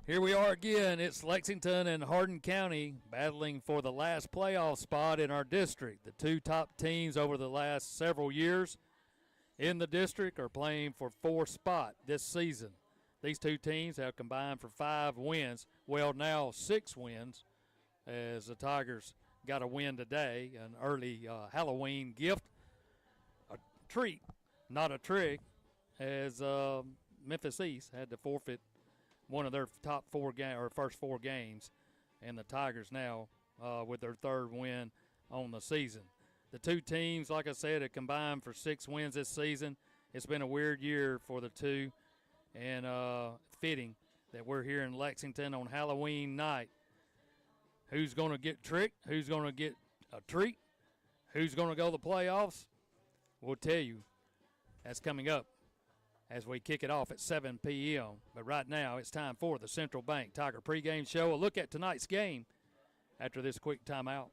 Here we are again. It's Lexington and Hardin County battling for the last playoff spot in our district. The two top teams over the last several years in the district are playing for fourth spot this season. These two teams have combined for 5 wins. Well, now 6 wins, as the Tigers got a win today, an early Halloween gift, a treat, not a trick, as Memphis East had to forfeit one of their top 4 first 4 games, and the Tigers now with their 3rd win on the season. The two teams, like I said, have combined for 6 wins this season. It's been a weird year for the two, and fitting that we're here in Lexington on Halloween night. Who's going to get tricked? Who's going to get a treat? Who's going to go to the playoffs? We'll tell you. That's coming up as we kick it off at 7 p.m. But right now, it's time for the Central Bank Tiger pregame show. A look at tonight's game after this quick timeout.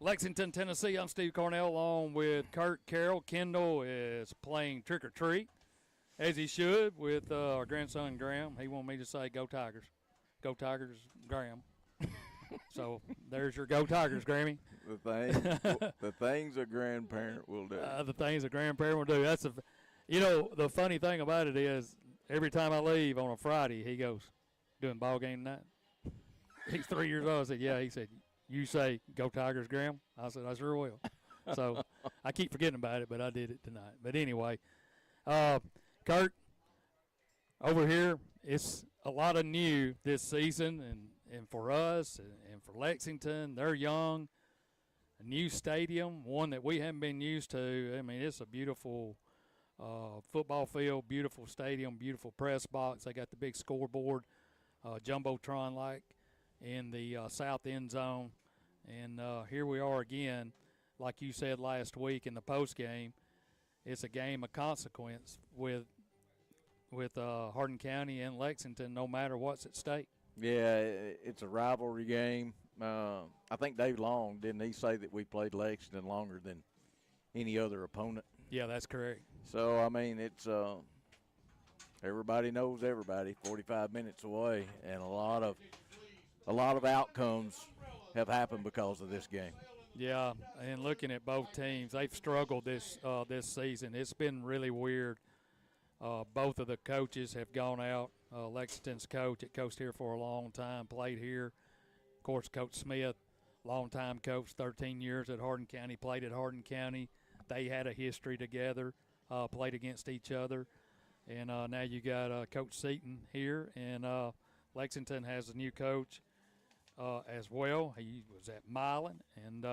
Lexington, Tennessee, I'm Steve Cornell along with Kurt Carroll. Kendall is playing trick or treat, as he should, with our grandson Graham. He wanted me to say, go Tigers. Go Tigers, Graham. So there's your go Tigers, Grammy. The things a grandparent will do. The things a grandparent will do. That's the funny thing about it is every time I leave on a Friday, he goes, doing ball game tonight? He's 3 years old. I said, yeah. He said, you say, go Tigers, Graham? I said, I sure will. So I keep forgetting about it, but I did it tonight. But anyway, Kurt, over here, it's a lot of new this season, and for us and for Lexington. They're young, a new stadium, one that we haven't been used to. I mean, it's a beautiful football field, beautiful stadium, beautiful press box. They got the big scoreboard, Jumbotron-like, in the south end zone. And here we are again, like you said last week in the post game. It's a game of consequence with Hardin County and Lexington, no matter what's at stake. Yeah, it's a rivalry game. I think Dave Long, didn't he say that we played Lexington longer than any other opponent? Yeah, that's correct. So, I mean, it's everybody knows everybody, 45 minutes away, and a lot of outcomes have happened because of this game. Yeah, and looking at both teams, they've struggled this season. It's been really weird. Both of the coaches have gone out. Lexington's coach had coached here for a long time, played here. Of course, Coach Smith, longtime coach, 13 years at Hardin County, played at Hardin County. They had a history together, played against each other. And now you got Coach Seaton here, and Lexington has a new coach as well. He was at Milan and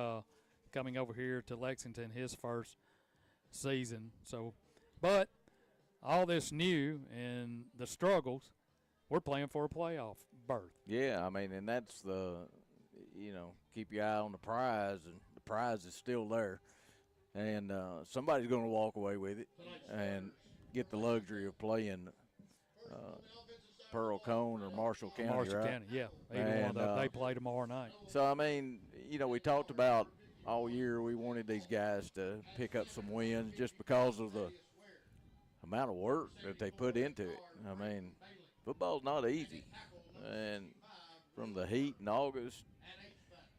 coming over here to Lexington, his first season. So, but all this new and the struggles, we're playing for a playoff berth. Yeah, I mean, and that's keep your eye on the prize, and the prize is still there. And somebody's going to walk away with it and get the luxury of playing Pearl Cone or Marshall County, Marshall right? County, yeah. Either one of them, they play tomorrow night. So, I mean, we talked about all year we wanted these guys to pick up some wins just because of the amount of work that they put into it. I mean, football's not easy. And from the heat in August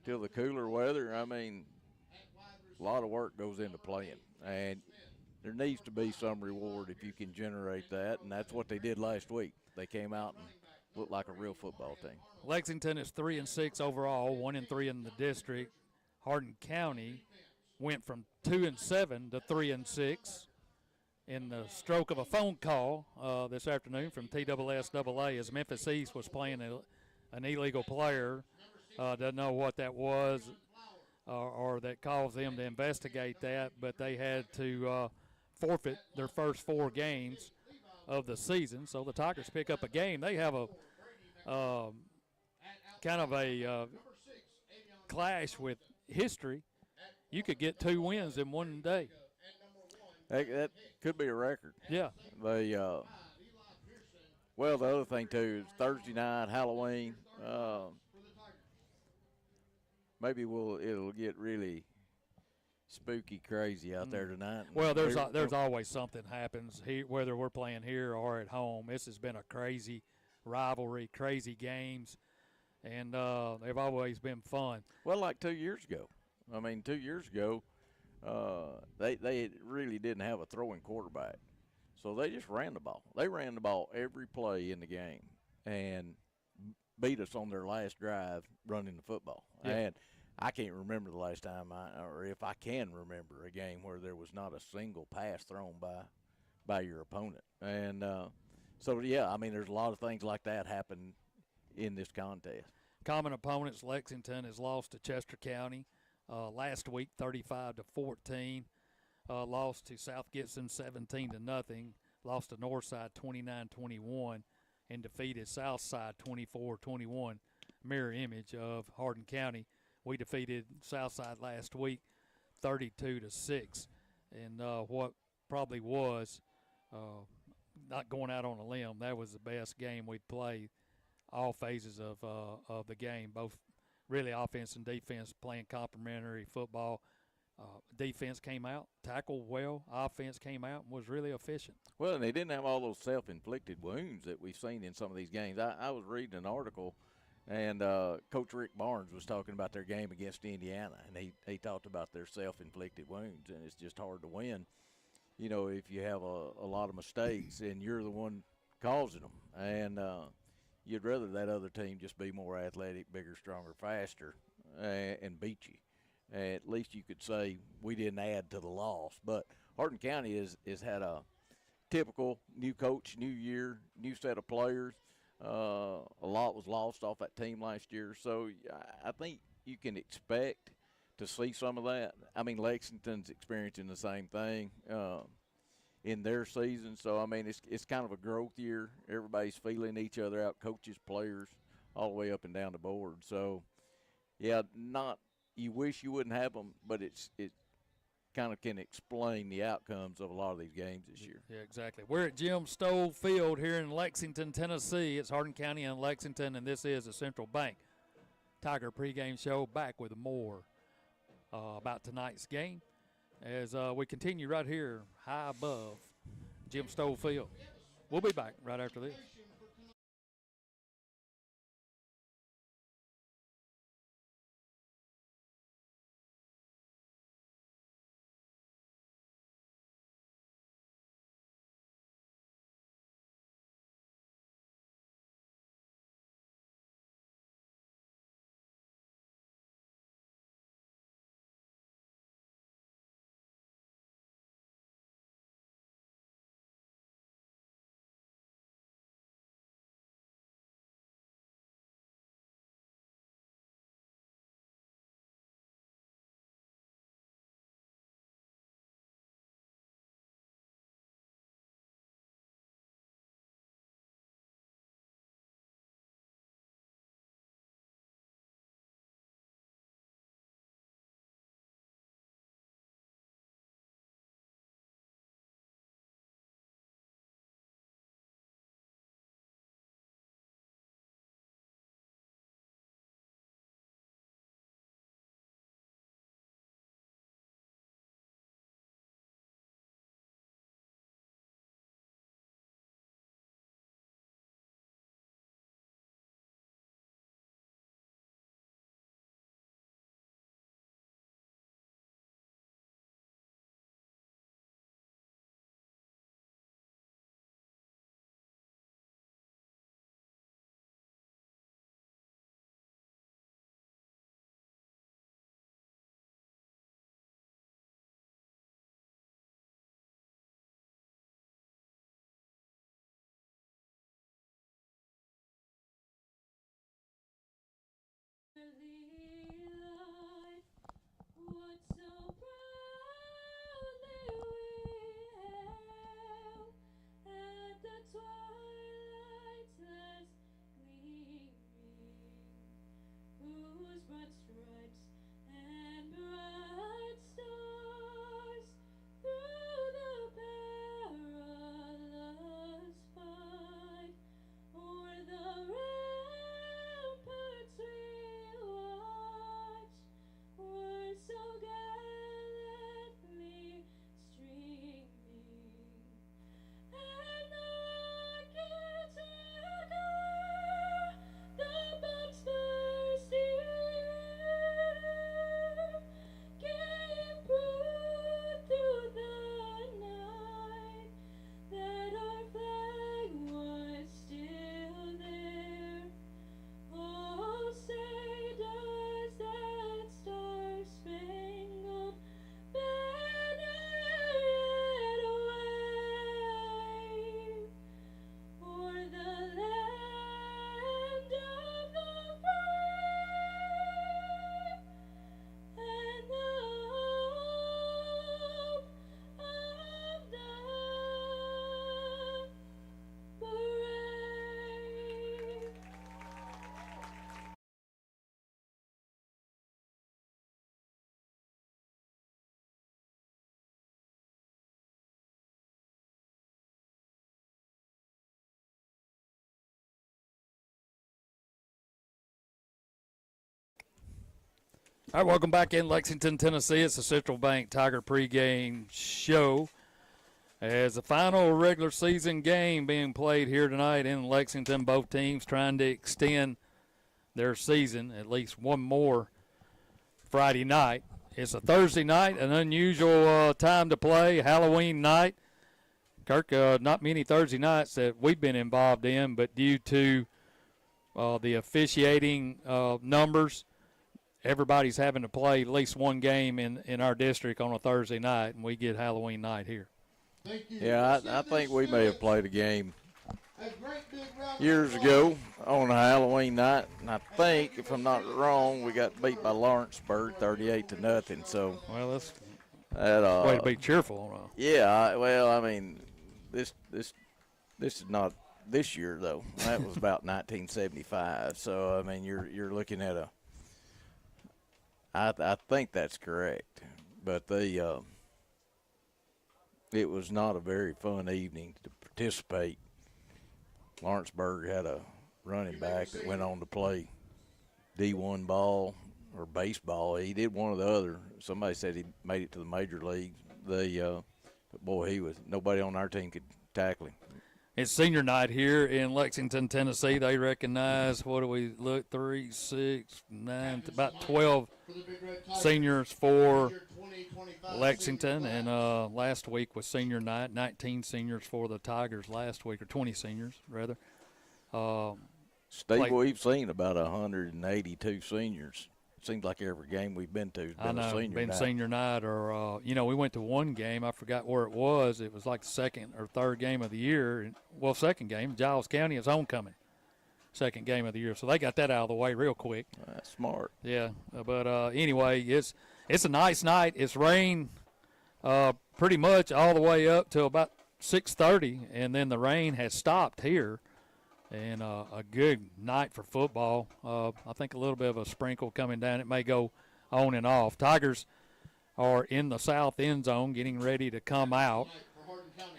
till the cooler weather, I mean, a lot of work goes into playing. And there needs to be some reward if you can generate that, and that's what they did last week. They came out and looked like a real football team. Lexington is 3-6 overall, 1-3 in the district. Hardin County went from 2-7 to 3-6 in the stroke of a phone call this afternoon from TSSAA as Memphis East was playing an illegal player. Doesn't know what that was or that caused them to investigate that, but they had to forfeit their first 4 games of the season. So the Tigers pick up a game. They have a kind of a clash with history. You could get 2 wins in one day. That could be a record. Yeah. They, well, the other thing, too, is Thursday night, Halloween. Maybe it'll get really spooky crazy out there tonight. Well, there's always something happens here, whether we're playing here or at home. This has been a crazy rivalry, crazy games, and they've always been fun. Well, like 2 years ago. I mean, 2 years ago, they really didn't have a throwing quarterback, so they just ran the ball. They ran the ball every play in the game and beat us on their last drive running the football. Yeah. And I can't remember the last time, or if I can remember, a game where there was not a single pass thrown by your opponent. And so, yeah, I mean, there's a lot of things like that happen in this contest. Common opponents, Lexington has lost to Chester County last week, 35-14. Lost to South Gibson 17-0. Lost to Northside 29-21, and defeated Southside 24-21. Mirror image of Hardin County. We defeated Southside last week 32-6, and what probably was, not going out on a limb, that was the best game we played all phases of the game, both really offense and defense, playing complementary football. Defense came out, tackled well. Offense came out and was really efficient. Well, and they didn't have all those self-inflicted wounds that we've seen in some of these games. I was reading an article, and Coach Rick Barnes was talking about their game against Indiana, and he talked about their self-inflicted wounds, and it's just hard to win, you know, if you have a lot of mistakes and you're the one causing them. And you'd rather that other team just be more athletic, bigger, stronger, faster, and beat you. At least you could say we didn't add to the loss. But Hardin County has had a typical new coach, new year, new set of players. A lot was lost off that team last year. So I think you can expect to see some of that. I mean, Lexington's experiencing the same thing in their season. So, I mean, it's kind of a growth year. Everybody's feeling each other out, coaches, players, all the way up and down the board. So, yeah, you wish you wouldn't have them, but it kind of can explain the outcomes of a lot of these games this year. Yeah, exactly. We're at Jim Stowe Field here in Lexington, Tennessee. It's Hardin County and Lexington, and this is the Central Bank Tiger pregame show, back with more about tonight's game as we continue right here high above Jim Stowe Field. We'll be back right after this. All right, welcome back in Lexington, Tennessee. It's the Central Bank Tiger pregame show. As the final regular season game being played here tonight in Lexington, both teams trying to extend their season at least one more Friday night. It's a Thursday night, an unusual time to play, Halloween night. Kirk, not many Thursday nights that we've been involved in, but due to the officiating numbers, everybody's having to play at least one game in our district on a Thursday night, and we get Halloween night here. Yeah, I think we may have played a game years ago on a Halloween night, and I think, if I'm not wrong, we got beat by Lawrenceburg 38-0. So, well, that's that, way to be cheerful. Yeah, well, I mean, this is not this year though. That was about 1975. So, I mean, you're looking at a. I think that's correct, but it was not a very fun evening to participate. Lawrenceburg had a running back that went on to play D1 ball or baseball. He did one or the other. Somebody said he made it to the major leagues. Boy, nobody on our team could tackle him. It's senior night here in Lexington, Tennessee. They recognize, 3, 6, 9, about 12 seniors for Lexington. And last week was senior night, 19 seniors for the Tigers last week, or 20 seniors, rather. Steve, we've seen about 182 seniors. Seems like every game we've been to has been a senior night. Senior night, or we went to one game. I forgot where it was. It was like the second or third game of the year. Well, second game, Giles County is homecoming. Second game of the year, so they got that out of the way real quick. That's smart. Yeah, but anyway, it's a nice night. It's rained pretty much all the way up to about 6:30, and then the rain has stopped here. And a good night for football. I think a little bit of a sprinkle coming down. It may go on and off. Tigers are in the south end zone getting ready to come out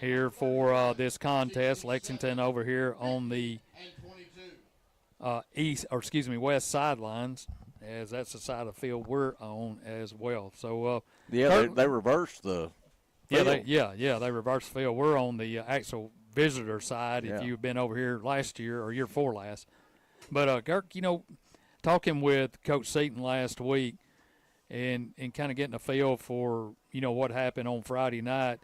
here for this contest. Lexington over here on the west sidelines, as that's the side of the field we're on as well. So they reversed the field. They reversed the field. We're on the actual visitor side, if you've been over here last year or year before last. But, Kirk, talking with Coach Seaton last week and kind of getting a feel for, what happened on Friday night,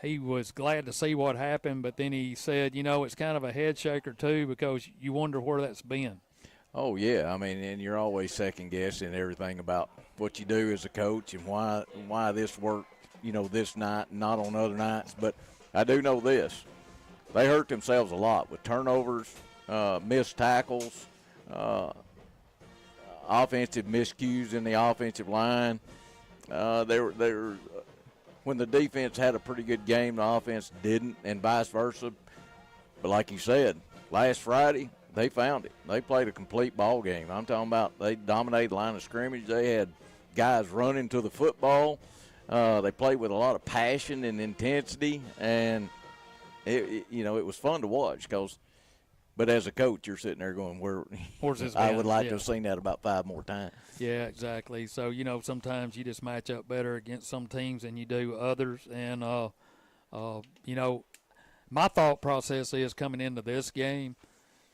he was glad to see what happened, but then he said, it's kind of a head shaker too, because you wonder where that's been. Oh, yeah. I mean, and you're always second-guessing everything about what you do as a coach and why this worked, this night and not on other nights. But I do know this. They hurt themselves a lot with turnovers, missed tackles, a offensive miscues in the offensive line. They were when the defense had a pretty good game, the offense didn't, and vice versa. But like you said, last Friday they found it. They played a complete ball game. I'm talking about they dominated the line of scrimmage. They had guys running to the football. They played with a lot of passion and intensity, and it was fun to watch. But as a coach, you're sitting there going, Where's this I would like yeah. to have seen that about 5 more times. Yeah, exactly. So, sometimes you just match up better against some teams than you do others. And, my thought process is coming into this game,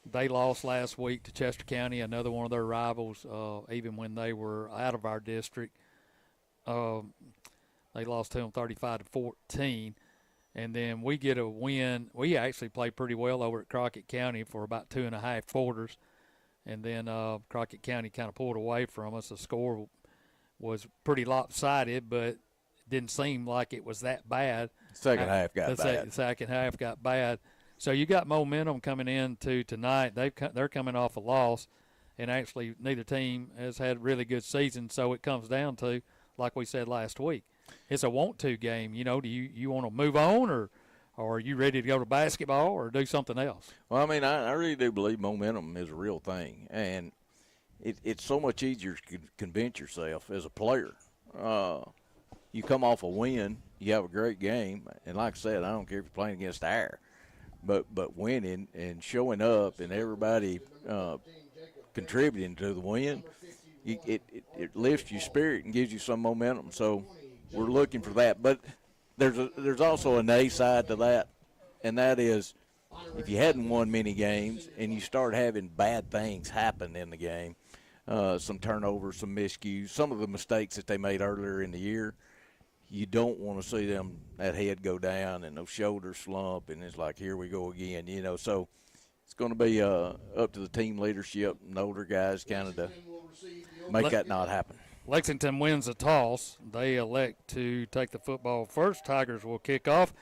they lost last week to Chester County, another one of their rivals, even when they were out of our district. They lost to them 35-14. And then we get a win. We actually played pretty well over at Crockett County for about 2.5 quarters. And then Crockett County kind of pulled away from us. The score was pretty lopsided, but it didn't seem like it was that bad. Second half got bad. The second half got bad. So you got momentum coming into tonight. They're coming off a loss, and actually neither team has had really good season. So it comes down to, like we said last week, it's a want-to game. Do you want to move on, or are you ready to go to basketball or do something else? Well, I mean, I really do believe momentum is a real thing, and it's so much easier to convince yourself as a player. You come off a win, you have a great game, and like I said, I don't care if you're playing against air, but winning and showing up and everybody contributing to the win, it lifts your spirit and gives you some momentum. So we're looking for that, but there's also an A side to that, and that is if you hadn't won many games and you start having bad things happen in the game, some turnovers, some miscues, some of the mistakes that they made earlier in the year, you don't want to see that head go down and those shoulders slump, and it's like, here we go again, So it's going to be up to the team leadership and the older guys kind of to make that not happen. Lexington wins the toss. They elect to take the football first. Tigers will kick off.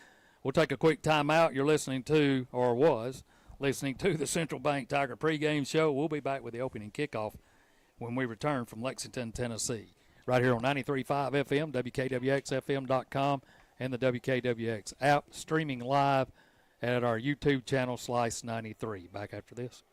We'll take a quick timeout. You're listening to, or was listening to, the Central Bank Tiger pregame show. We'll be back with the opening kickoff when we return from Lexington, Tennessee. Right here on 93.5 FM, WKWXFM.com, and the WKWX app, streaming live at our YouTube channel, Slice 93. Back after this.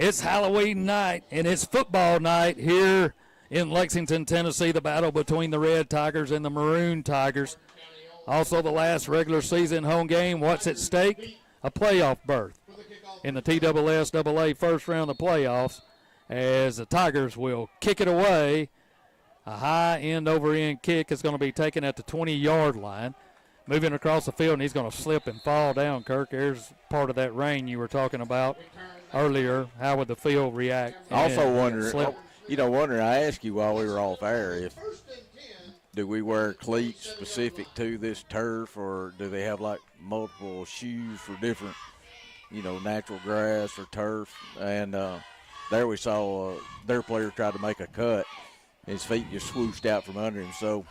It's Halloween night, and it's football night here in Lexington, Tennessee, the battle between the Red Tigers and the Maroon Tigers. Also the last regular season home game. What's at stake? A playoff berth in the TSSAA first round of the playoffs, as the Tigers will kick it away. A high end-over-end kick is going to be taken at the 20-yard line. Moving across the field, and he's going to slip and fall down, Kirk. There's part of that rain you were talking about earlier. How would the field react? Also Wondering, I asked you while we were off air, do we wear cleats specific to this turf, or do they have like multiple shoes for different, natural grass or turf? And there we saw their player try to make a cut. His feet just swooshed out from under him. So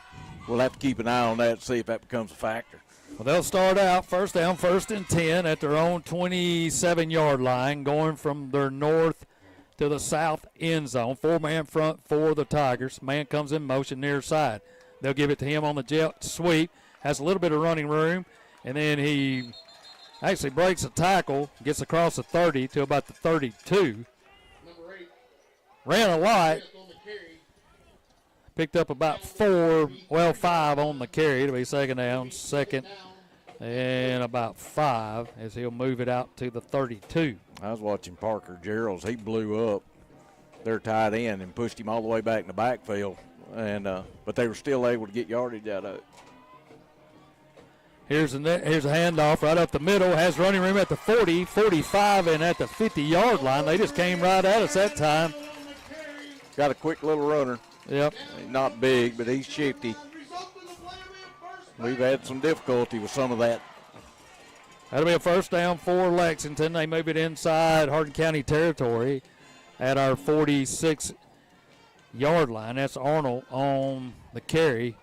we'll have to keep an eye on that and see if that becomes a factor. Well, they'll start out first down, 1st and 10 at their own 27-yard line, going from their north to the south end zone. 4-man front for the Tigers. Man comes in motion near side. They'll give it to him on the jet sweep. Has a little bit of running room, and then he actually breaks a tackle, gets across the 30 to about the 32. Ran a lot. Picked up about 5 on the carry. It'll be second down, second and about 5 as he'll move it out to the 32. I was watching Parker Gerald's. He blew up their tight end and pushed him all the way back in the backfield, but they were still able to get yardage out of it. Here's a handoff right up the middle. Has running room at the 40, 45, and at the 50-yard line. They just came right at us that time. Got a quick little runner. Yep. Not big, but he's shifty. We've had some difficulty with some of that. That'll be a first down for Lexington. They move it inside Hardin County territory at our 46-yard line. That's Arnold on the carry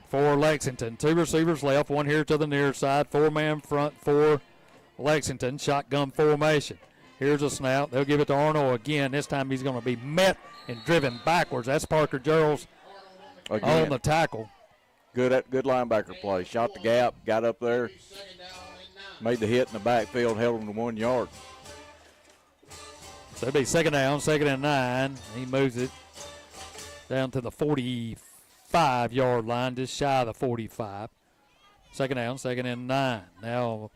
for Lexington. 2 receivers left, 1 here to the near side. 4-man front for Lexington. Shotgun formation. Here's a snap. They'll give it to Arnold again. This time he's going to be met and driven backwards. That's Parker Gerald's on the tackle. Good linebacker play. Shot the gap, got up there, made the hit in the backfield, held him to 1 yard. So it'll be second down, 2nd and 9. He moves it down to the 45-yard line, just shy of the 45. Second down, 2nd and 9. Now,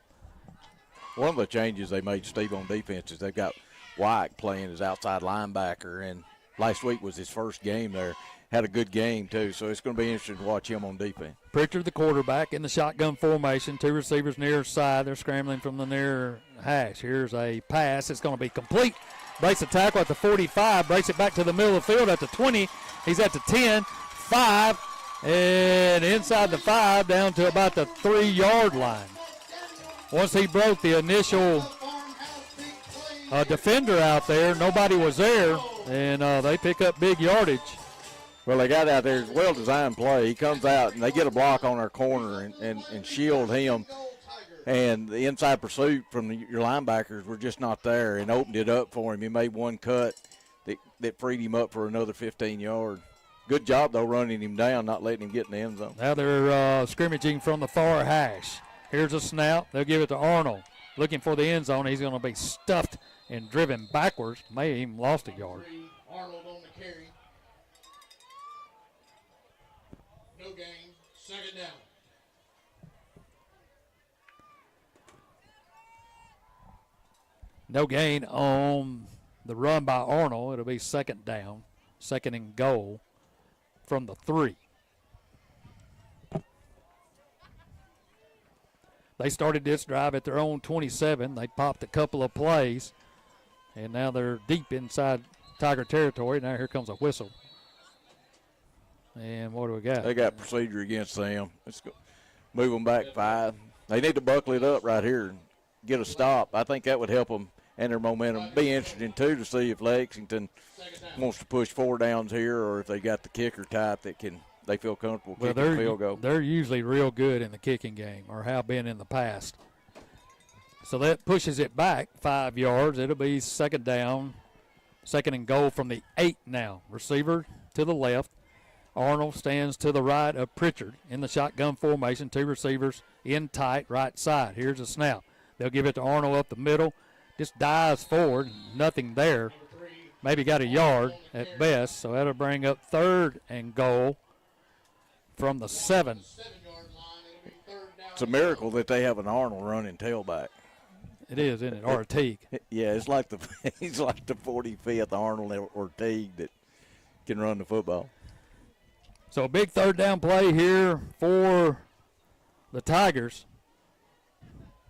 one of the changes they made, Steve, on defense is they've got White playing as outside linebacker, and last week was his first game there. Had a good game, too, so it's going to be interesting to watch him on defense. Pritchard, the quarterback, in the shotgun formation. 2 receivers near side. They're scrambling from the near hash. Here's a pass. It's going to be complete. Breaks the tackle at the 45. Breaks it back to the middle of the field at the 20. He's at the 10, 5, and inside the 5 down to about the 3-yard line. Once he broke the initial defender out there, nobody was there, and they pick up big yardage. Well, they got out there. It's a well-designed play. He comes out, and they get a block on our corner and shield him. And the inside pursuit from your linebackers were just not there and opened it up for him. He made one cut that freed him up for another 15 yards. Good job, though, running him down, not letting him get in the end zone. Now they're scrimmaging from the far hash. Here's a snap. They'll give it to Arnold. Looking for the end zone. He's going to be stuffed and driven backwards. May have even lost a yard. Arnold on the carry. No gain. 2nd down. No gain on the run by Arnold. It'll be 2nd down, 2nd and goal from the 3. They started this drive at their own 27. They popped a couple of plays, and now they're deep inside Tiger territory. Now here comes a whistle. And what do we got? They got procedure against them. Let's go. Move them back 5. They need to buckle it up right here and get a stop. I think that would help them and their momentum. Be interesting, too, to see if Lexington wants to push 4 downs here or if they got the kicker type that they feel comfortable kicking a field goal. They're usually real good in the kicking game or have been in the past. So that pushes it back 5 yards. It'll be 2nd down, 2nd and goal from the 8 now. Receiver to the left. Arnold stands to the right of Pritchard in the shotgun formation. 2 receivers in tight right side. Here's a snap. They'll give it to Arnold up the middle. Just dives forward. Nothing there. Maybe got a yard at best. So that'll bring up 3rd and goal from the 7. It's a miracle that they have an Arnold running tailback. It is, isn't it? Or a Teague. Yeah, it's like he's like the 45th Arnold or Teague that can run the football. So a big 3rd down play here for the Tigers.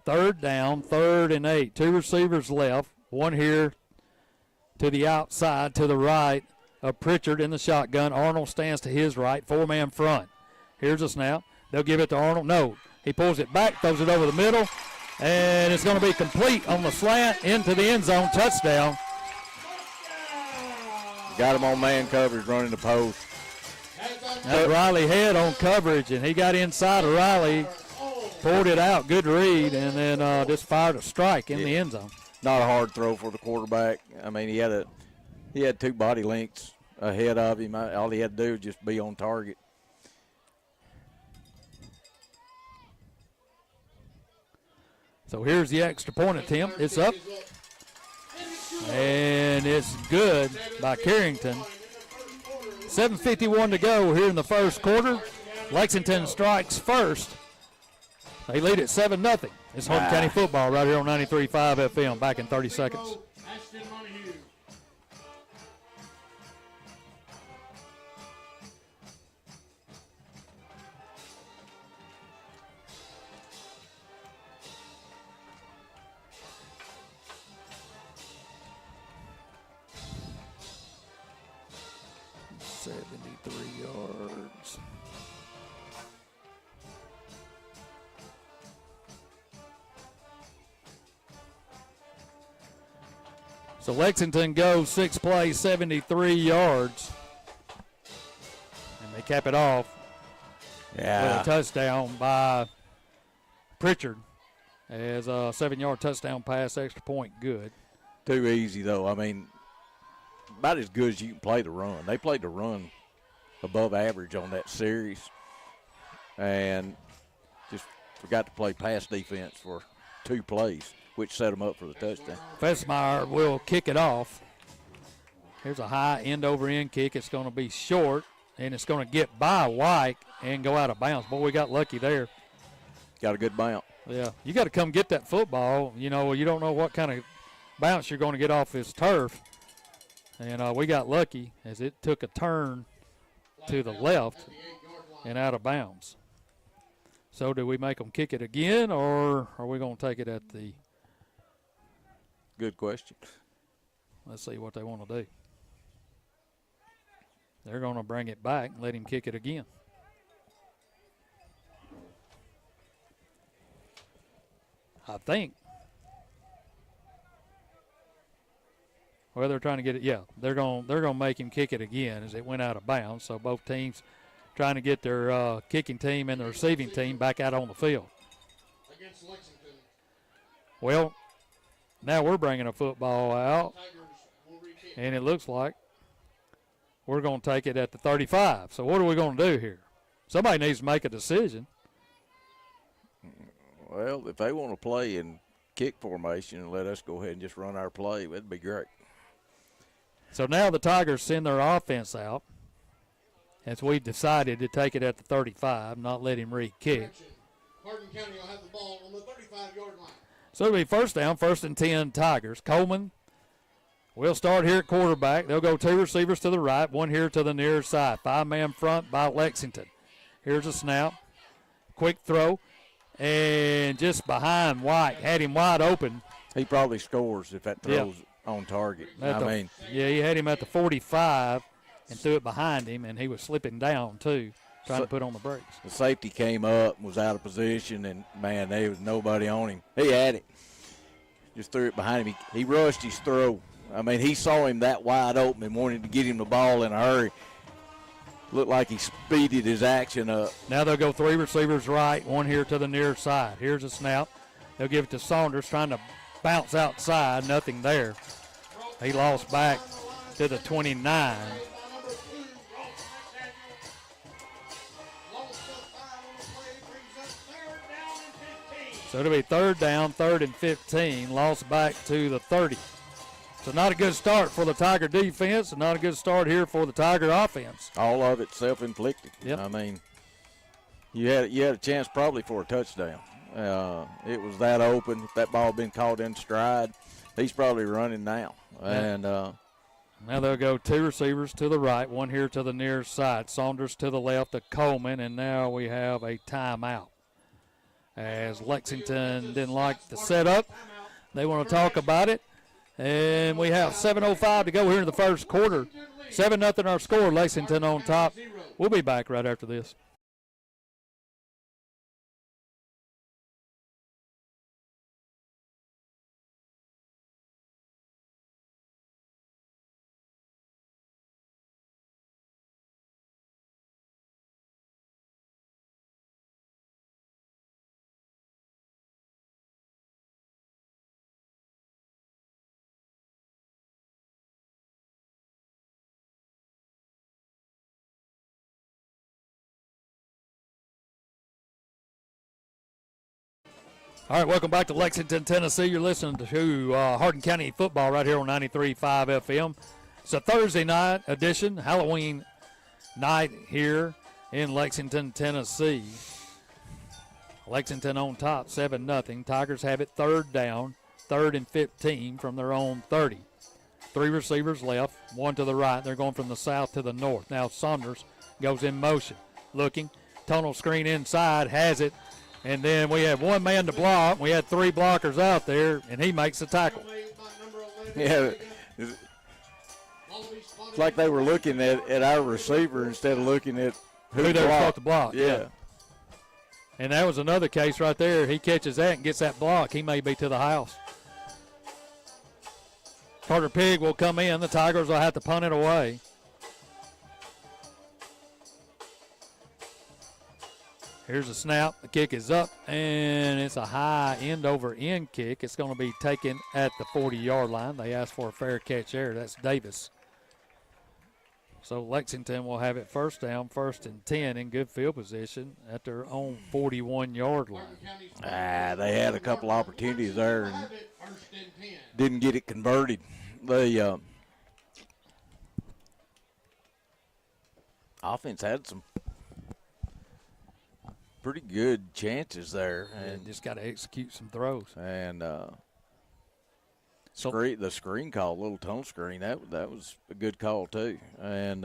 3rd down, 3rd and 8. 2 receivers left. 1 here to the outside, to the right of Pritchard in the shotgun. Arnold stands to his right, 4-man front. Here's a snap. They'll give it to Arnold. No, he pulls it back, throws it over the middle, and it's going to be complete on the slant into the end zone. Touchdown. Got him on man coverage running the post. That Riley had on coverage, and he got inside of Riley, pulled it out, good read, and then just fired a strike in the end zone. Not a hard throw for the quarterback. I mean, he had 2 body lengths ahead of him. All he had to do was just be on target. So here's the extra point attempt. It's up, and it's good by Carrington. 7:51 to go here in the first quarter. Lexington strikes first. They lead at 7-0. It's Hardin County football right here on 93.5 FM. Back in 30 seconds. So Lexington goes 6 plays, 73 yards. And they cap it off with a touchdown by Pritchard as a 7-yard touchdown pass, extra point, good. Too easy, though. I mean, about as good as you can play the run. They played the run above average on that series and just forgot to play pass defense for 2 plays, which set them up for the touchdown. Fessmeyer will kick it off. Here's a high end-over-end kick. It's going to be short, and it's going to get by White and go out of bounds. Boy, we got lucky there. Got a good bounce. Yeah, you got to come get that football. You know, you don't know what kind of bounce you're going to get off this turf. And we got lucky as it took a turn to the left and out of bounds. So do we make them kick it again, or are we going to take it at the – Good question. let's see what they want to do. They're going to bring it back and let him kick it again. I think. Well, they're trying to get it. Yeah, they're going to make him kick it again as it went out of bounds. So both teams trying to get their kicking team and the receiving team back out on the field. Against Lexington. Well, now we're bringing a football out, and it looks like we're going to take it at the 35. So what are we going to do here? Somebody needs to make a decision. Well, if they want to play in kick formation and let us go ahead and just run our play, that'd be great. So now the Tigers send their offense out as we decided to take it at the 35, not let him re-kick. Hardin County will have the ball on the 35-yard line. So it'll be first down, 1st and 10 Tigers. Coleman will start here at quarterback. They'll go 2 receivers to the right, 1 here to the near side. 5-man front by Lexington. Here's a snap. Quick throw. And just behind White, had him wide open. He probably scores if that throw's on target. Yeah, he had him at the 45 and threw it behind him, and he was slipping down too, trying to put on the brakes. The safety came up and was out of position, and, man, there was nobody on him. He had it. Just threw it behind him. He rushed his throw. I mean, he saw him that wide open and wanted to get him the ball in a hurry. Looked like he speeded his action up. Now they'll go 3 receivers right, 1 here to the near side. Here's a snap. They'll give it to Saunders, trying to bounce outside. Nothing there. He lost back to the 29. So it'll be 3rd down, 3rd and 15. Lost back to the 30. So not a good start for the Tiger defense and not a good start here for the Tiger offense. All of it self-inflicted. Yep. I mean, you had a chance probably for a touchdown. It was that open. If that ball had been caught in stride, he's probably running now. And now they'll go 2 receivers to the right, 1 here to the near side. Saunders to the left to Coleman, and now we have a timeout. As Lexington didn't like the setup, they want to talk about it. And we have 7:05 to go here in the first quarter. 7-0 our score, Lexington on top. We'll be back right after this. All right, welcome back to Lexington, Tennessee. You're listening to Hardin County football right here on 93.5 FM. It's a Thursday night edition, Halloween night here in Lexington, Tennessee. Lexington on top, 7-0. Tigers have it third down, 3rd and 15 from their own 30. 3 receivers left, 1 to the right. They're going from the south to the north. Now Saunders goes in motion, looking. Tunnel screen inside, has it. And then we have 1 man to block. We had 3 blockers out there, and he makes the tackle. Yeah, it's like they were looking at our receiver instead of looking at who they were supposed to block. Yeah. And that was another case right there. He catches that and gets that block. He may be to the house. Carter Pigg will come in. The Tigers will have to punt it away. Here's a snap. The kick is up, and it's a high end-over-end kick. It's going to be taken at the 40-yard line. They asked for a fair catch there. That's Davis. So Lexington will have it first down, 1st and 10 in good field position at their own 41-yard line. They had a couple opportunities there and didn't get it converted. The offense had some pretty good chances there, and just got to execute some throws. And the screen call, little tunnel screen, that was a good call too, and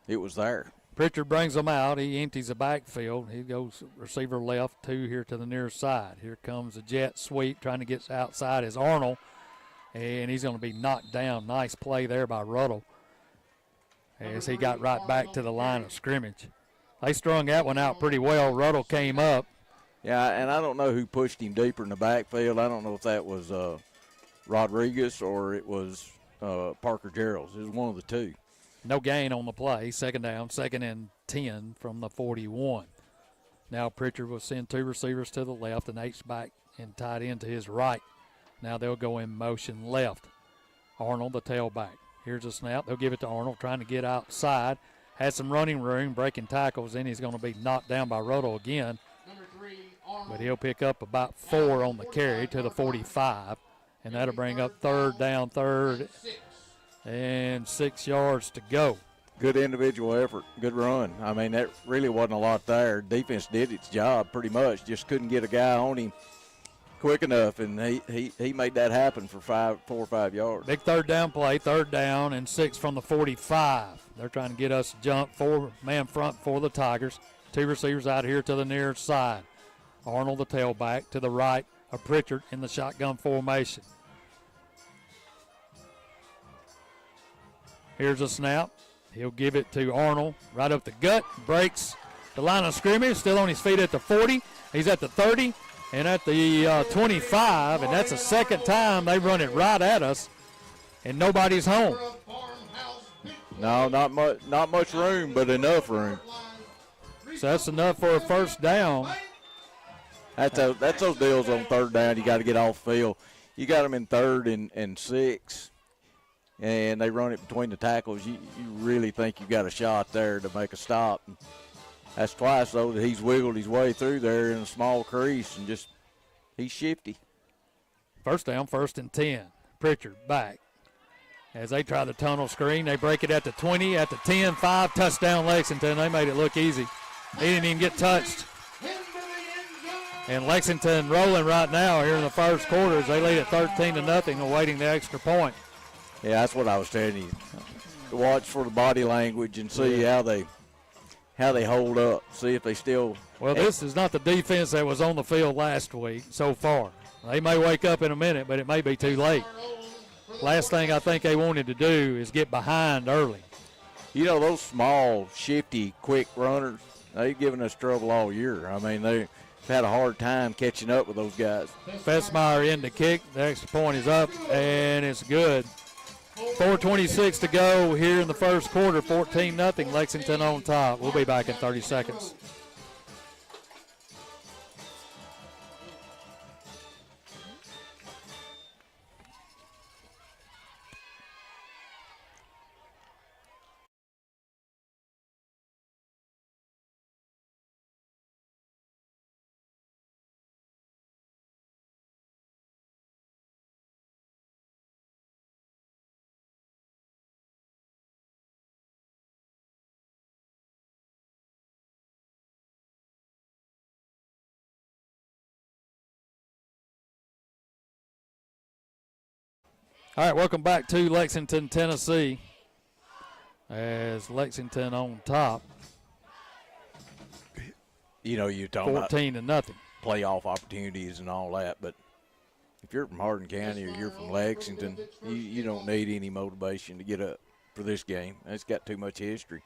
it was there. Pritchard brings them out. He empties the backfield. He goes receiver left, 2 here to the near side. Here comes a jet sweep trying to get outside is Arnold, and he's going to be knocked down. Nice play there by Ruddle as he got right back to the line of scrimmage. They strung that one out pretty well. Ruddle came up. Yeah, and I don't know who pushed him deeper in the backfield. I don't know if that was Rodriguez or it was Parker Geralds. It was one of the two. No gain on the play. 2nd down, 2nd and 10 from the 41. Now Pritchard will send 2 receivers to the left and H-back and tight end to his right. Now they'll go in motion left. Arnold, the tailback. Here's a snap. They'll give it to Arnold, trying to get outside. Has some running room, breaking tackles. Then he's going to be knocked down by Ruddle again. But he'll pick up about 4 on the carry to the 45. And that'll bring up 3rd down, 3rd and 6 yards to go. Good individual effort, good run. I mean, that really wasn't a lot there. Defense did its job pretty much. Just couldn't get a guy on him quick enough, and he made that happen for 4 or 5 yards. Big 3rd down play, 3rd down and 6 from the 45. They're trying to get us to jump, 4-man front for the Tigers. 2 receivers out here to the near side. Arnold, the tailback, to the right of Pritchard in the shotgun formation. Here's a snap. He'll give it to Arnold right up the gut, breaks the line of scrimmage, still on his feet at the 40. He's at the 30 and at the 25, and that's the 2nd time they run it right at us, and nobody's home. No, not much room, but enough room. So that's enough for a 1st down. That's those deals on 3rd down. You got to get off field. You got them in 3rd and 6, and they run it between the tackles. You really think you got a shot there to make a stop. And that's twice, though, that he's wiggled his way through there in a small crease, and just he's shifty. 1st down, 1st and 10. Pritchard back. As they try the tunnel screen, they break it at the 20, at the 10, 5, touchdown Lexington. They made it look easy. He didn't even get touched. And Lexington rolling right now here in the first quarter as they lead at 13-0, awaiting the extra point. Yeah, that's what I was telling you. Watch for the body language and see how they hold up. See if they still. Well, this is not the defense that was on the field last week so far. They may wake up in a minute, but it may be too late. Last thing I think they wanted to do is get behind early. You know, those small, shifty, quick runners, they've given us trouble all year. I mean, they've had a hard time catching up with those guys. Fessmeyer in the kick. The extra point is up, and it's good. 4:26 to go here in the first quarter. 14-0, Lexington on top. We'll be back in 30 seconds. All right, welcome back to Lexington, Tennessee, as Lexington on top. You know, you're talking 14 about to nothing. playoff opportunities and all that, but if you're from Hardin County or you're from Lexington, you don't need any motivation to get up for this game. It's got too much history.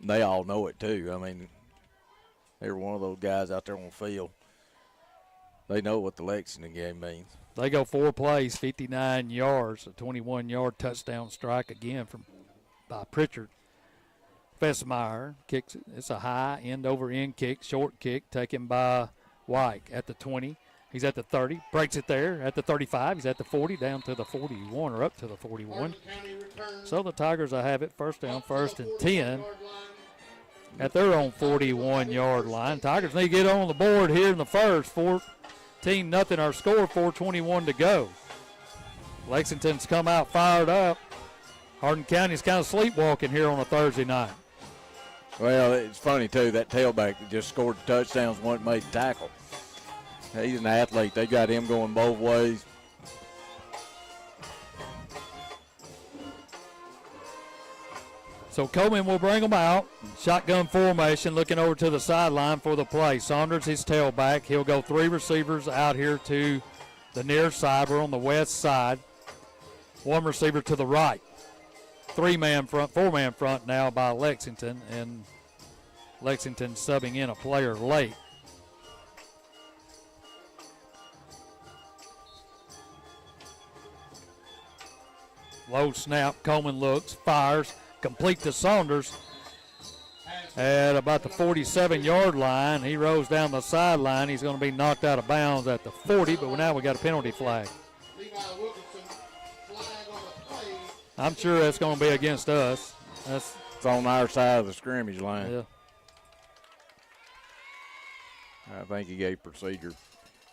They all know it, too. I mean, every one of those guys out there on the field, they know what the Lexington game means. They go 4 plays, 59 yards, a 21-yard touchdown strike again by Pritchard. Fessmeyer kicks it. It's a high end-over-end kick, short kick, taken by White at the 20. He's at the 30, breaks it there at the 35. He's at the 40, down to the 41 or up to the 41. So the Tigers will have it first down, 1st and 10 at their own 41-yard line. Tigers need to get on the board here in the first. 14-0 our score, 4:21 to go. Lexington's come out fired up. Hardin County's kind of sleepwalking here on a Thursday night. Well, it's funny, too, that tailback that just scored the touchdowns wasn't made the tackle. He's an athlete. They got him going both ways. So Coleman will bring them out. Shotgun formation, looking over to the sideline for the play. Saunders, his tailback. He'll go 3 receivers out here to the near side. We're on the west side. 1 receiver to the right. 3-man front, 4-man front now by Lexington, and Lexington subbing in a player late. Low snap, Coleman looks, fires, complete to Saunders at about the 47-yard line. He rolls down the sideline. He's going to be knocked out of bounds at the 40, but now we got a penalty flag. I'm sure that's going to be against us. It's on our side of the scrimmage line. Yeah. I think he gave procedure.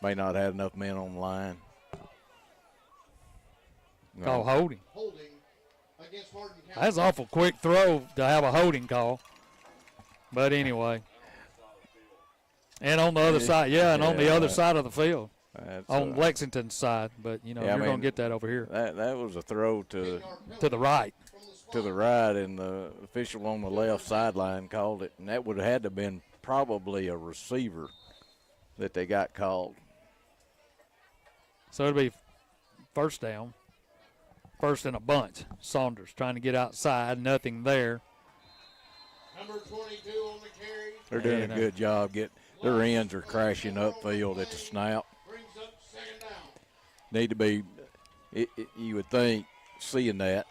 May not have enough men on the line. No. Call holding. Against Hardin County. That's an awful quick throw to have a holding call. But anyway. And on the other side, and on the other side of the field. On Lexington's side. But, you're going to get that over here. That was a throw to the right. To the right, and the official on the left sideline called it. And that would have had to have been probably a receiver that they got called. So it'll be first down. First in a bunch. Saunders trying to get outside. Nothing there. Number 22 on the carry. They're doing a good job. Their ends are crashing upfield at the snap. Brings up 2nd down. Need to be, you would think, seeing that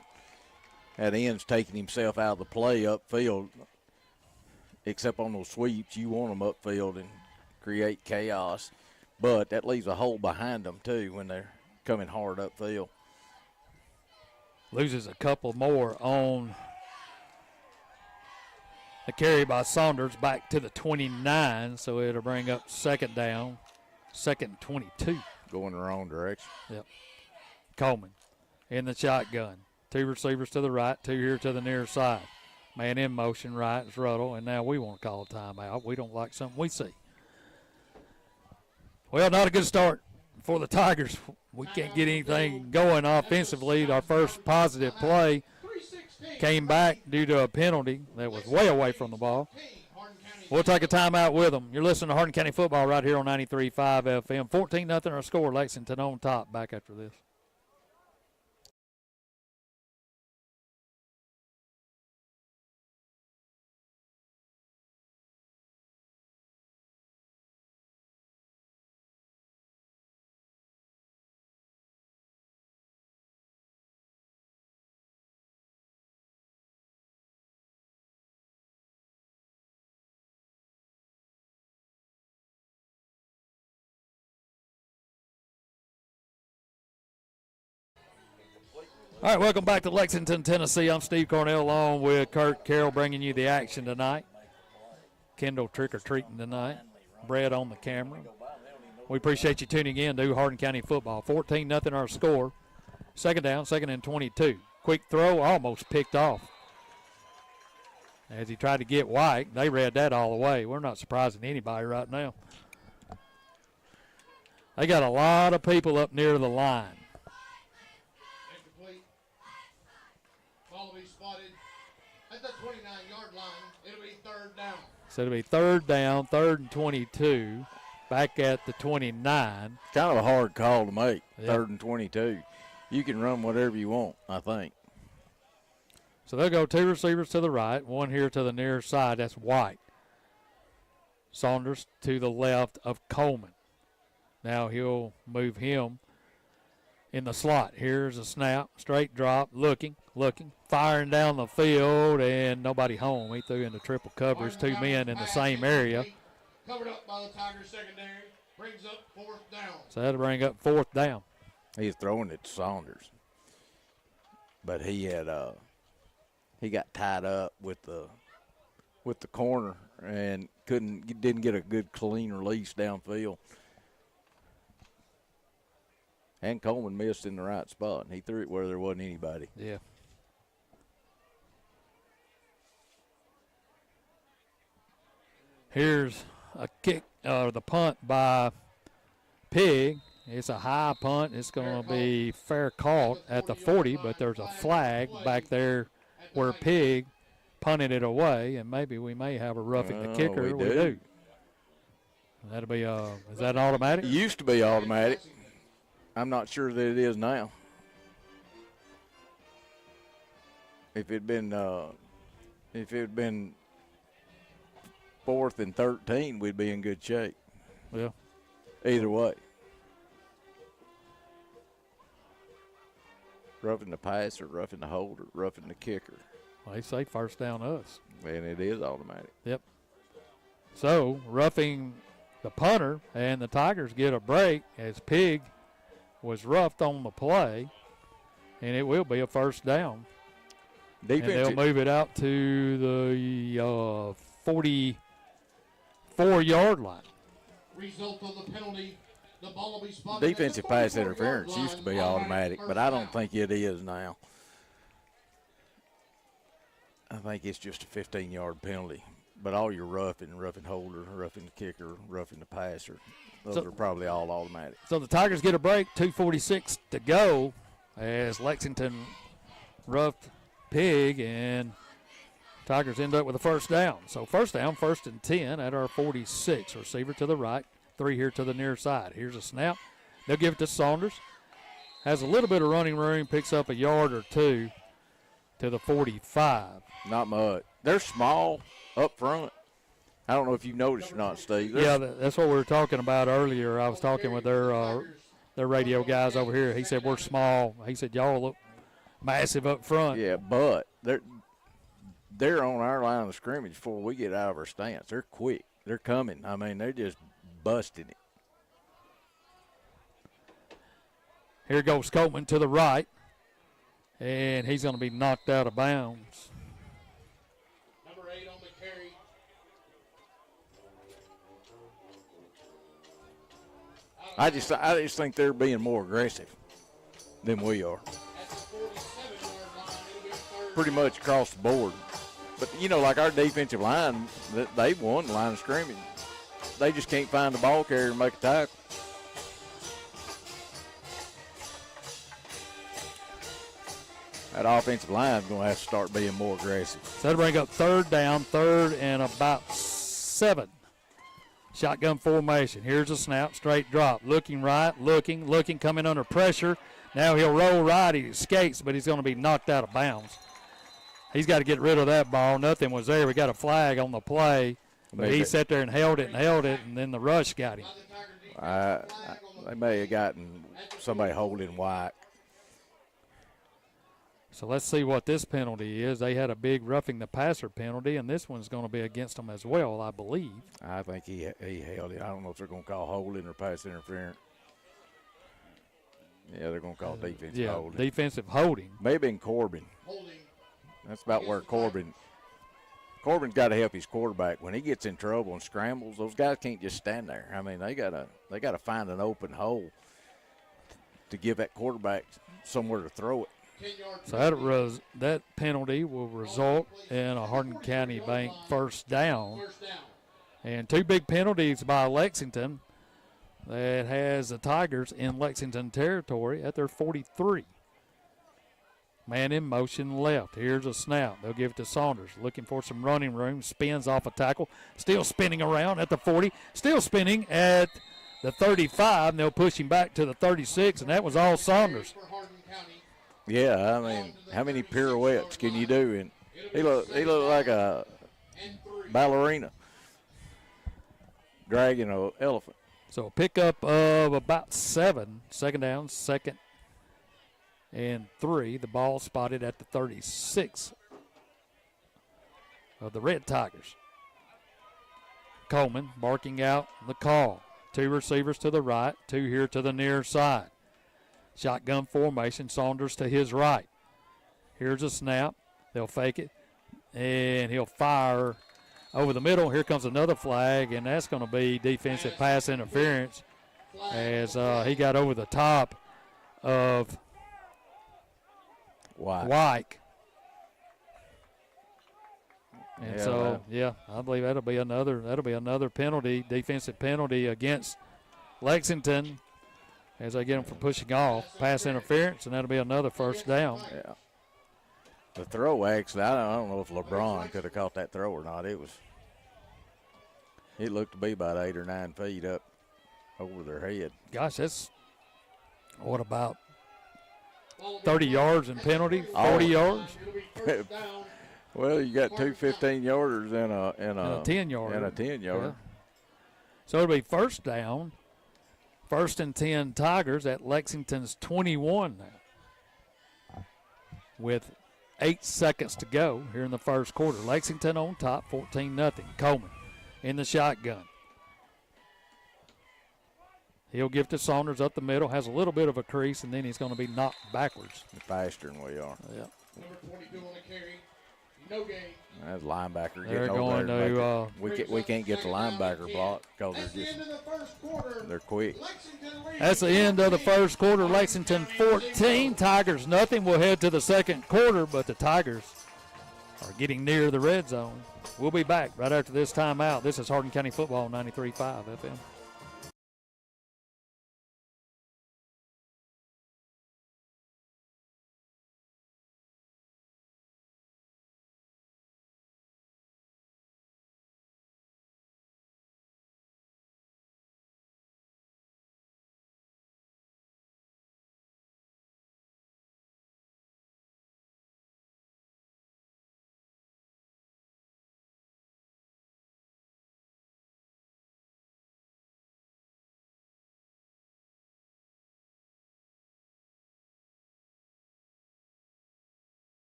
end's taking himself out of the play upfield, except on those sweeps. You want them upfield and create chaos. But that leaves a hole behind them, too, when they're coming hard upfield. Loses a couple more on the carry by Saunders back to the 29, so it'll bring up 2nd down, 2nd and 22. Going the wrong direction. Yep. Coleman in the shotgun. 2 receivers to the right, 2 here to the near side. Man in motion, right, is Ruddle, and now we want to call a timeout. We don't like something we see. Well, not a good start for the Tigers. We can't get anything going offensively. Our first positive play came back due to a penalty that was way away from the ball. We'll take a timeout with them. You're listening to Hardin County football right here on 93.5 FM. 14-0 our score. Lexington on top. Back after this. All right, welcome back to Lexington, Tennessee. I'm Steve Cornell along with Kurt Carroll bringing you the action tonight. Kendall trick-or-treating tonight. Brett on the camera. We appreciate you tuning in to Hardin County football. 14-0 our score. Second down, second and 22. Quick throw, almost picked off. As he tried to get White, they read that all the way. We're not surprising anybody right now. They got a lot of people up near the line. Incomplete. Ball will be spotted at the 29-yard line. It'll be third down. So it'll be third down, third and 22, back at the 29. Kind of a hard call to make, Yep. third and 22. You can run whatever you want, I think. So they'll go two receivers to the right, one here to the near side. That's White. Saunders to the left of Coleman. Now he'll move him in the slot. Here's a snap, straight drop, looking, firing down the field, and nobody home. He threw into triple coverage, two men in the same area. Covered up by the Tigers secondary. Brings up fourth down. So that'll bring up fourth down. He's throwing it to Saunders. But he had he got tied up with the corner and didn't get a good clean release downfield. And Coleman missed in the right spot. He threw it where there wasn't anybody. Yeah. Here's a kick, the punt by Pig. It's a high punt. It's going to be fair caught at the 40, but there's a flag back there where Pig punted it away, and maybe we may have a roughing the kicker. We do. That'll be is that an automatic? It used to be automatic. I'm not sure that it is now. If it had been 4th and 13, we'd be in good shape. Yeah. Either way. Roughing the passer, roughing the holder, roughing the kicker. Well, they say first down us. And it is automatic. Yep. So roughing the punter, and the Tigers get a break as Pig was roughed on the play, and it will be a first down. And they'll move it out to the 44-yard line. Result of the penalty. The ball will be spotted. Defensive pass interference used to be automatic, but I don't think it is now. I think it's just a 15-yard penalty. But all your roughing holder, roughing the kicker, roughing the passer, those are probably all automatic. So the Tigers get a break, 2:46 to go as Lexington roughed Pig, and Tigers end up with a first down. So first down, 1st and 10 at our 46. Receiver to the right, 3 here to the near side. Here's a snap. They'll give it to Saunders. Has a little bit of running room, picks up a yard or two to the 45. Not much. They're small up front. I don't know if you noticed or not, Steve. Yeah, that's what we were talking about earlier. I was talking with their radio guys over here. He said, we're small. He said, y'all look massive up front. Yeah, but they're on our line of scrimmage before we get out of our stance. They're quick. They're coming. I mean, they're just busting it. Here goes Coleman to the right, and he's going to be knocked out of bounds. Number 8 on the carry. I just think they're being more aggressive than we are. At the 47-yard line, it'll be third. Pretty much across the board. But, like our defensive line, they won the line of scrimmage. They just can't find the ball carrier and make a tackle. That offensive line is going to have to start being more aggressive. So that'll bring up third down, third and about 7. Shotgun formation. Here's a snap, straight drop. Looking right, looking, coming under pressure. Now he'll roll right. He escapes, but he's going to be knocked out of bounds. He's got to get rid of that ball. Nothing was there. We got a flag on the play. But he sat there and held it, and then the rush got him. They may have gotten somebody holding White. So let's see what this penalty is. They had a big roughing the passer penalty, and this one's going to be against them as well, I believe. I think he held it. I don't know if they're going to call holding or pass interference. Yeah, they're going to call defensive Yeah, holding. defensive holding. Maybe in Corbin. Holding. That's about where Corbin's got to help his quarterback. When he gets in trouble and scrambles, those guys can't just stand there. I mean, they gotta find an open hole to give that quarterback somewhere to throw it. So that penalty will result in a Hardin County Bank first down. And 2 big penalties by Lexington that has the Tigers in Lexington territory at their 43. Man in motion left. Here's a snap. They'll give it to Saunders. Looking for some running room. Spins off a tackle. Still spinning around at the 40. Still spinning at the 35. And they'll push him back to the 36. And that was all Saunders. Yeah, I mean, how many pirouettes can you do? And he looked like a ballerina dragging an elephant. So a pickup of about 7. Second down, 2nd and 3. The ball spotted at the 36 of the Red Tigers. Coleman barking out the call. 2 receivers to the right, 2 here to the near side. Shotgun formation, Saunders to his right. Here's a snap. They'll fake it, and he'll fire over the middle. Here comes another flag, and that's going to be defensive pass interference as he got over the top of Wyke. And I believe that'll be another penalty, defensive penalty against Lexington as they get him for pushing off, pass interference, and that'll be another first down. Yeah. The throw, actually, I don't know if LeBron could have caught that throw or not. It looked to be about 8 or 9 feet up over their head. Gosh, that's what about 30 yards in penalty, 40 yards? Well, you got 2 15-yarders and a 10-yarder. And a 10-yarder. Yeah. So it'll be first down. 1st and 10 Tigers at Lexington's 21 now. With 8 seconds to go here in the first quarter. Lexington on top, 14-0. Coleman in the shotgun. He'll give to Saunders up the middle, has a little bit of a crease, and then he's going to be knocked backwards. Faster than we are. Yeah. Number 22 on the carry. No gain. That's linebacker They're getting over going there. to we can't get the linebacker block because they're quick. That's the end of the first quarter. Lexington 14, Tigers nothing. We'll head to the second quarter, but the Tigers are getting near the red zone. We'll be back right after this timeout. This is Hardin County Football 93.5 FM.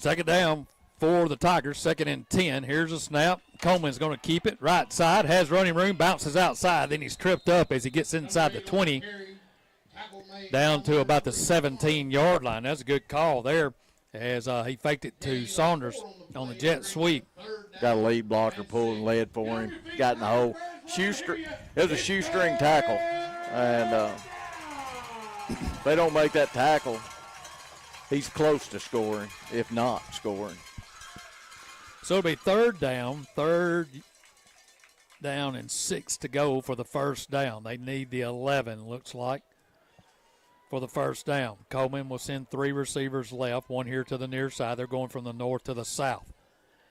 Second down for the Tigers, 2nd and 10. Here's a snap. Coleman's going to keep it. Right side, has running room, bounces outside. Then he's tripped up as he gets inside the 20, down to about the 17-yard line. That's a good call there as he faked it to Saunders on the jet sweep. Got a lead blocker pulling lead for him. Got in the hole. It was a shoestring tackle. And if they don't make that tackle, he's close to scoring, if not scoring. So it'll be third down and 6 to go for the first down. They need the 11, looks like. for the first down. Coleman will send 3 receivers left, 1 here to the near side. They're going from the north to the south.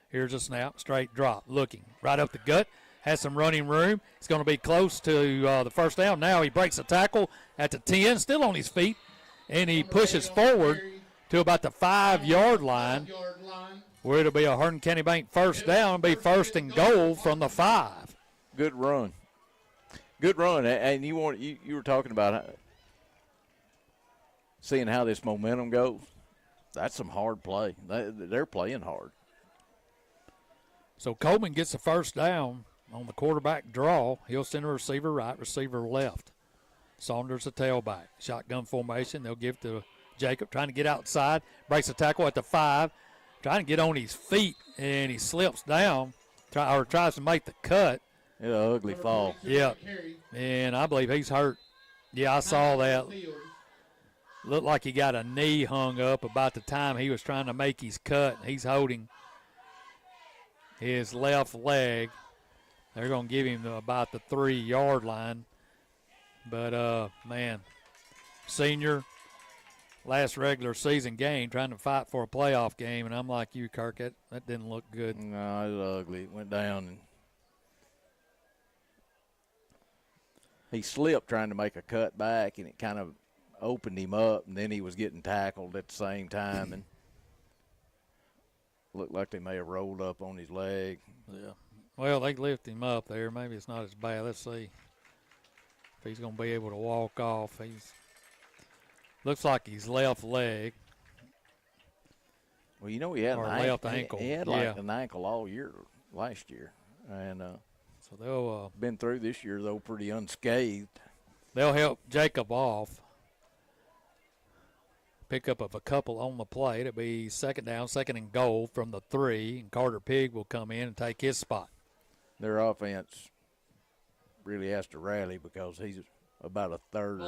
Here's a snap, straight drop, looking right up the gut. Has some running room. It's going to be close to the first down. Now he breaks a tackle at the 10, still on his feet, and he pushes forward to about the 5-yard line, where it'll be a Hardin County Bank first down, be first and goal from the 5. Good run. Good run. And you were talking about seeing how this momentum goes. That's some hard play. They're playing hard. So Coleman gets the first down on the quarterback draw. He'll send a receiver right, receiver left. Saunders a tailback. Shotgun formation. They'll give to Jacob, trying to get outside. Breaks a tackle at the 5. Trying to get on his feet, and he slips down, tries to make the cut. Yeah, ugly fall. Yeah, and I believe he's hurt. Yeah, I saw that. Looked like he got a knee hung up about the time he was trying to make his cut. He's holding his left leg. They're going to give him about the 3-yard line. But, man, senior, last regular season game, trying to fight for a playoff game, and I'm like you, Kirk, that didn't look good. No, it was ugly. It went down. And he slipped trying to make a cut back, and it kind of opened him up, and then he was getting tackled at the same time, and looked like they may have rolled up on his leg. Yeah. Well, they lift him up there. Maybe it's not as bad. Let's see if he's going to be able to walk off. Looks like his left leg. Well, you know he had or an left ankle. He had like an ankle all year last year, and so they'll been through this year though pretty unscathed. They'll help Jacob off. Pick up of a couple on the play. It'll be second down, second and goal from the 3, and Carter Pigg will come in and take his spot. Their offense really has to rally because he's about a third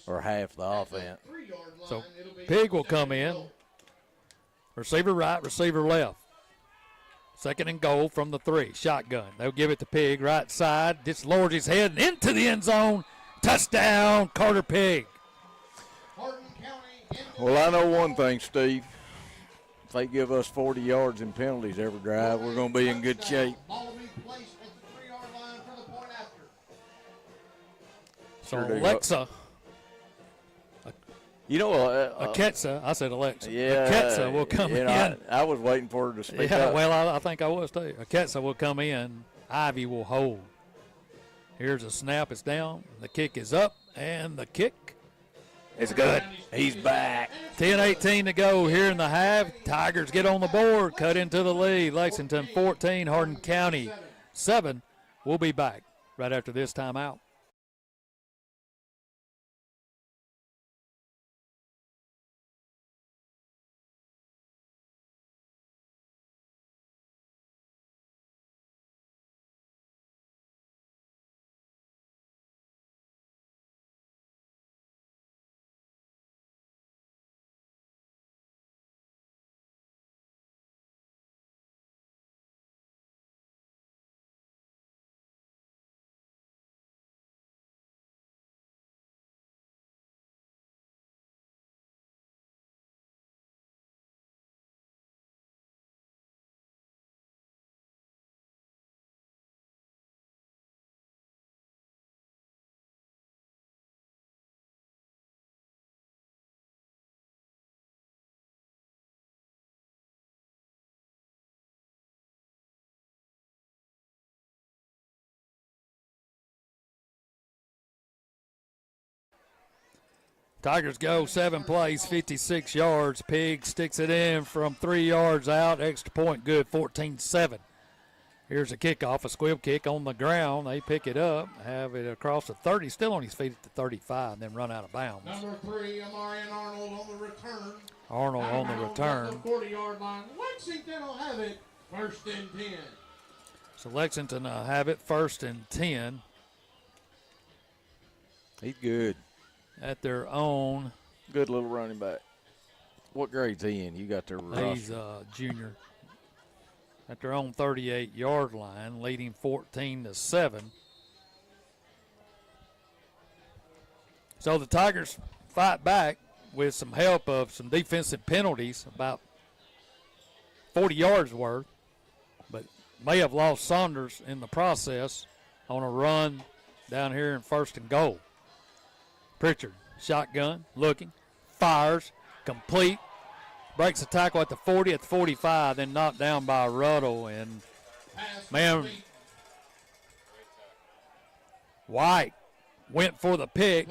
or half the offense. So Pigg will come in. Receiver right, receiver left. Second and goal from the 3. Shotgun. They'll give it to Pigg, right side. Just lowers his head and into the end zone. Touchdown, Carter Pigg. Well, I know one thing, Steve. If they give us 40 yards in penalties every drive, we're going to be in good shape. So Alexa. You know, Aketsa, I said Alexa. Yeah, Aketsa will come in. I was waiting for her to speak up. Well, I think I was too. Aketsa will come in. Ivy will hold. Here's a snap. It's down. The kick is up, and the kick is good. He's back. 10-18 to go here in the half. Tigers get on the board, cut into the lead. Lexington 14, Hardin County 7. We'll be back right after this timeout. Tigers go 7 plays, 56 yards. Pigg sticks it in from 3 yards out. Extra point good, 14-7. Here's a kickoff, a squib kick on the ground. They pick it up, have it across the 30, still on his feet at the 35, and then run out of bounds. Number 3, Amarian Arnold on the return. Arnold on the return. The 40-yard line. Lexington will have it first and 10. So Lexington have it first and 10. He's good. At their own. Good little running back. What grade's he in? You got their roster. He's junior. At their own 38-yard line, leading 14-7. So the Tigers fight back with some help of some defensive penalties, about 40 yards worth, but may have lost Saunders in the process on a run down here in 1st and goal. Pritchard, shotgun, looking, fires, complete, breaks the tackle at the 40, at the 45, then knocked down by Ruddle. And, man, White went for the pick,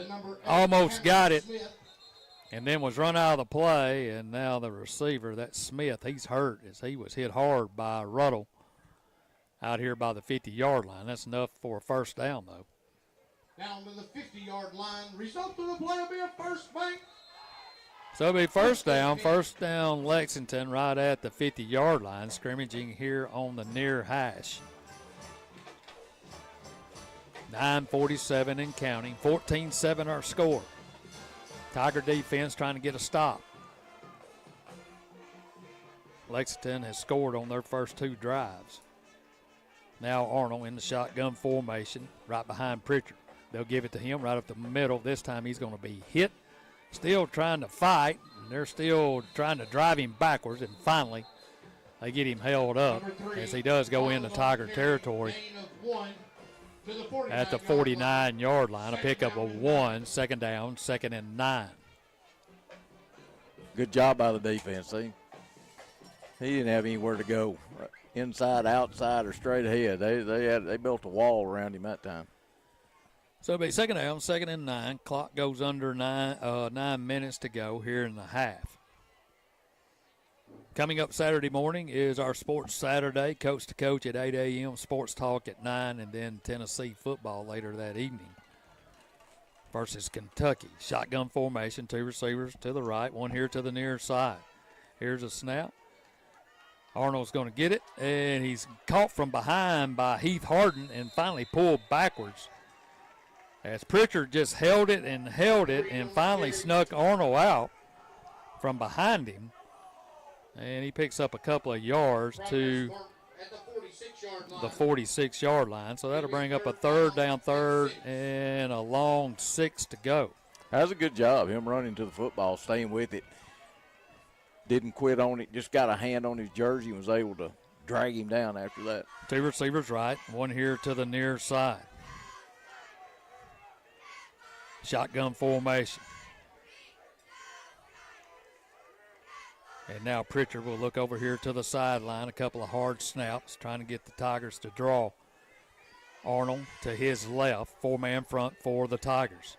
almost got it, and then was run out of the play. And now the receiver, that's Smith, he's hurt as he was hit hard by Ruddle out here by the 50-yard line. That's enough for a first down, though. Down to the 50-yard line. Result of the play will be a first bank. So it'll be first down Lexington right at the 50-yard line, scrimmaging here on the near hash. 9:47 and counting, 14-7 our score. Tiger defense trying to get a stop. Lexington has scored on their first 2 drives. Now Arnold in the shotgun formation right behind Pritchard. They'll give it to him right up the middle. This time he's going to be hit. Still trying to fight. And they're still trying to drive him backwards. And finally, they get him held up as he does go into Tiger territory at the 49-yard line. A pickup of 1, second down, 2nd and 9. Good job by the defense. He didn't have anywhere to go. Inside, outside, or straight ahead. They built a wall around him that time. So it'll be second down, 2nd and 9. Clock goes under 9 minutes to go here in the half. Coming up Saturday morning is our Sports Saturday, Coach to Coach at 8 a.m., Sports Talk at 9, and then Tennessee football later that evening versus Kentucky. Shotgun formation, 2 receivers to the right, 1 here to the near side. Here's a snap. Arnold's going to get it, and he's caught from behind by Heath Hardin and finally pulled backwards as Pritchard just held it and finally snuck Arnold out from behind him. And he picks up a couple of yards to the 46-yard line. So that'll bring up a 3rd down and a long 6 to go. That was a good job, him running to the football, staying with it. Didn't quit on it, just got a hand on his jersey and was able to drag him down after that. 2 receivers right, 1 here to the near side. Shotgun formation. And now Pritchard will look over here to the sideline. A couple of hard snaps, trying to get the Tigers to draw. Arnold to his left, 4-man front for the Tigers.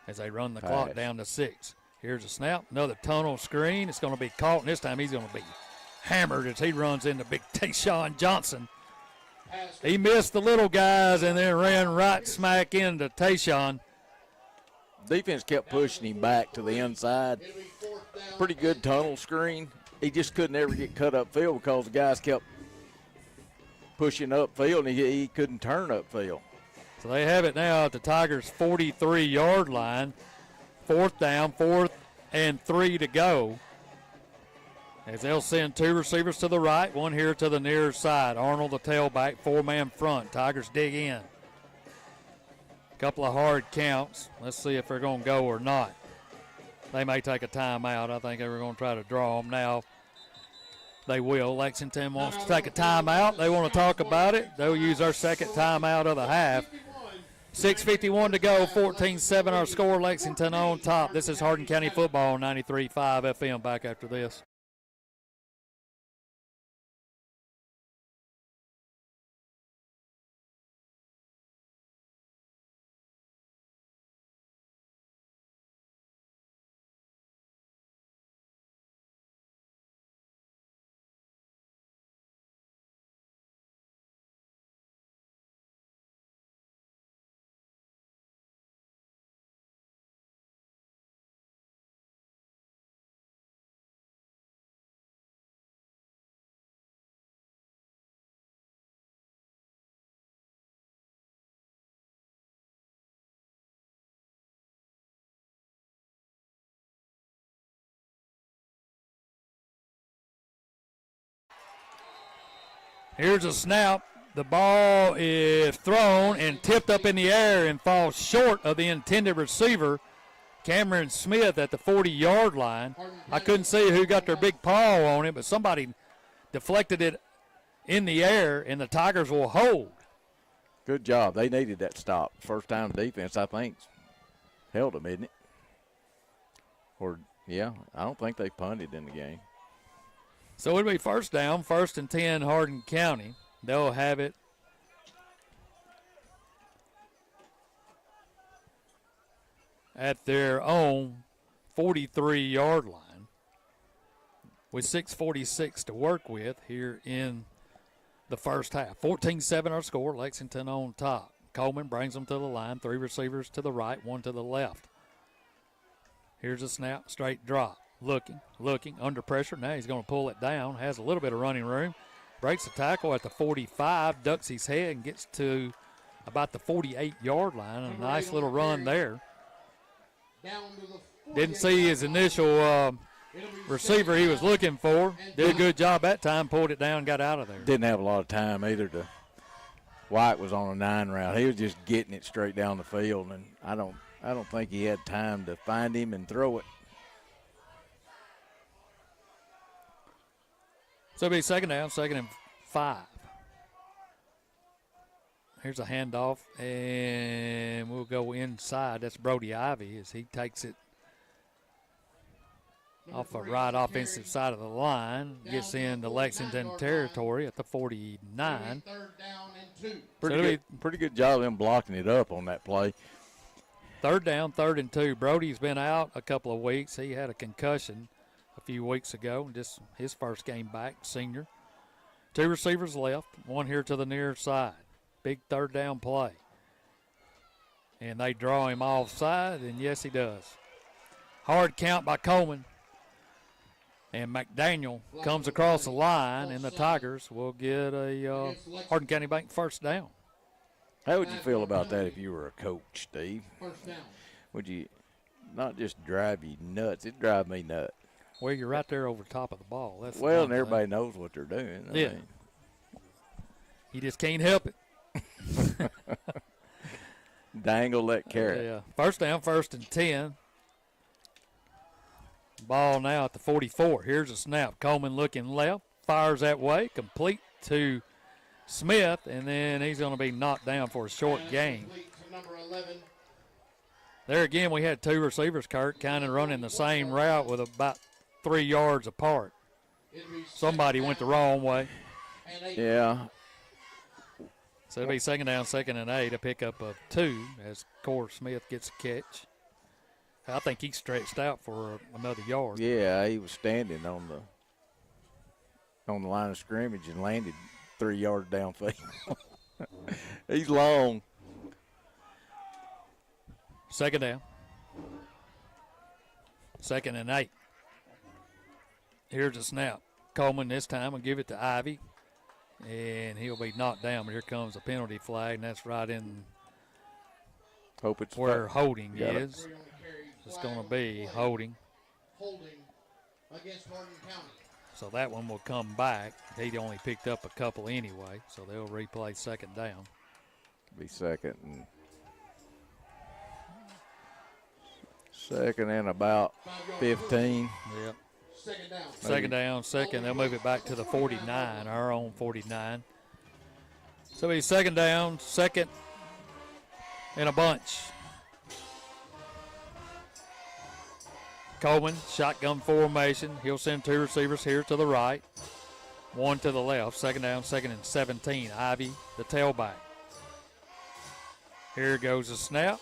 As they run the clock down to 6. Here's a snap, another tunnel screen. It's going to be caught, and this time he's going to be hammered as he runs into big Tayshawn Johnson. He missed the little guys and then ran right smack into Tayshawn. Defense kept pushing him back to the inside. Pretty good tunnel screen. He just couldn't ever get cut upfield because the guys kept pushing upfield, and he couldn't turn upfield. So they have it now at the Tigers' 43-yard line. 4th down, 4th and 3 to go. As they'll send 2 receivers to the right, 1 here to the near side. Arnold, the tailback, 4-man front. Tigers dig in. Couple of hard counts. Let's see if they're going to go or not. They may take a timeout. I think they were going to try to draw them now. They will. Lexington wants to take a timeout. They want to talk about it. They'll use their 2nd timeout of the half. 6:51 to go, 14-7 our score. Lexington on top. This is Hardin County football, 93.5 FM. Back after this. Here's a snap. The ball is thrown and tipped up in the air and falls short of the intended receiver, Cameron Smith, at the 40-yard line. I couldn't see who got their big paw on it, but somebody deflected it in the air, and the Tigers will hold. Good job. They needed that stop. First time defense, I think, held them, isn't it? Or, yeah, I don't think they punted in the game. So it'll be first down, 1st and 10, Hardin County. They'll have it at their own 43-yard line with 6:46 to work with here in the first half. 14-7 our score, Lexington on top. Coleman brings them to the line, 3 receivers to the right, 1 to the left. Here's a snap, straight drop. Looking, under pressure. Now he's going to pull it down, has a little bit of running room. Breaks the tackle at the 45, ducks his head, and gets to about the 48-yard line. A nice little run there. Didn't see his initial receiver he was looking for. Did a good job that time, pulled it down, got out of there. Didn't have a lot of time either. White was on a 9 route. He was just getting it straight down the field, and I don't think he had time to find him and throw it. So it'll be second down, 2nd and 5. Here's a handoff, and we'll go inside. That's Brody Ivy as he takes it off a right offensive side of the line. Gets into Lexington territory at the 49. Pretty good job of them blocking it up on that play. Third down, 3rd and 2. Brody's been out a couple of weeks. He had a concussion a few weeks ago, just his first game back, senior. 2 receivers left, 1 here to the near side. Big 3rd down play. And they draw him offside, and yes, he does. Hard count by Coleman. And McDaniel comes across the line, and the Tigers will get a Hardin County Bank first down. How would you feel about that if you were a coach, Steve? Would you not just drive you nuts? It'd drive me nuts. Well, you're right there over top of the ball. That's well, and everybody knows what they're doing. I mean. You just can't help it. Dangle that carrot. Yeah. First down, 1st and 10. Ball now at the 44. Here's a snap. Coleman looking left, fires that way, complete to Smith, and then he's going to be knocked down for a short gain. There again, we had 2 receivers, Kurt, kind of running the same route with about 3 yards apart. Somebody went the wrong way. Yeah. So it'll be second down, 2nd and 8, a pickup of 2 as Corey Smith gets a catch. I think he stretched out for another yard. Yeah, he was standing on the line of scrimmage and landed 3 yards downfield. He's long. Second down. 2nd and 8. Here's a snap. Coleman this time will give it to Ivy, and he'll be knocked down. But here comes a penalty flag, and that's right in Hope it's where holding Got it. is. It's going to be holding. Holding against Hardin County. So that one will come back. He only picked up a couple anyway, so they'll replay 2nd down. Be second and about 15. Yep. Second down. Second down, 2nd. They'll move it back to the 49, our own 49. So he's 2nd down, 2nd in a bunch. Coleman, shotgun formation. He'll send 2 receivers here to the right, 1 to the left. 2nd down, 2nd and 17. Ivy, the tailback. Here goes the snap.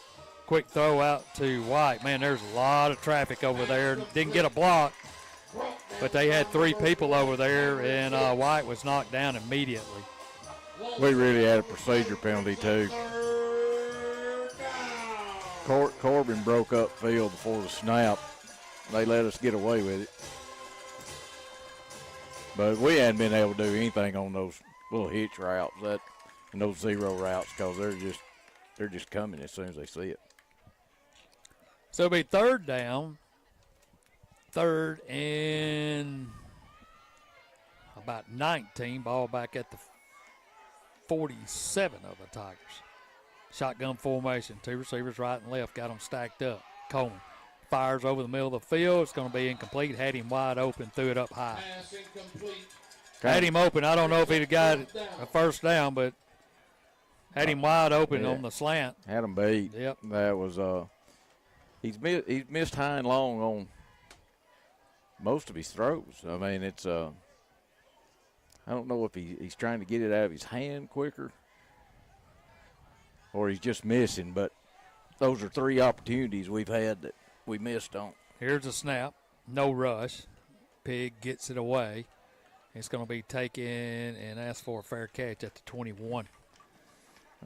Quick throw out to White. Man, there's a lot of traffic over there. Didn't get a block, but they had 3 people over there, and White was knocked down immediately. We really had a procedure penalty, too. Corbin broke up field before the snap. They let us get away with it. But we hadn't been able to do anything on those little hitch routes and those zero routes because they're just coming as soon as they see it. So it'll be 3rd down, 3rd and about 19. Ball back at the 47 of the Tigers. Shotgun formation, 2 receivers right and left, got them stacked up. Coleman fires over the middle of the field. It's going to be incomplete. Had him wide open, threw it up high. Pass incomplete. Had him open. I don't know if he'd have got a first down, but had him wide open on the slant. Had him beat. Yep. That was he's missed high and long on most of his throws. I mean, it's I don't know if he's trying to get it out of his hand quicker or he's just missing, but those are 3 opportunities we've had that we missed on. Here's a snap. No rush. Pig gets it away. It's going to be taken and asked for a fair catch at the 21.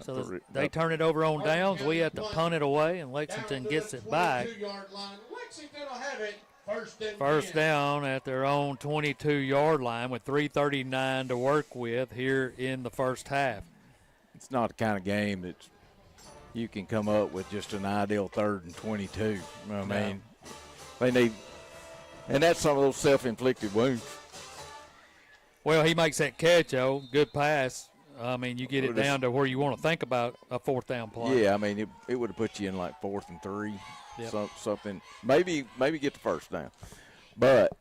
So they turn it over on downs. We have to punt it away, and Lexington gets it back. Lexington will have it. First down at their own 22-yard line with 3:39 to work with here in the first half. It's not the kind of game that you can come up with just an ideal 3rd and 22. I mean, they need, and that's some of those self-inflicted wounds. Well, he makes that catch, though. Good pass. I mean, you get it down to where you want to think about a 4th down play. Yeah, I mean, it would have put you in like 4th and 3, something. Maybe get the first down, but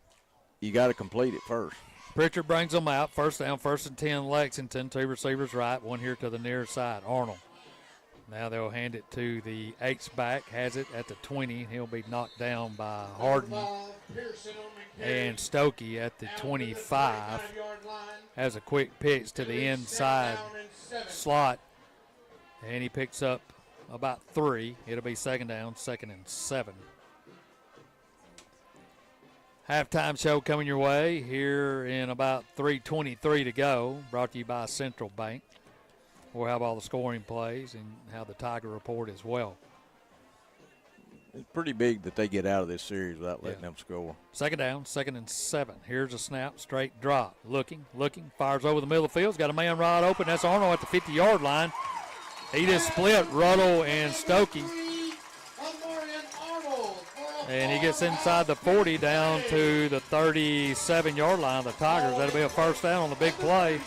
you got to complete it first. Pritchard brings them out. First down, 1st and 10, Lexington. 2 receivers right, 1 here to the near side. Arnold. Now they'll hand it to the H-back. Has it at the 20. He'll be knocked down by Hardin and Stokey at the 25. Has a quick pitch to the inside slot, and he picks up about 3. It'll be 2nd down, 2nd and 7. Halftime show coming your way here in about 3:23 to go. Brought to you by Central Bank. We'll have all the scoring plays and have the Tiger report as well. It's pretty big that they get out of this series without letting them score. 2nd down, 2nd and 7. Here's a snap, straight drop. Looking, fires over the middle of the field. Got a man right open. That's Arnold at the 50-yard line. He just split Ruddle and Stokey. And he gets inside the 40 down to the 37-yard line of the Tigers. That'll be a first down on the big play.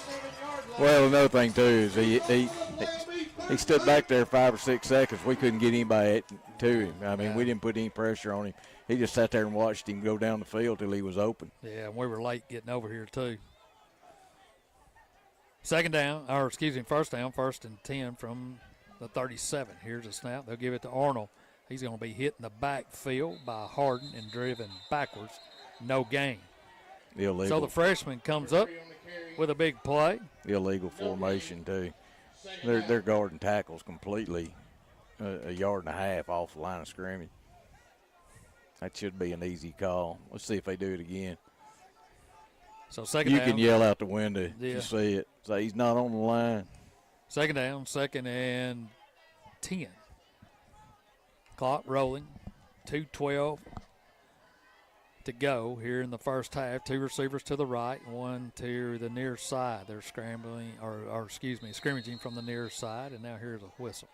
Well, another thing, too, is he stood back there 5 or 6 seconds. We couldn't get anybody to him. I mean, we didn't put any pressure on him. He just sat there and watched him go down the field till he was open. Yeah, and we were late getting over here, too. 2nd down, or excuse me, 1st down, 1st and 10 from the 37. Here's a snap. They'll give it to Arnold. He's going to be hit in the backfield by Hardin and driven backwards. No gain. Illegal. So the freshman comes up with a big play. Illegal formation, too. They're guarding tackles completely a yard and a half off the line of scrimmage. That should be an easy call. Let's see if they do it again. So 2nd down. You can yell out the window if you see it. Say he's not on the line. 2nd down, 2nd and 10. Clock rolling. 2:12 to go here in the first half. 2 receivers to the right, 1 to the near side. They're scrambling, or excuse me, scrimmaging from the near side, and now here's a whistle.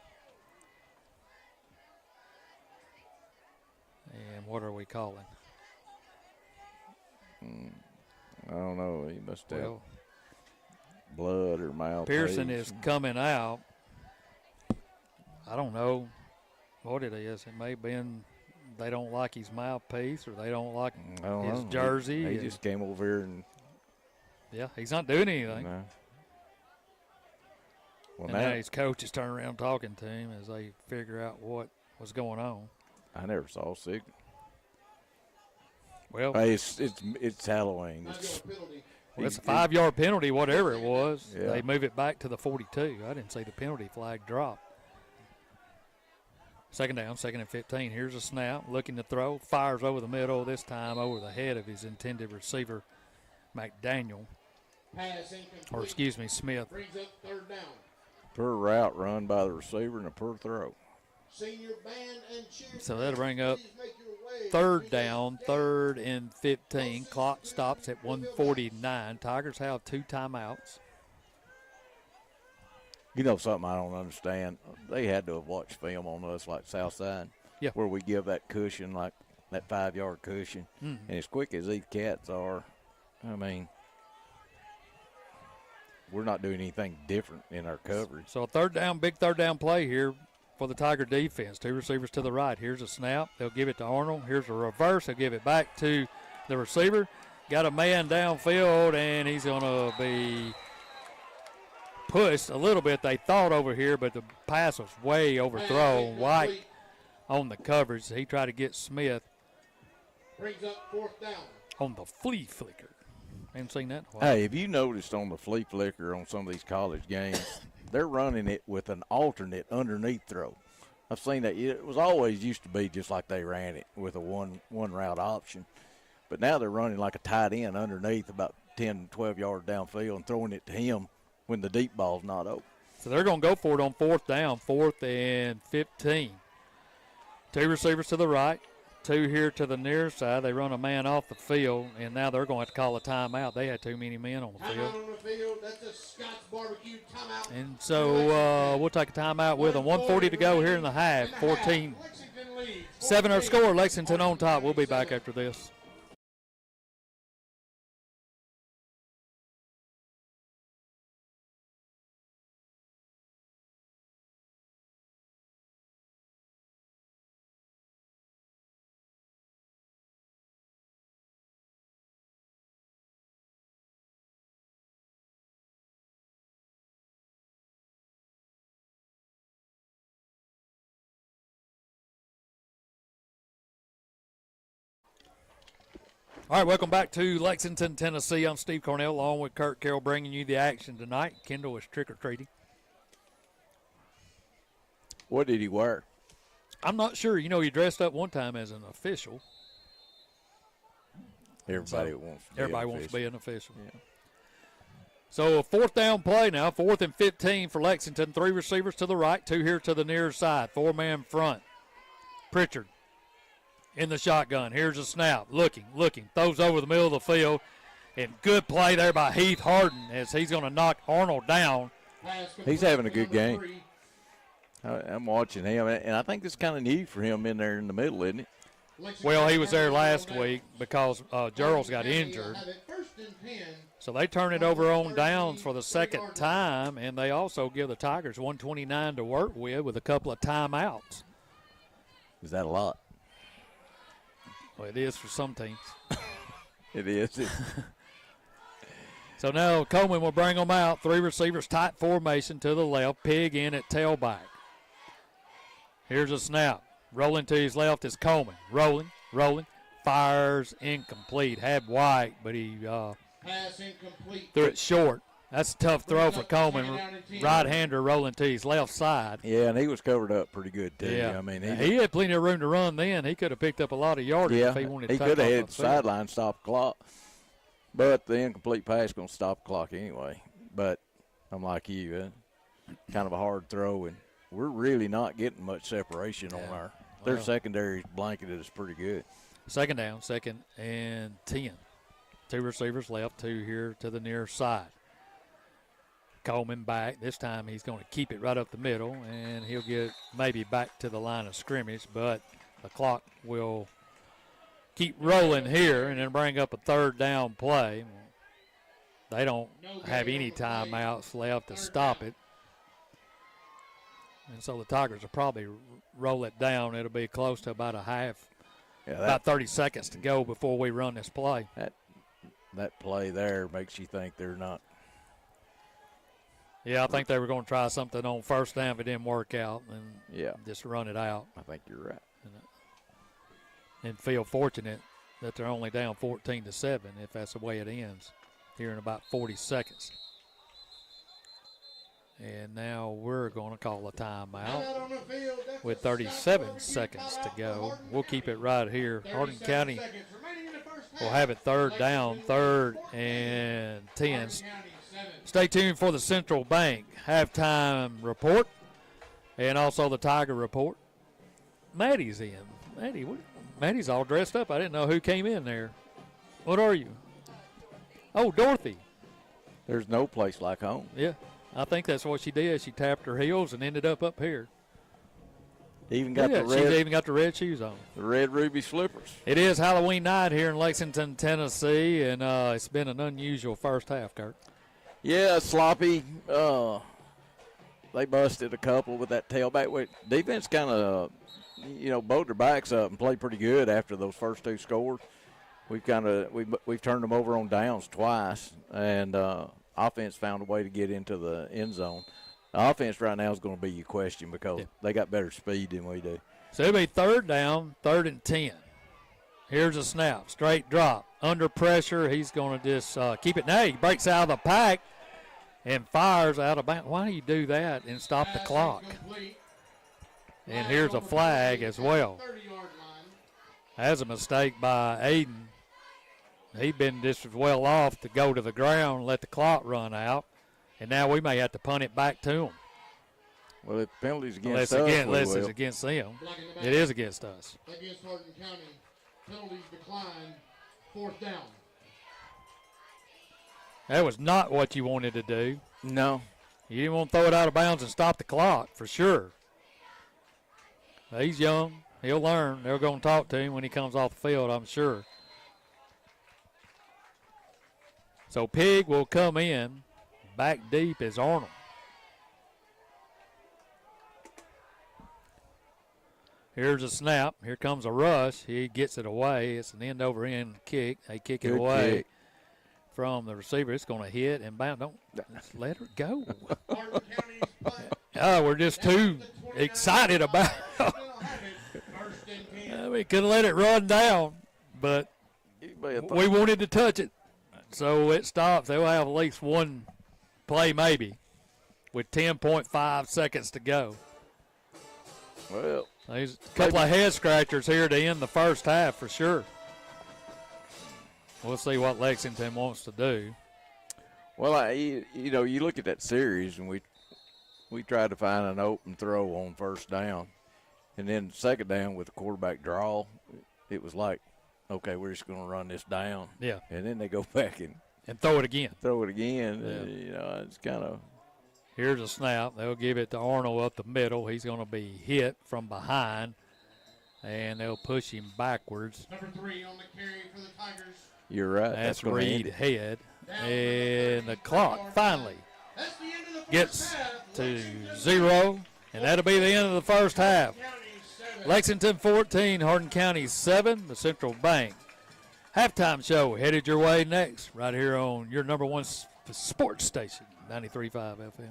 And what are we calling? I don't know. He must have blood or mouth. Pearson is coming out. I don't know what it is. It may have been they don't like his mouthpiece or they don't like his jersey. He just came over here and. Yeah, he's not doing anything. No. Well, and now his coach is turning around talking to him as they figure out what was going on. I never saw a signal. Well, hey, it's Halloween. It's a 5-yard penalty, whatever it was. Yeah. They move it back to the 42. I didn't see the penalty flag drop. 2nd down, 2nd and 15. Here's a snap, looking to throw. Fires over the middle, this time over the head of his intended receiver, McDaniel. Or excuse me, Smith. Brings up 3rd down. Per route run by the receiver and a per throw. Senior band and cheer. So that'll bring up 3rd down, 3rd and 15. Clock stops at 1:49. Tigers have 2 timeouts. You know something I don't understand? They had to have watched film on us like Southside, where we give that cushion, like that 5-yard cushion. And as quick as these cats are, I mean. we're not doing anything different in our coverage. So a third down, big third down play here for the Tiger defense. Two receivers to the right. Here's a snap. They'll give it to Arnold. Here's a reverse. They'll give it back to the receiver. Got a man downfield, and he's going to be pushed a little bit, they thought, over here, but the pass was way overthrown. White on the coverage. He tried to get Smith Brings up fourth down. on the flea flicker. Haven't seen that in a while. Hey, have you noticed on the flea flicker on some of these college games, they're running it with an alternate underneath throw. I've seen that. It was always used to be just like they ran it with a one route option. But now they're running like a tight end underneath about 10, 12 yards downfield and throwing it to him when the deep ball's not open. So they're going to go for it on fourth down, 4th and 15. Two receivers to the right, two here to the near side. They run a man off the field, and now they're going to have to call a timeout. They had too many men on the field. Timeout on the field. That's a Scott's Barbecue timeout. And so we'll take a timeout with them. 1:40 to go here in the half. 14-7 our score. Lexington on top. We'll be back after this. All right, welcome back to Lexington, Tennessee. I'm Steve Cornell, along with Kurt Carroll, bringing you the action tonight. Kendall is trick-or-treating. What did he wear? I'm not sure. You know, he dressed up one time as an official. Everybody wants to be an official. Yeah. So a fourth down play now, 4th and 15 for Lexington. Three receivers to the right, two here to the near side. Four-man front. Pritchard in the shotgun. Here's a snap. Looking. Throws over the middle of the field. And good play there by Heath Hardin as he's going to knock Arnold down. He's having a good game. I'm watching him, and I think it's kind of new for him in there in the middle, isn't it? Well, he was there last week because Gerald's got injured. So they turn it over on downs for the second time, and they also give the Tigers 129 to work with a couple of timeouts. Is that a lot? Well, it is for some teams. It is. So now Coleman will bring them out. Three receivers, tight formation to the left. Pig in at tailback. Here's a snap. Rolling to his left is Coleman. Rolling. Fires incomplete. Had White, but he threw it short. That's a tough throw for Coleman. Right-hander rolling to his left side. Yeah, and he was covered up pretty good, too. Yeah. I mean, he had plenty of room to run then. He could have picked up a lot of yardage if he wanted to. He could have hit the sideline, stop the clock. But the incomplete pass is going to stop the clock anyway. But I'm like you, kind of a hard throw, and we're really not getting much separation on their secondary blanketed is pretty good. Second down, 2nd and 10. Two receivers left, two here to the near side. Coleman back. This time he's going to keep it right up the middle, and he'll get maybe back to the line of scrimmage, but the clock will keep rolling here and then bring up a third down play. They don't have any timeouts left to stop it. And so the Tigers will probably roll it down. It'll be close to about a half, about 30 seconds to go before we run this play. That play there makes you think they're not. Yeah, I think they were going to try something on first down if it didn't work out and just run it out. I think you're right. And feel fortunate that they're only down 14-7 if that's the way it ends here in about 40 seconds. And now we're going to call a timeout with 37 seconds to go. We'll keep it right here. Hardin County will have it third down, 3rd and 10. Stay tuned for the Central Bank halftime report and also the Tiger report. Maddie's in. Maddie's all dressed up. I didn't know who came in there. What are you? Oh, Dorothy. There's no place like home. Yeah, I think that's what she did. She tapped her heels and ended up here. Even got the red. She's even got the red shoes on. The red ruby slippers. It is Halloween night here in Lexington, Tennessee, and it's been an unusual first half, Kurt. Yeah, sloppy. They busted a couple with that tailback. Defense kind of, bowed their backs up and played pretty good after those first two scores. We've turned them over on downs twice, and offense found a way to get into the end zone. The offense right now is going to be your question because they got better speed than we do. So it'll be third down, 3rd and 10. Here's a snap, straight drop. Under pressure, he's going to just keep it. Now he breaks out of the pack and fires out of bounds. Why do you do that and stop the clock? And here's a flag as well. That's a mistake by Aiden. He'd been just as well off to go to the ground and let the clock run out. And now we may have to punt it back to him. Well, if penalties against us, unless it's against them. It is against us. Against Hardin County, penalties decline, 4th down. That was not what you wanted to do. No. You didn't want to throw it out of bounds and stop the clock, for sure. He's young. He'll learn. They're going to talk to him when he comes off the field, I'm sure. So Pig will come in. Back deep is Arnold. Here's a snap. Here comes a rush. He gets it away. It's an end-over-end kick. They kick it away from the receiver. It's going to hit and bounce. Don't let her go. We're just too excited about it. We could let it run down, but we wanted to touch it. So it stops. They'll have at least one play maybe with 10.5 seconds to go. Well, there's a couple of head scratchers here to end the first half for sure. We'll see what Lexington wants to do. Well, you look at that series, and we tried to find an open throw on first down. And then second down with the quarterback draw, it was like, okay, we're just going to run this down. Yeah. And then they go back and throw it again. Yeah. It's kind of. Here's a snap. They'll give it to Arnold up the middle. He's going to be hit from behind, and they'll push him backwards. Number 3 on the carry for the Tigers. You're right. That's Reed head. And the clock finally gets to 0, and that'll be the end of the first half. Lexington 14, Hardin County 7, the Central Bank halftime show headed your way next, right here on your number one sports station, 93.5 FM.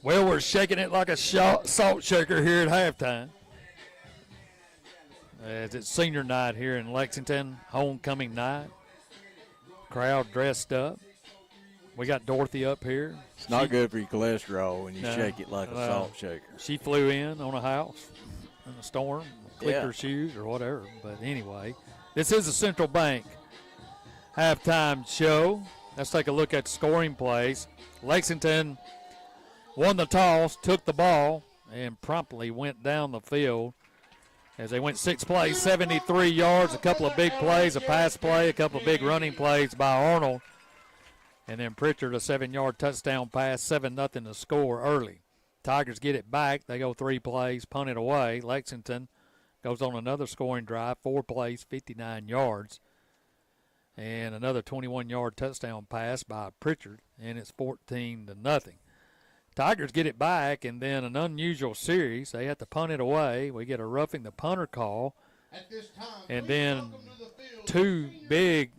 Well, we're shaking it like a salt shaker here at halftime. As it's senior night here in Lexington, homecoming night. Crowd dressed up. We got Dorothy up here. It's not good for your cholesterol when you shake it like a salt shaker. She flew in on a house in a storm, clicked Yeah. her shoes or whatever. But anyway, this is a Central Bank halftime show. Let's take a look at the scoring plays. Lexington won the toss, took the ball, and promptly went down the field as they went 6 plays, 73 yards, a couple of big plays, a pass play, a couple of big running plays by Arnold. And then Pritchard, a 7-yard touchdown pass, 7-0 to score early. Tigers get it back. They go 3 plays, punt it away. Lexington goes on another scoring drive, 4 plays, 59 yards. And another 21-yard touchdown pass by Pritchard, and it's 14-0. Tigers get it back, and then an unusual series. They have to punt it away. We get a roughing the punter call. And then 2 big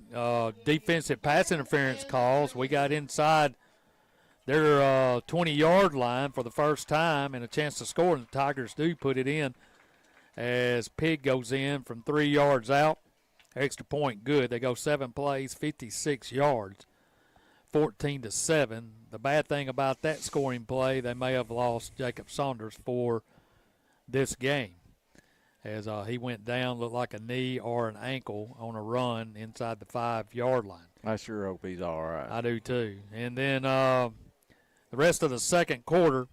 defensive pass interference calls. We got inside their 20-yard line for the first time and a chance to score, and the Tigers do put it in as Pig goes in from 3 yards out. Extra point good. They go 7 plays, 56 yards, 14-7. The bad thing about that scoring play, they may have lost Jacob Saunders for this game, as he went down, looked like a knee or an ankle on a run inside the 5-yard line. I sure hope he's all right. I do too. And then the rest of the second quarter,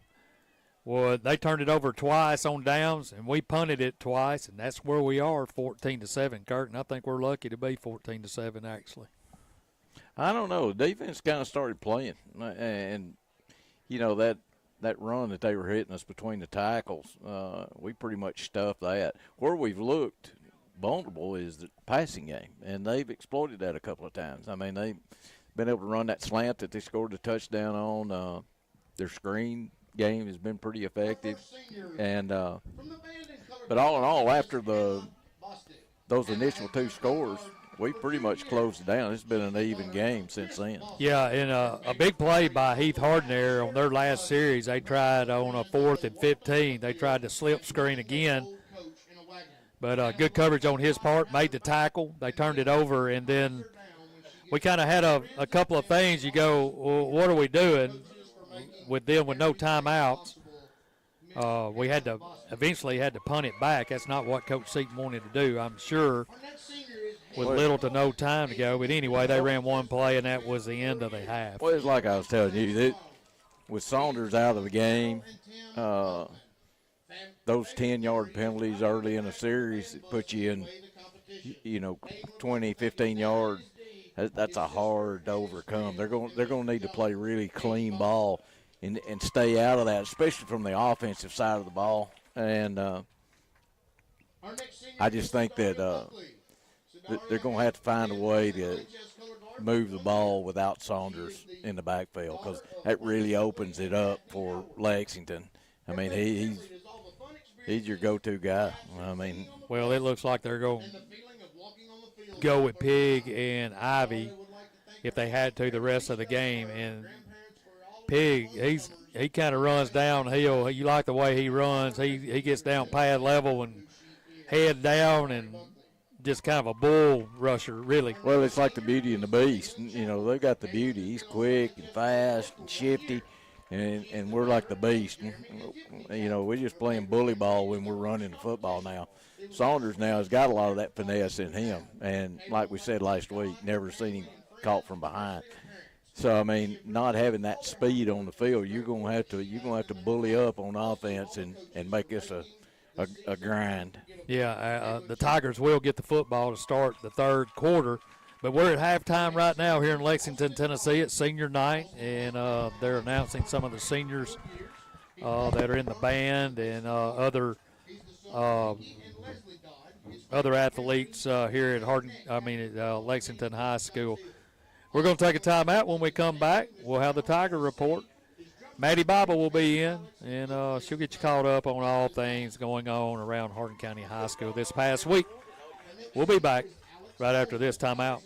they turned it over twice on downs, and we punted it twice, and that's where we are, 14-7, Kurt. And I think we're lucky to be 14-7 actually. I don't know. The defense kind of started playing, and you know that run that they were hitting us between the tackles, we pretty much stuffed that. Where we've looked vulnerable is the passing game, and they've exploited that a couple of times. I mean, they've been able to run that slant that they scored a touchdown on. Their screen game has been pretty effective, and but all in all, after those initial 2 scores, we pretty much closed it down. It's been an even game since then. Yeah, and a big play by Heath Hardin there on their last series. They tried on a 4th and 15. They tried to slip screen again, but good coverage on his part, made the tackle. They turned it over, and then we kind of had a couple of things. You go, well, what are we doing with them with no timeouts? We had to eventually punt it back. That's not what Coach Seaton wanted to do, I'm sure, with little to no time to go. But anyway, they ran one play, and that was the end of the half. Well, it's like I was telling you, that with Saunders out of the game, those 10-yard penalties early in a series that put you in, 20, 15 yards, that's a hard to overcome. They're going to need to play really clean ball and stay out of that, especially from the offensive side of the ball. And I just think that they're going to have to find a way to move the ball without Saunders in the backfield, because that really opens it up for Lexington. I mean, he's your go-to guy. I mean, well, it looks like they're going to go with Pig and Ivy if they had to the rest of the game. And Pig, he kind of runs downhill. You like the way he runs. He gets down pad level and head down and just kind of a bull rusher, really. Well, it's like the Beauty and the Beast. They've got the Beauty. He's quick and fast and shifty, and we're like the Beast. We're just playing bully ball when we're running the football now. Saunders now has got a lot of that finesse in him, and like we said last week, never seen him caught from behind. So I mean, not having that speed on the field, you're gonna have to bully up on offense and make this a grind. Yeah, the Tigers will get the football to start the third quarter. But we're at halftime right now here in Lexington, Tennessee. It's senior night, and they're announcing some of the seniors that are in the band and other athletes here at Lexington High School. We're going to take a timeout. When we come back, we'll have the Tiger report. Maddie Bible will be in, and she'll get you caught up on all things going on around Hardin County High School this past week. We'll be back right after this timeout.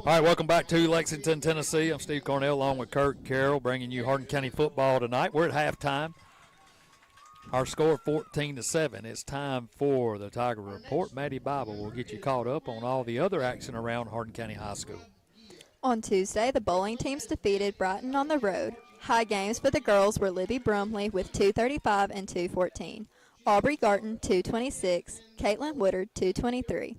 All right, welcome back to Lexington, Tennessee. I'm Steve Cornell along with Kurt Carroll bringing you Hardin County football tonight. We're at halftime. Our score 14-7. It's time for the Tiger Report. Maddie Bible will get you caught up on all the other action around Hardin County High School. On Tuesday, the bowling teams defeated Brighton on the road. High games for the girls were Libby Brumley with 235 and 214. Aubrey Garton, 226. Caitlin Woodard, 223.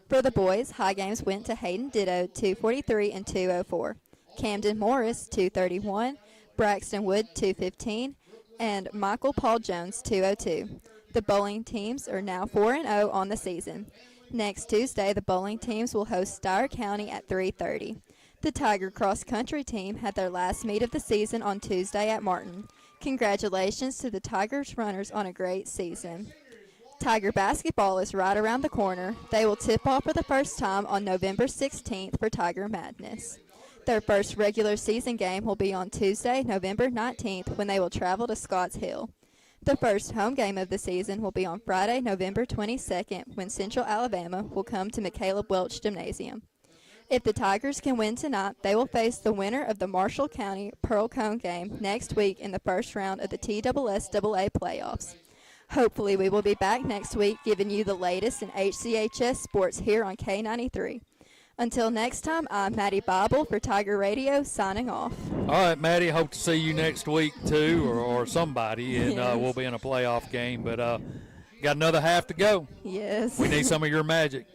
For the boys, high games went to Hayden Ditto, 243 and 204. Camden Morris, 231. Braxton Wood, 215. And Michael Paul Jones, 202. The bowling teams are now 4-0 on the season. Next Tuesday, the bowling teams will host Dyer County at 3:30. The Tiger Cross Country team had their last meet of the season on Tuesday at Martin. Congratulations to the Tigers runners on a great season. Tiger basketball is right around the corner. They will tip off for the first time on November 16th for Tiger Madness. Their first regular season game will be on Tuesday, November 19th, when they will travel to Scotts Hill. The first home game of the season will be on Friday, November 22nd, when Central Alabama will come to McCaleb Welch Gymnasium. If the Tigers can win tonight, they will face the winner of the Marshall County Pearl Cone game next week in the first round of the TSSAA playoffs. Hopefully, we will be back next week giving you the latest in HCHS sports here on K93. Until next time, I'm Maddie Bible for Tiger Radio, signing off. All right, Maddie, hope to see you next week, too, or somebody, and Yes. we'll be in a playoff game. But got another half to go. Yes. We need some of your magic.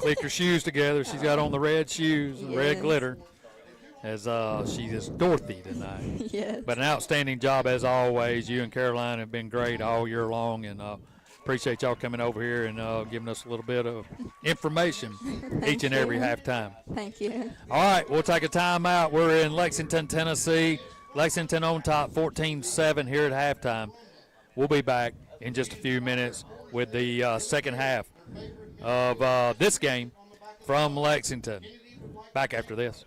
Click your shoes together. She's got on the red shoes, red Yes. glitter, as she is Dorothy tonight. Yes. But an outstanding job as always. You and Caroline have been great all year long, and appreciate y'all coming over here and giving us a little bit of information each and every you. halftime. Thank you. All right, we'll take a timeout. We're in Lexington, Tennessee. Lexington on top, 14-7 here at halftime. We'll be back in just a few minutes with the second half of this game from Lexington. Back after this.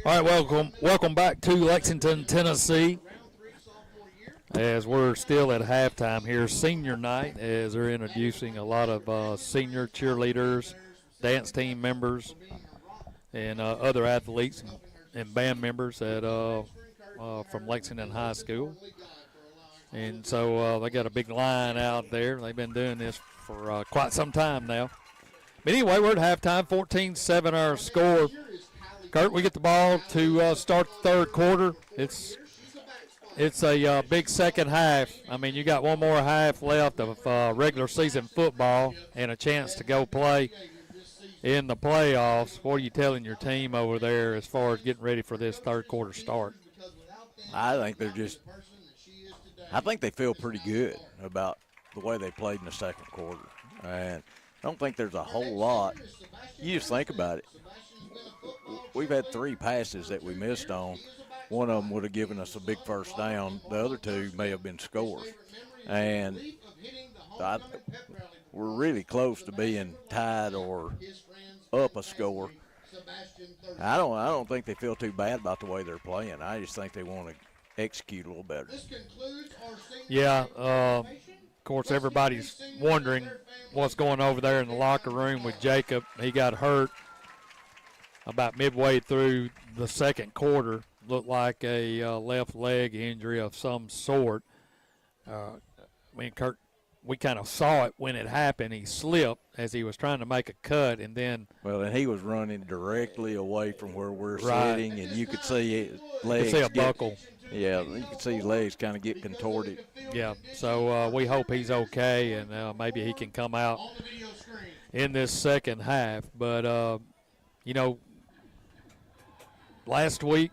All right, welcome back to Lexington, Tennessee. As we're still at halftime here, senior night, as they're introducing a lot of senior cheerleaders, dance team members, and other athletes and band members from Lexington High School. And so they got a big line out there. They've been doing this for quite some time now. But anyway, we're at halftime, 14-7 our score. Kurt, we get the ball to start the third quarter. It's a big second half. I mean, you got one more half left of regular season football and a chance to go play in the playoffs. What are you telling your team over there as far as getting ready for this third quarter start? I think I think they feel pretty good about the way they played in the second quarter. And I don't think there's a whole lot. You just think about it. We've had 3 passes that we missed on. One of them would have given us a big first down. The other 2 may have been scores. And we're really close to being tied or up a score. I don't think they feel too bad about the way they're playing. I just think they want to execute a little better. Yeah, of course, everybody's wondering what's going over there in the locker room with Jacob. He got hurt about midway through the second quarter. Looked like a left leg injury of some sort. Me and Kurt, we kind of saw it when it happened. He slipped as he was trying to make a cut, and then and he was running directly away from where we're sitting, and you could see his legs. You could see a buckle. Yeah, you could see his legs kind of get contorted. Yeah, so we hope he's okay, and maybe he can come out in this second half. But last week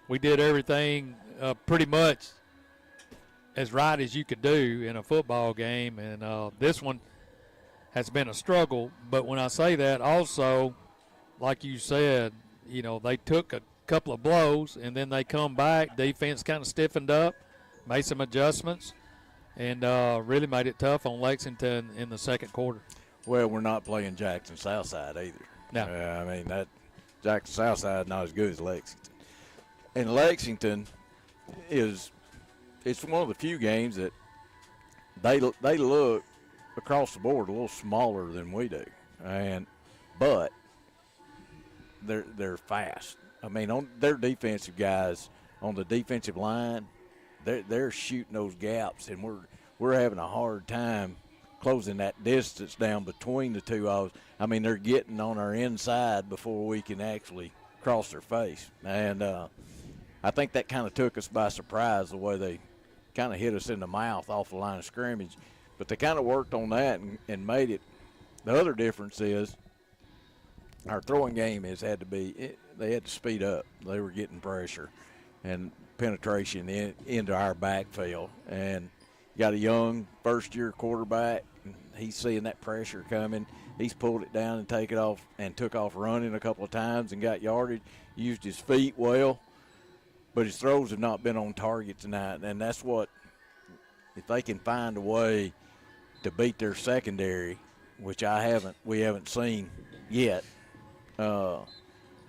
we did everything pretty much as right as you could do in a football game, and this one has been a struggle. But when I say that, also, like you said, they took a couple of blows, and then they come back. Defense kind of stiffened up, made some adjustments, and really made it tough on Lexington in the second quarter. Well, we're not playing Jackson Southside either. No. I mean, that Jackson Southside not as good as Lexington. And Lexington it's one of the few games that they look across the board a little smaller than we do, but they're fast. I mean, on their defensive guys on the defensive line, they're shooting those gaps, and we're having a hard time closing that distance down between the two of us. I mean, they're getting on our inside before we can actually cross their face, and I think that kind of took us by surprise, the way they kind of hit us in the mouth off the line of scrimmage. But they kind of worked on that and made it. The other difference is our throwing game they had to speed up. They were getting pressure and penetration into our backfield. And you got a young first-year quarterback, and he's seeing that pressure coming. He's pulled it down and took off running a couple of times and got yardage, used his feet well. But his throws have not been on target tonight, and that's what, if they can find a way to beat their secondary, which we haven't seen yet, I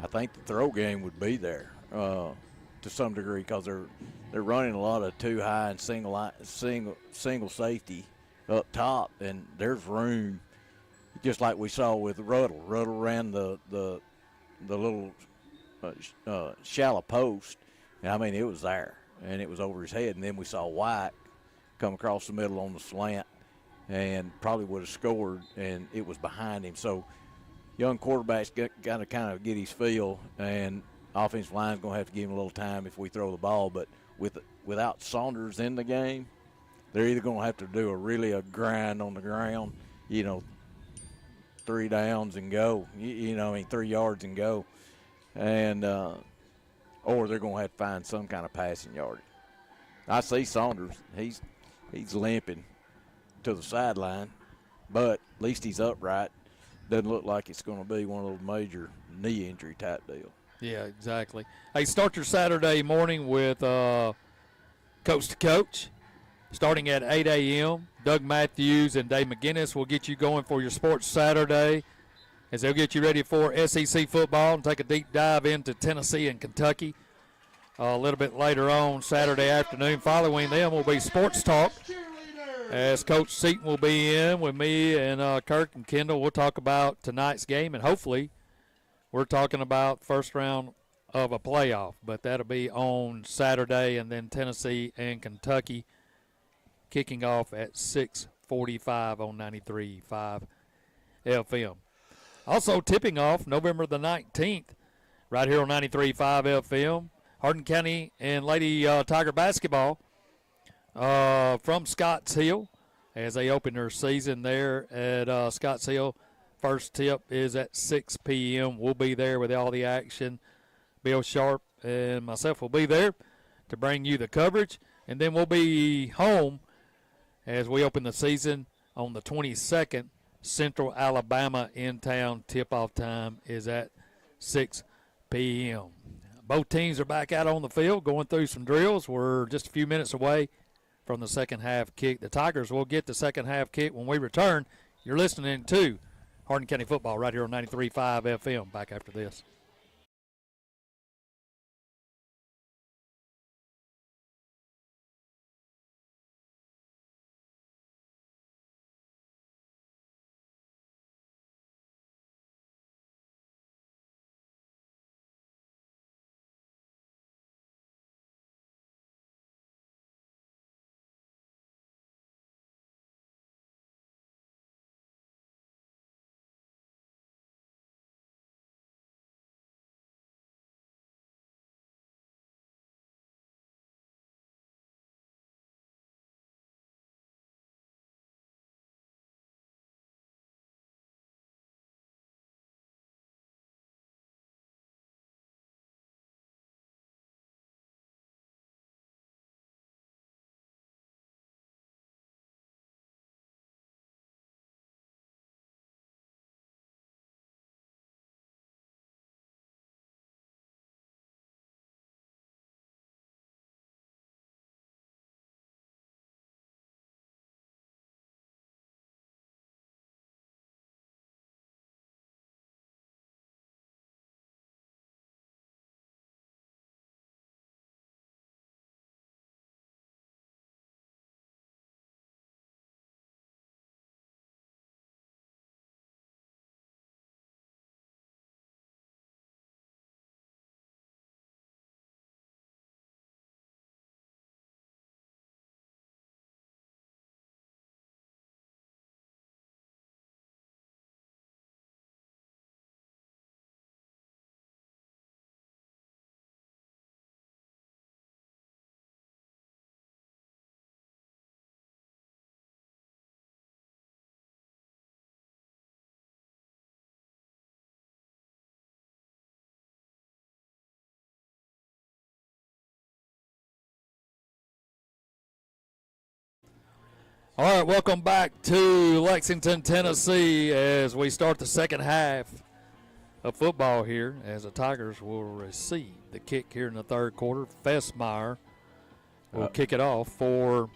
think the throw game would be there to some degree, because they're running a lot of too high and single safety up top, and there's room, just like we saw with Ruddle. Ruddle ran the little shallow post. I mean, it was there, and it was over his head. And then we saw White come across the middle on the slant and probably would have scored, and it was behind him. So young quarterbacks got to kind of get his feel, and offensive line's going to have to give him a little time if we throw the ball. But without Saunders in the game, they're either going to have to do a grind on the ground, 3 downs and go, 3 yards and go. And or they're going to have to find some kind of passing yardage. I see Saunders. He's limping to the sideline, but at least he's upright. Doesn't look like it's going to be one of those major knee injury type deal. Yeah, exactly. Hey, start your Saturday morning with Coach to Coach, starting at 8 a.m. Doug Matthews and Dave McGinnis will get you going for your Sports Saturday. as they'll get you ready for SEC football and take a deep dive into Tennessee and Kentucky a little bit later on Saturday afternoon. Following them will be Sports Talk, as Coach Seaton will be in with me and Kirk and Kendall. We'll talk about tonight's game, and hopefully we're talking about first round of a playoff, but that'll be on Saturday, and then Tennessee and Kentucky kicking off at 6:45 on 93.5 FM. Also tipping off November the 19th right here on 93.5 FM, Hardin County and Lady Tiger basketball from Scotts Hill as they open their season there at Scotts Hill. First tip is at 6 p.m. We'll be there with all the action. Bill Sharp and myself will be there to bring you the coverage. And then we'll be home as we open the season on the 22nd. Central Alabama in town. Tip-off time is at 6 p.m. Both teams are back out on the field going through some drills. We're just a few minutes away from the second half kick. The Tigers will get the second half kick when we return. You're listening to Hardin County football right here on 93.5 FM. Back after this. All right, welcome back to Lexington, Tennessee, as we start the second half of football here, as the Tigers will receive the kick here in the third quarter. Fessmeyer will kick it off for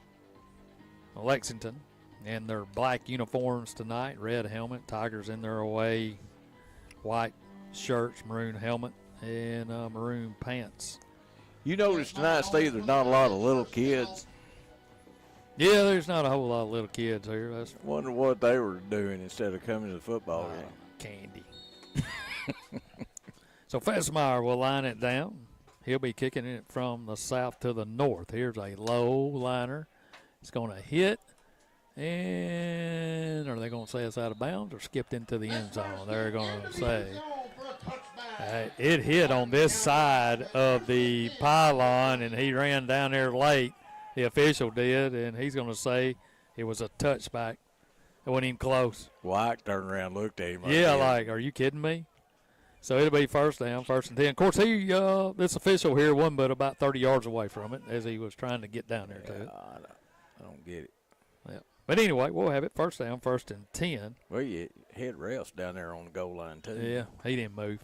Lexington in their black uniforms tonight, red helmet. Tigers in their away white shirts, maroon helmet, and maroon pants. You notice tonight, Steve, there's not a lot of little kids. Yeah, there's not a whole lot of little kids here. That's Wonder what they were doing instead of coming to the football game. Candy. So Fessmeyer will line it down. He'll be kicking it from the south to the north. Here's a low liner. It's going to hit. And are they going to say it's out of bounds or skipped into the end zone? They're going to say it hit on this side of the pylon, and he ran down there late. The official did, and he's going to say it was a touchback. It wasn't even close. White turned around and looked at him. Like, are you kidding me? So it'll be first down, 1st and 10. Of course, this official here wasn't but about 30 yards away from it as he was trying to get down there to it. I don't get it. Yeah. But anyway, we'll have it first down, 1st and 10. Well, you had Ralph down there on the goal line, too. Yeah, he didn't move.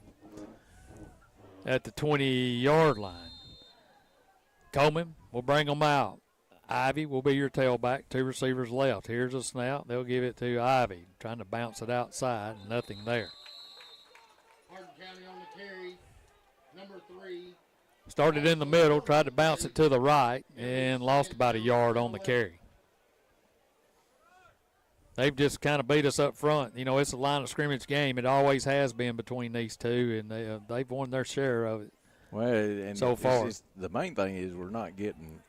At the 20-yard line. Coleman will bring them out. Ivy will be your tailback. 2 receivers left. Here's a snap. They'll give it to Ivy. Trying to bounce it outside. Nothing there. County on the carry, number 3. Started in the middle, tried to bounce it to the right, and lost about a yard on the carry. They've just kind of beat us up front. You know, it's a line of scrimmage game. It always has been between these two, and they've won their share of it. Well, and so far. The main thing is we're not getting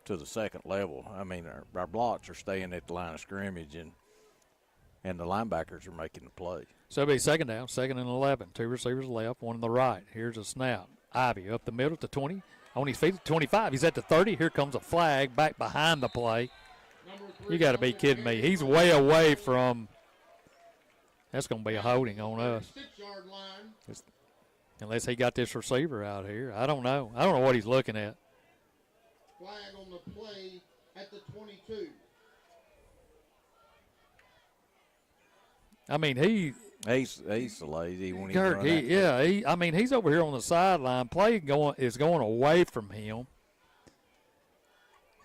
to the second level. I mean, our blocks are staying at the line of scrimmage, and the linebackers are making the play. So it'll be second down, 2nd and 11. 2 receivers left, 1 on the right. Here's a snap. Ivy up the middle to 20. On his feet to 25. He's at the 30. Here comes a flag back behind the play. You got to be kidding me. He's way away from – that's going to be a holding on us. Unless he got this receiver out here. I don't know. I don't know what he's looking at. Flag on the play at the 22. I mean, he's lazy when Kirk, I mean, he's over here on the sideline. Play is going away from him.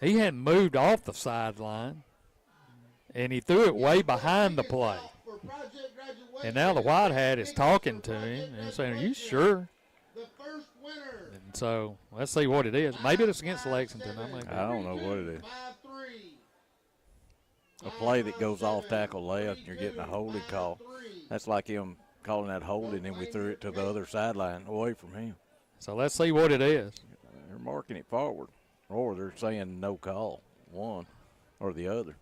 He hadn't moved off the sideline, and he threw it way behind the play. And now the white hat is talking to him and saying, "Are you sure?" And so let's see what it is. Maybe it's against Lexington. I don't know what it is. A play that goes off tackle left, and you're getting a holding call. That's like him calling that holding, and we threw it to the other sideline away from him. So let's see what it is. They're marking it forward, or they're saying no call, one or the other.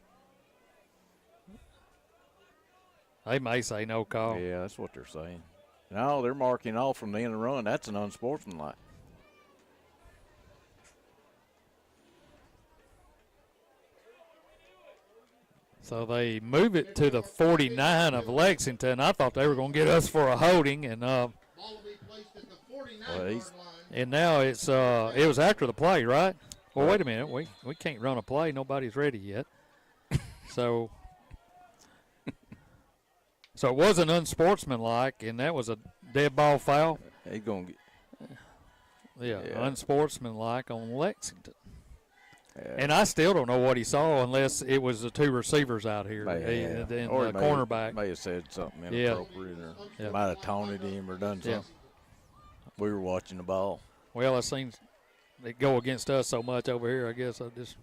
They may say no call. Yeah, that's what they're saying. No, they're marking off from the end of the run. That's an unsportsmanlike. So they move it to the 49 of Lexington. I thought they were going to get us for a holding, and now it's it was after the play, right? Well, wait a minute. We can't run a play. Nobody's ready yet. So it wasn't unsportsmanlike, and that was a dead ball foul. He's going to get unsportsmanlike on Lexington. Yeah. And I still don't know what he saw unless it was the 2 receivers out here and the cornerback. May have said something inappropriate or might have taunted him or done something. Yeah. We were watching the ball. Well, it seems they go against us so much over here. I guess I just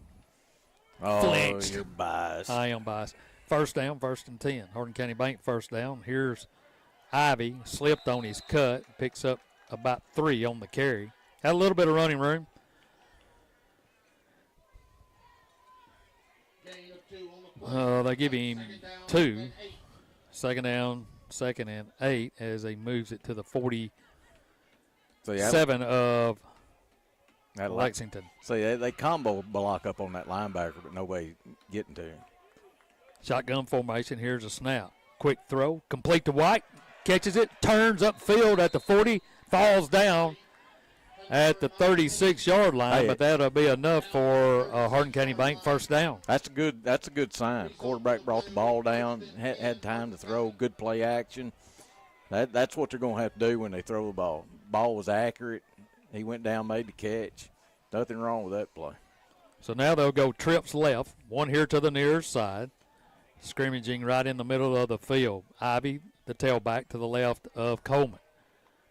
flinched. You're biased. I am biased. First down, 1st and 10. Hardin County Bank first down. Here's Ivy, slipped on his cut, picks up about 3 on the carry. Had a little bit of running room. They give him 2. 2nd down, 2nd and 8 as he moves it to the 47 of Lexington. See, they combo block up on that linebacker, but nobody getting to him. Shotgun formation. Here's a snap. Quick throw. Complete to White. Catches it. Turns upfield at the 40. Falls down at the 36-yard line, but that'll be enough for Hardin County Bank first down. That's a good sign. Quarterback brought the ball down, had time to throw, good play action. That's what they're going to have to do when they throw the ball. Ball was accurate. He went down, made the catch. Nothing wrong with that play. So now they'll go trips left, 1 here to the near side, scrimmaging right in the middle of the field. Ivy, the tailback, to the left of Coleman.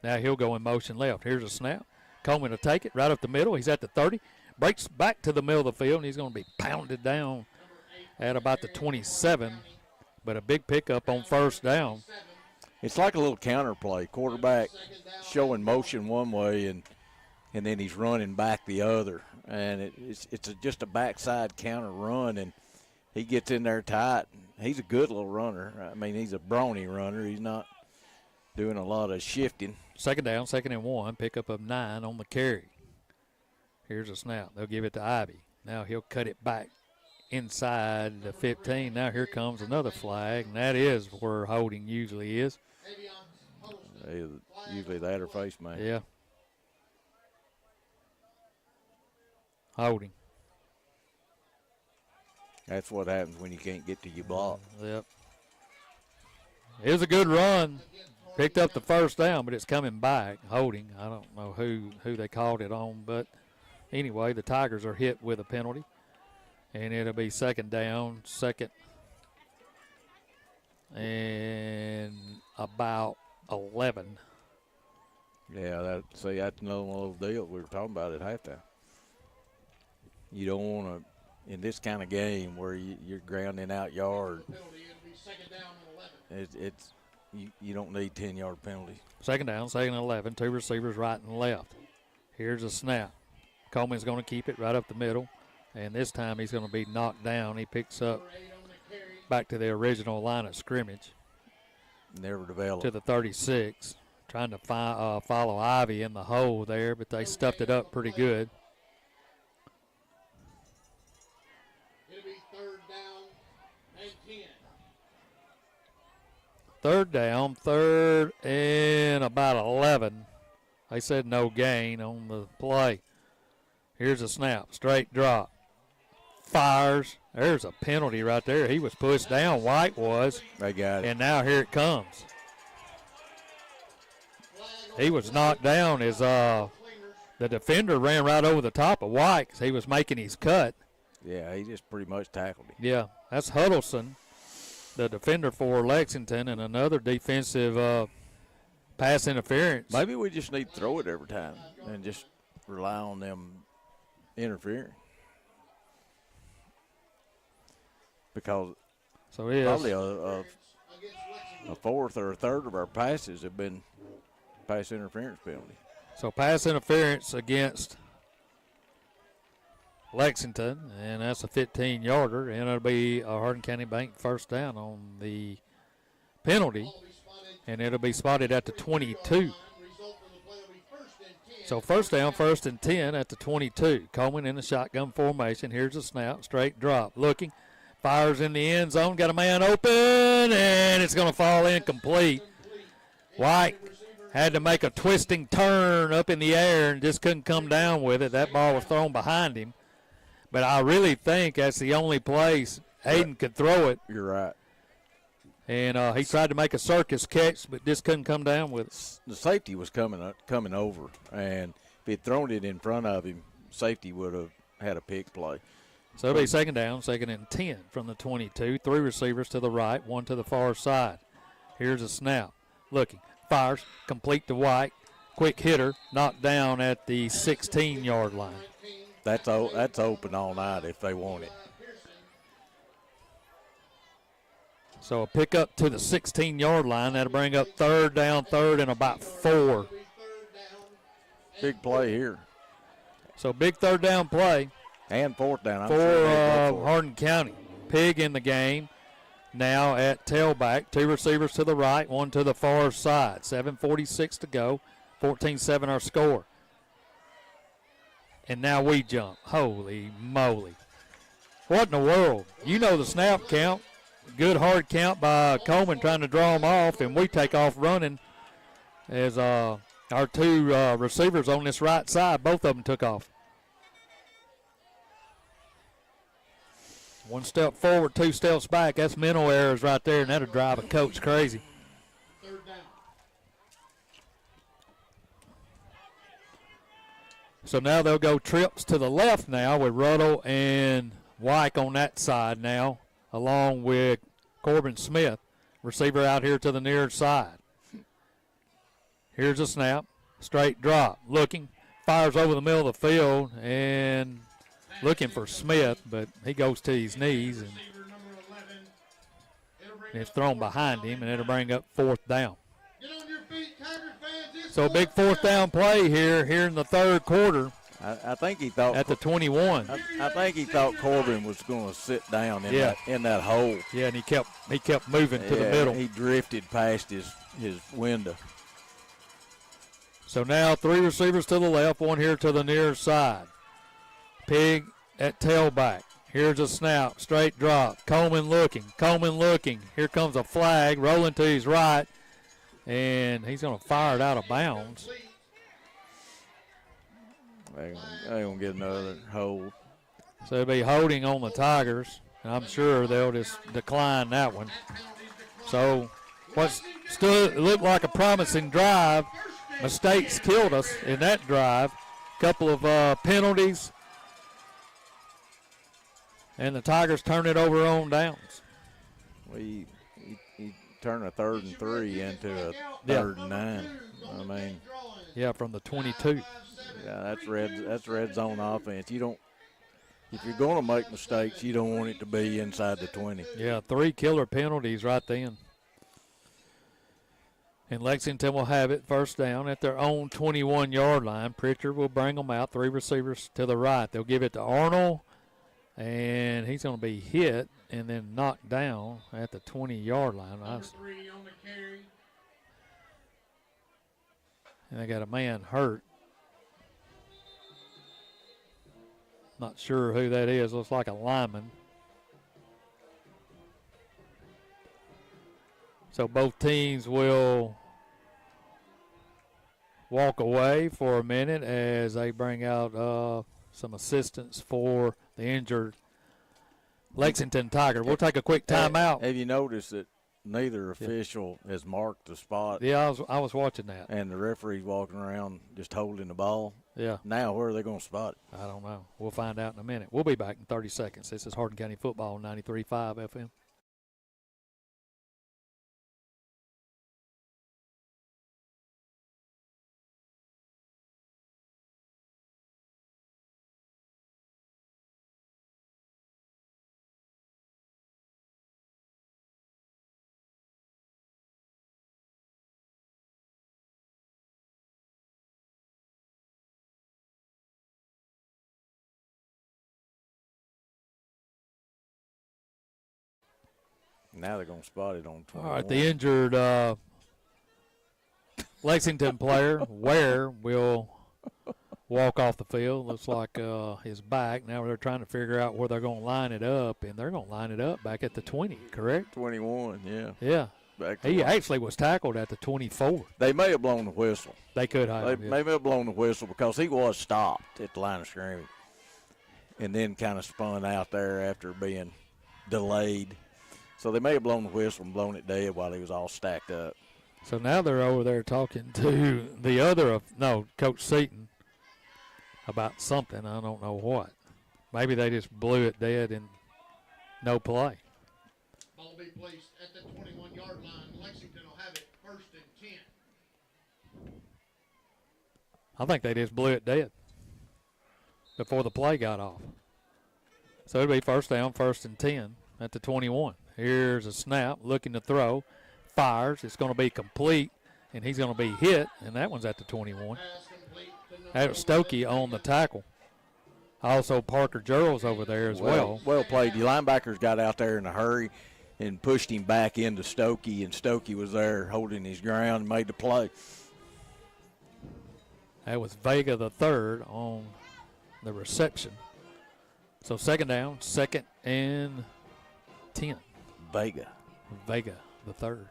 Now he'll go in motion left. Here's a snap. Coleman will take it right up the middle. He's at the 30. Breaks back to the middle of the field, and he's going to be pounded down at about the 27. But a big pickup on first down. It's like a little counter play. Quarterback showing motion one way, and then he's running back the other. And it's just a backside counter run, and he gets in there tight. He's a good little runner. I mean, he's a brawny runner. He's not doing a lot of shifting. 2nd down, 2nd and 1, pickup of 9 on the carry. Here's a snap. They'll give it to Ivy. Now he'll cut it back inside the 15. Now here comes another flag, and that is where holding usually is. Usually that or face man. Yeah. Holding. That's what happens when you can't get to your block. Yep. It was a good run. Picked up the first down, but it's coming back. Holding. I don't know who they called it on, but anyway, the Tigers are hit with a penalty. And it'll be 2nd down, 2nd and about 11 Yeah, that's another one of those deals we were talking about at halftime. You don't want to, in this kind of game where you're grounding out yard, you don't need 10-yard penalties. Second down, second and 11, 2 receivers right and left. Here's a snap. Coleman's going to keep it right up the middle, and this time he's going to be knocked down. He picks up back to the original line of scrimmage. Never developed. To the 36, trying to follow Ivy in the hole there, but they stuffed it up pretty good. It'll be 3rd down and 10. Third down, 3rd and about 11. They said no gain on the play. Here's a snap, straight drop. Fires. There's a penalty right there. He was pushed down, White was. They got it. And now here it comes. He was knocked down as the defender ran right over the top of White because he was making his cut. Yeah, he just pretty much tackled him. Yeah, that's Huddleston, the defender for Lexington, and another defensive pass interference. Maybe we just need to throw it every time and just rely on them interfering. Because probably a fourth or a third of our passes have been pass interference penalty. So pass interference against Lexington, and that's a 15-yarder, and it'll be a Hardin County Bank first down on the penalty, and it'll be spotted at the 22. So first down, 1st and 10 at the 22. Coleman in the shotgun formation. Here's a snap, straight drop, looking. Fires in the end zone, got a man open, and it's going to fall incomplete. White had to make a twisting turn up in the air and just couldn't come down with it. That ball was thrown behind him. But I really think that's the only place Hayden could throw it. You're right. And he tried to make a circus catch, but just couldn't come down with it. The safety was coming over, and if he'd thrown it in front of him, safety would have had a pick play. So it'll be second down, 2nd and 10 from the 22. 3 receivers to the right, 1 to the far side. Here's a snap. Looking. Fires. Complete to White. Quick hitter. Knocked down at the 16-yard line. That's open all night if they want it. So a pickup to the 16-yard line. That'll bring up 3rd down, 3rd and about 4. Big play here. So big 3rd down play. And 4th down. For Hardin County. Pig in the game now at tailback. 2 receivers to the right, 1 to the far side. 7:46 to go. 14-7 our score. And now we jump. Holy moly. What in the world? You know the snap count. Good hard count by Coleman trying to draw them off, and we take off running as our 2 receivers on this right side, both of them took off. 1 step forward, 2 steps back. That's mental errors right there, and that'll drive a coach crazy. 3rd down. So now they'll go trips to the left now with Ruddle and Wyke on that side now, along with Corbin Smith, receiver out here to the near side. Here's a snap, straight drop, looking, fires over the middle of the field, and looking for Smith, but he goes to his knees, and it's thrown behind him, and it'll bring up 4th down. So a big 4th down play here in the 3rd quarter. I think he thought at the 21. I think he thought Corbin was going to sit down in that hole. Yeah, and he kept moving to the middle. He drifted past his window. So now 3 receivers to the left, 1 here to the near side. Pig at tailback. Here's a snap, straight drop. Coleman looking. Here comes a flag, rolling to his right, and he's going to fire it out of bounds. They're going to get another hold. So it'll be holding on the Tigers, and I'm sure they'll just decline that one. So what looked like a promising drive, mistakes killed us in that drive. Couple of penalties. And the Tigers turn it over on downs. He turned a 3rd and 3 into a 3rd and 9. I mean, yeah, from the 22. yeah, that's red zone offense. You don't. If you're going to make mistakes, you don't want it to be inside the 20. Yeah, 3 killer penalties right then. And Lexington will have it first down at their own 21-yard line. Pritchard will bring them out, 3 receivers to the right. They'll give it to Arnold, and he's going to be hit and then knocked down at the 20-yard line. Number 3 on the carry. And they got a man hurt. Not sure who that is. Looks like a lineman. So both teams will walk away for a minute as they bring out some assistance for the injured Lexington Tiger. We'll take a quick timeout. Have you noticed that neither official has marked the spot? Yeah, I was watching that. And the referee's walking around just holding the ball. Yeah. Now where are they going to spot it? I don't know. We'll find out in a minute. We'll be back in 30 seconds. This is Hardin County Football, 93.5 FM. Now they're going to spot it on 21. All right, the injured Lexington player, Ware, will walk off the field. Looks like his back. Now they're trying to figure out where they're going to line it up, and they're going to line it up back at the 20, correct? 21, yeah. Yeah. Back to He line. actually was tackled at the 24. They may have blown the whistle. They could have. They may have blown the whistle because he was stopped at the line of scrimmage and then kind of spun out there after being delayed. So they may have blown the whistle and blown it dead while he was all stacked up. So now they're over there talking to the other, Coach Seaton about something. I don't know what. Maybe they just blew it dead and no play. Ball be placed at the 21-yard line. Lexington will have it first and 10. I think they just blew it dead before the play got off. So it'll be first down, first and 10 at the 21. Here's a snap, looking to throw, fires. It's going to be complete, and he's going to be hit, and that one's at the 21. That was Stokey on the tackle. Also, Parker Gerald's over there as well. Well played. The linebackers got out there in a hurry and pushed him back into Stokey, and Stokey was there holding his ground and made the play. That was Vega the third on the reception. So second down, second and 10. Vega the third.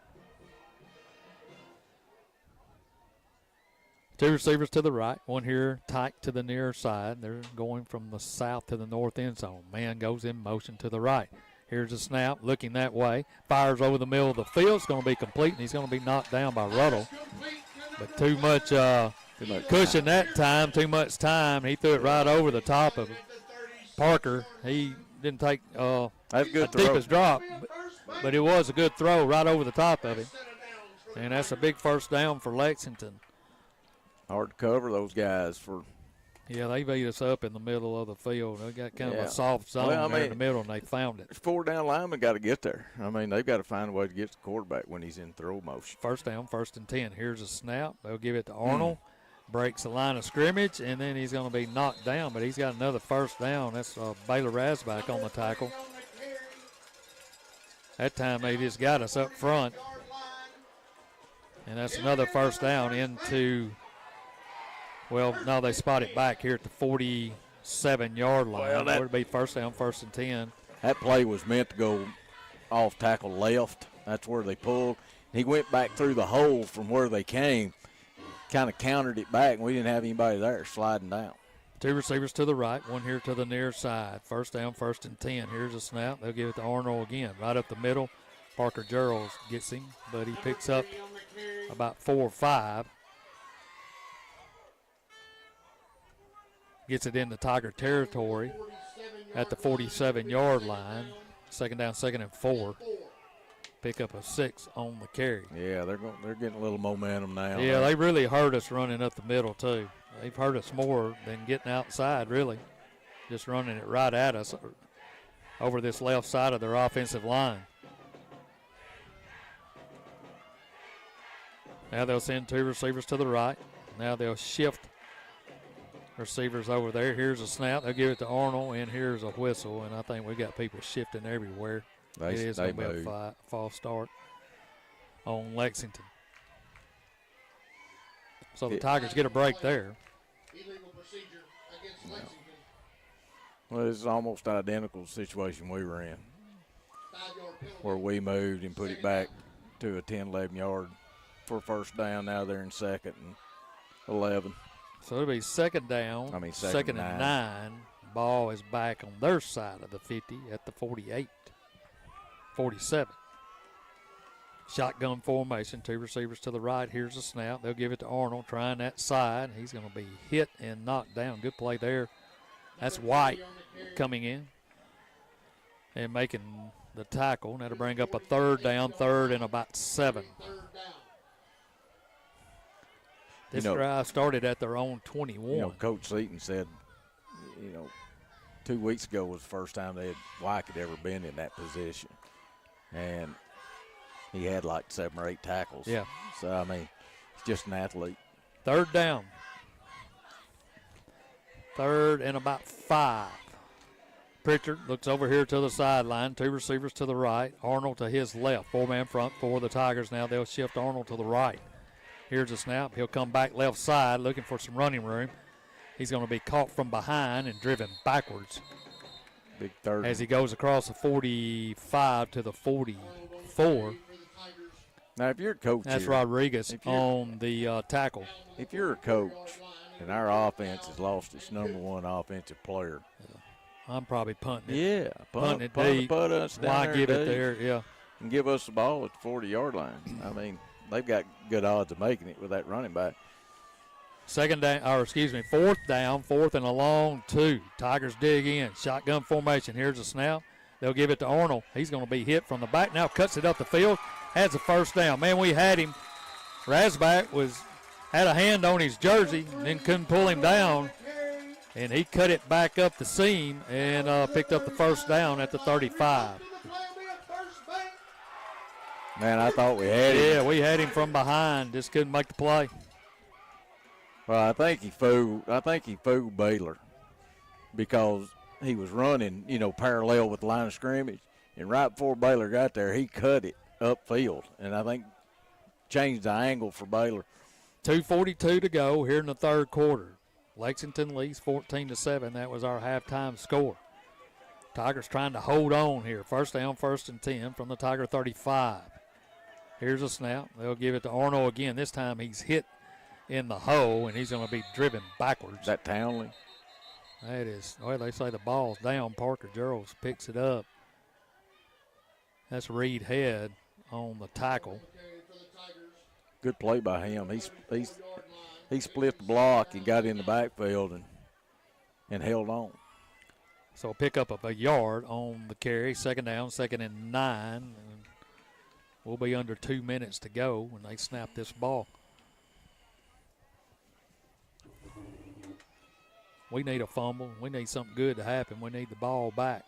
2 receivers to the right, one here tight to the near side. They're going from the south to the north end zone. Man goes in motion to the right. Here's a snap, looking that way. Fires over the middle of the field. It's going to be complete, and he's going to be knocked down by Ruddle. But too much cushion that time, too much time. He threw it right over the top of Parker. He didn't take that's good deepest drop, but it was a good throw right over the top of him. And that's a big first down for Lexington. Hard to cover those guys for. Yeah, they beat us up in the middle of the field. They got kind of Yeah. a soft zone there in the middle, and they found it. 4 down linemen got to get there. I mean, they've got to find a way to get to the quarterback when he's in throw motion. First down, first and 10. Here's a snap. They'll give it to Arnold. Breaks the line of scrimmage, and then he's going to be knocked down, but he's got another first down. That's Baylor Rasback on the tackle. That time they just got us up front. And that's another first down into, well, no, they spot it back here at the 47-yard line. Well, That would be first down, first and 10. That play was meant to go off tackle left. That's where they pulled. He went back through the hole from where they came, kind of countered it back, and we didn't have anybody there sliding down. 2 receivers to the right, one here to the near side. First down, first and 10. Here's a snap. They'll give it to Arnold again. Right up the middle. Parker Gerald gets him, but he picks up about 4 or 5. Gets it into Tiger territory at the 47-yard line. Second down, second and 4. Pick up a 6 on the carry. Yeah, they're getting a little momentum now. Yeah, they really hurt us running up the middle too. They've hurt us more than getting outside, really. Just running it right at us over this left side of their offensive line. Now they'll send 2 receivers to the right. Now they'll shift receivers over there. Here's a snap. They'll give it to Arnold, and here's a whistle. And I think we got people shifting everywhere. It is going to be a false start on Lexington. So the Tigers get a break there. Illegal procedure against Lexington. Well, it's almost identical situation we were in, 5-yard penalty. where we moved and put it back to a 10, 11-yard for first down. Now they're in 2nd and 11. So it'll be second down. Second and 9. Ball is back on their side of the 50 at the 48. 47. Shotgun formation, 2 receivers to the right. Here's a snap. They'll give it to Arnold, trying that side. He's going to be hit and knocked down. Good play there. That's White coming in and making the tackle. Now to bring up a 3rd down, 3rd and about 7. This drive started at their own 21. Coach Seaton said, 2 weeks ago was the first time White had ever been in that position. And he had like 7 or 8 tackles. Yeah. So, I mean, he's just an athlete. 3rd down. 3rd and about 5. Pritchard looks over here to the sideline. 2 receivers to the right. Arnold to his left. 4-man front for the Tigers. Now they'll shift Arnold to the right. Here's a snap. He'll come back left side looking for some running room. He's going to be caught from behind and driven backwards. Big 3rd. As he goes across the 45 to the 44. Now, if you're a coach, that's Rodriguez on the tackle. If you're a coach and our offense has lost its #1 offensive player, I'm probably punting it. Yeah, punting it deep. Put us down Why there give it deep there? Yeah, and give us the ball at the 40-yard line. I mean, they've got good odds of making it with that running back. 4th down, 4th and a long 2. Tigers dig in. Shotgun formation. Here's a snap. They'll give it to Arnold. He's going to be hit from the back. Now cuts it up the field. Has a 1st down. Man, we had him. Rasback had a hand on his jersey and then couldn't pull him down. And he cut it back up the seam and picked up the 1st down at the 35. Man, I thought we had him. Yeah, we had him from behind. Just couldn't make the play. Well, I think he fooled Baylor because he was running, parallel with the line of scrimmage. And right before Baylor got there, he cut it upfield. And I think changed the angle for Baylor. 2:42 to go here in the 3rd quarter. Lexington leads 14-7. That was our halftime score. Tigers trying to hold on here. 1st down, 1st and 10 from the Tiger 35. Here's a snap. They'll give it to Arnold again. This time he's hit in the hole, and he's going to be driven backwards. Is that Townley? That is. Well, they say the ball's down. Parker Gerald picks it up. That's Reed Head on the tackle. Good play by him. He split the block and got in the backfield and held on. So a pickup of a yard on the carry. 2nd down, 2nd and 9. And we'll be under 2 minutes to go when they snap this ball. We need a fumble. We need something good to happen. We need the ball back.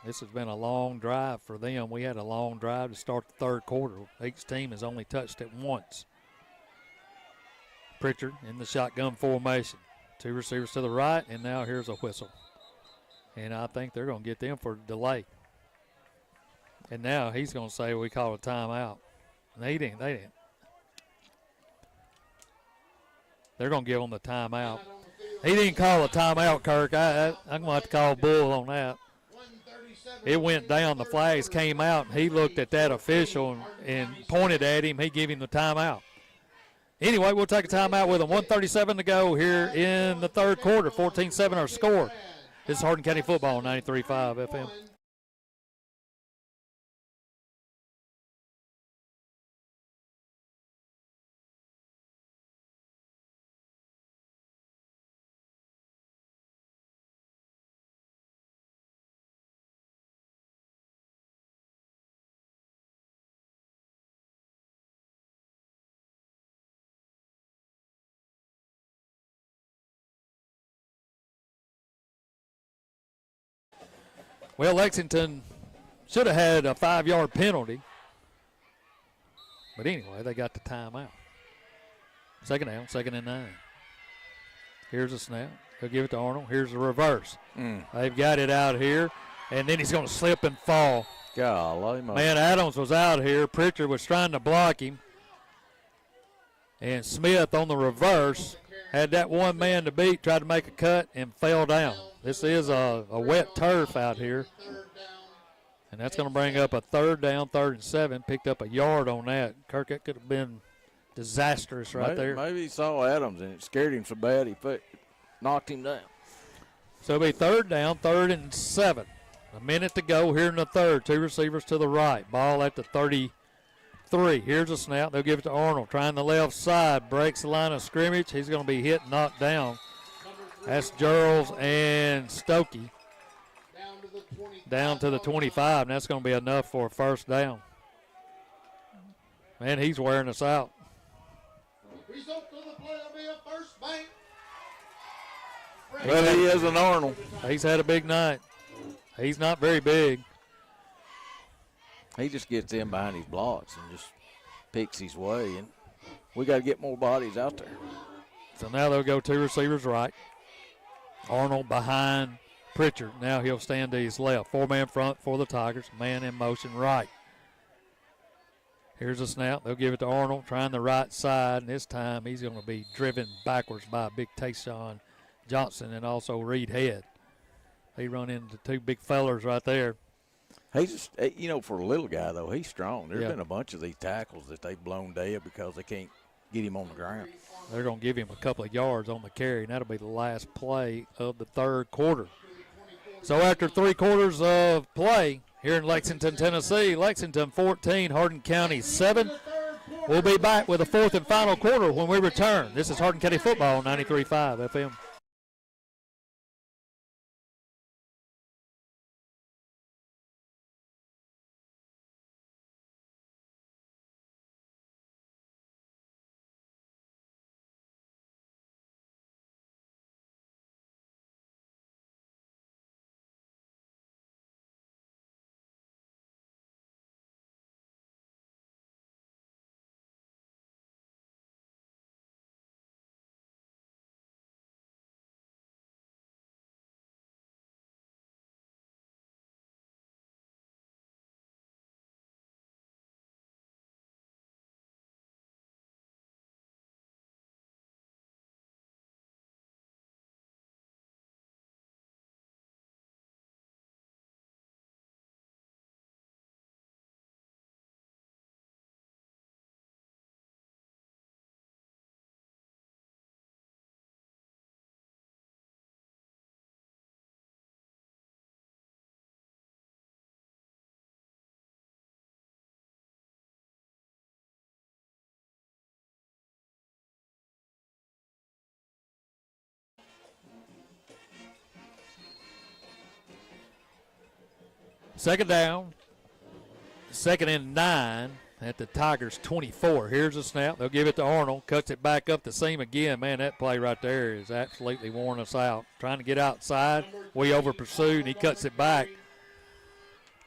This has been a long drive for them. We had a long drive to start the 3rd quarter. Each team has only touched it once. Pritchard in the shotgun formation. 2 receivers to the right, and now here's a whistle. And I think they're going to get them for delay. And now he's going to say we call a timeout. And they didn't. They're going to give them the timeout. He didn't call a timeout, Kirk. I'm going to have to call bull on that. It went down. The flags came out, and he looked at that official and pointed at him. He gave him the timeout. Anyway, we'll take a timeout with them. 1:37 to go here in the 3rd quarter. 14-7 our score. This is Hardin County Football, 93.5 FM. Well, Lexington should have had a 5-yard penalty. But anyway, they got the timeout. Second down, 2nd and 9. Here's a snap. They'll give it to Arnold. Here's the reverse. They've got it out here, and then he's going to slip and fall. Golly, Man, Adams was out here. Pritchard was trying to block him. And Smith on the reverse had that one man to beat, tried to make a cut, and fell down. This is a wet turf out here. And that's going to bring up a 3rd down, 3rd and 7. Picked up a yard on that. Kirk, that could have been disastrous right there. Maybe he saw Adams, and it scared him so bad he knocked him down. So it'll be 3rd down, 3rd and 7. A minute to go here in the third. 2 receivers to the right. Ball at the 33. Here's a snap. They'll give it to Arnold. Trying the left side. Breaks the line of scrimmage. He's going to be hit and knocked down. That's Gerald and Stokey. Down to the 25, and that's going to be enough for a 1st down. Man, he's wearing us out. Well, he is an Arnold. He's had a big night. He's not very big. He just gets in behind his blocks and just picks his way, and we got to get more bodies out there. So now they'll go 2 receivers right. Arnold behind Pritchard. Now he'll stand to his left. 4-man front for the Tigers. Man in motion right. Here's a snap. They'll give it to Arnold, trying the right side, and this time he's going to be driven backwards by big Tayshawn Johnson and also Reed Head. He run into 2 big fellers right there. He's just, for a little guy, though, he's strong. There's been a bunch of these tackles that they've blown dead because they can't get him on the ground. They're going to give him a couple of yards on the carry, and that'll be the last play of the 3rd quarter. So after 3 quarters of play here in Lexington, Tennessee, Lexington 14, Hardin County 7. We'll be back with the 4th and final quarter when we return. This is Hardin County Football, 93.5 FM. Second down, 2nd and 9 at the Tigers' 24. Here's a snap. They'll give it to Arnold. Cuts it back up the seam again. Man, that play right there is absolutely worn us out. Trying to get outside. We over pursued, and he cuts it back.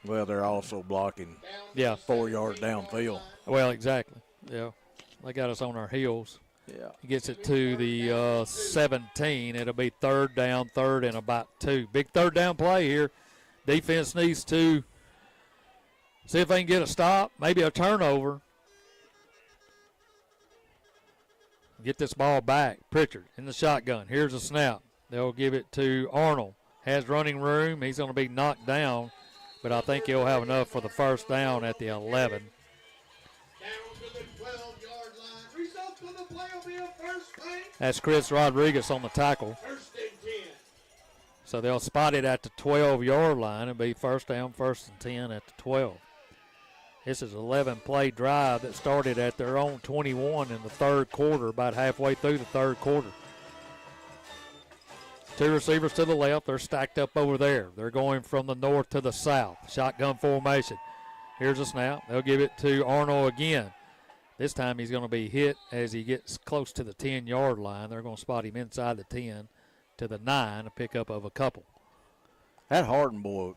Well, they're also blocking 4 yards downfield. Well, exactly. Yeah. They got us on our heels. Yeah. He gets it to the 17. It'll be 3rd down, 3rd and about 2. Big 3rd down play here. Defense needs to see if they can get a stop, maybe a turnover. Get this ball back. Pritchard in the shotgun. Here's a snap. They'll give it to Arnold. Has running room. He's going to be knocked down, but I think he'll have enough for the 1st down at the 11. That's Chris Rodriguez on the tackle. So they'll spot it at the 12-yard line and be 1st down, 1st and 10 at the 12. This is an 11-play drive that started at their own 21 in the 3rd quarter, about halfway through the 3rd quarter. 2 receivers to the left. They're stacked up over there. They're going from the north to the south. Shotgun formation. Here's a snap. They'll give it to Arnold again. This time he's going to be hit as he gets close to the 10-yard line. They're going to spot him inside the 10 to the 9, a pickup of a couple. That Hardin boy,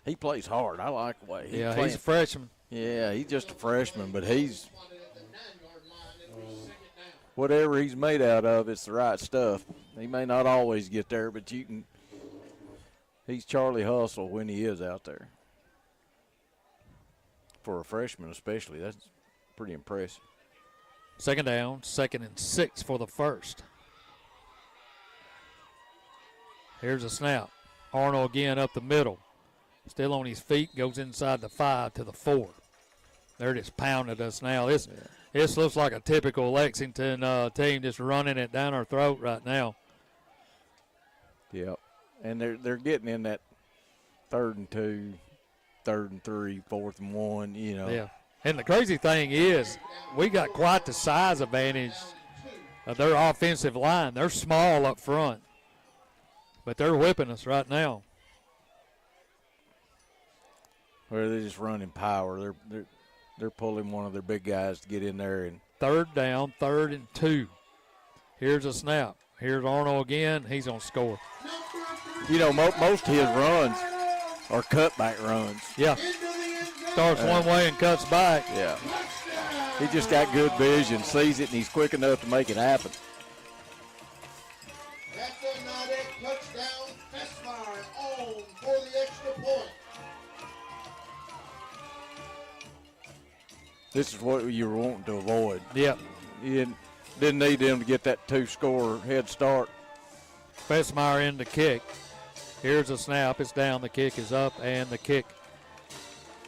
he plays hard. I like the way Yeah, playing. he's a freshman. Yeah, he's just a freshman, but he's whatever he's made out of, it's the right stuff. He may not always get there, but he's Charlie Hustle when he is out there. For a freshman especially, that's pretty impressive. Second down, 2nd and 6 for the first. Here's a snap. Arnold again up the middle. Still on his feet, goes inside the 5 to the 4. They're just pounding us now. This looks like a typical Lexington team just running it down our throat right now. Yep. And they're getting in that 3rd and 2, 3rd and 3, 4th and 1, you know. Yeah. And the crazy thing is, we got quite the size advantage of their offensive line. They're small up front, but they're whipping us right now. Well, they're just running power. They're pulling one of their big guys to get in there. And 3rd down, 3rd and 2. Here's a snap. Here's Arnold again. He's going to score. You know, most of his runs are cutback runs. Yeah. Starts one way and cuts back. Yeah. He just got good vision, sees it, and he's quick enough to make it happen. That's a touchdown. Festmeyer on for the extra point. This is what you were wanting to avoid. Yep. You didn't need them to get that 2-score head start. Festmeyer in the kick. Here's a snap. It's down. The kick is up, and the kick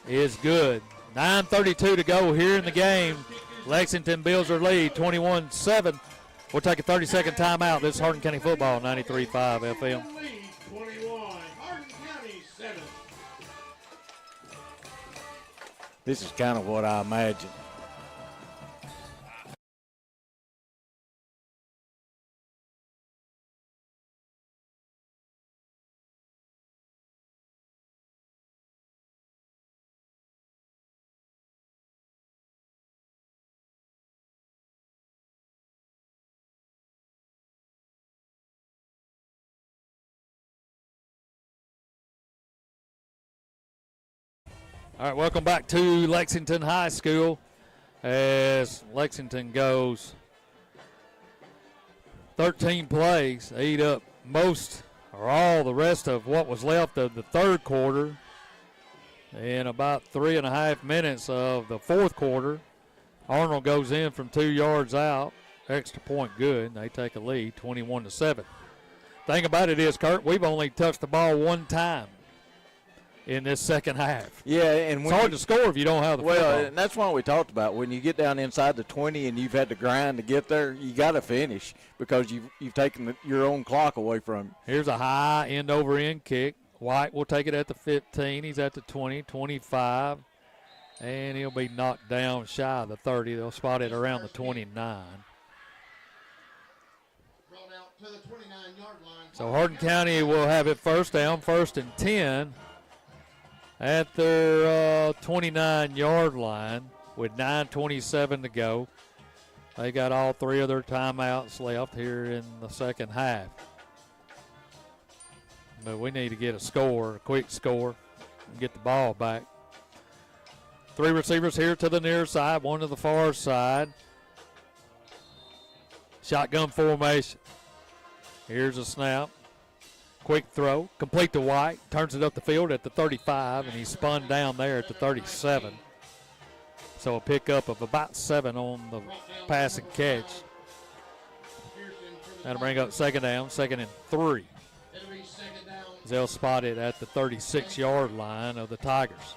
is good. 9:32 to go here in the game. Lexington builds their lead, 21-7. We'll take a 30-second timeout. This is Hardin County Football, 93.5 FM. 21, Hardin County 7. This is kind of what I imagined. All right, welcome back to Lexington High School as Lexington goes 13 plays. They eat up most or all the rest of what was left of the third quarter in about 3.5 minutes of the fourth quarter. Arnold goes in from 2 yards out. Extra point good. They take a lead, 21-7. Thing about it is, Kurt, we've only touched the ball one time in this second half. Yeah, and it's hard to score if you don't have the football. And that's what we talked about. When you get down inside the 20 and you've had to grind to get there, you got to finish because you've taken your own clock away from you. Here's a high end-over-end kick. White will take it at the 15. He's at the 20, 25, and he'll be knocked down shy of the 30. They'll spot it around the 29. So Hardin County will have it first down, 1st and 10. At their 29-yard line with 9:27 to go. They got all 3 of their timeouts left here in the second half. But we need to get a score, a quick score, and get the ball back. 3 receivers here to the near side, 1 to the far side. Shotgun formation. Here's a snap. Quick throw, complete to White, turns it up the field at the 35, and he's spun down there at the 37. So a pickup of about 7 on the pass and catch. That'll bring up second down, 2nd and 3. They'll spot it at the 36-yard line of the Tigers.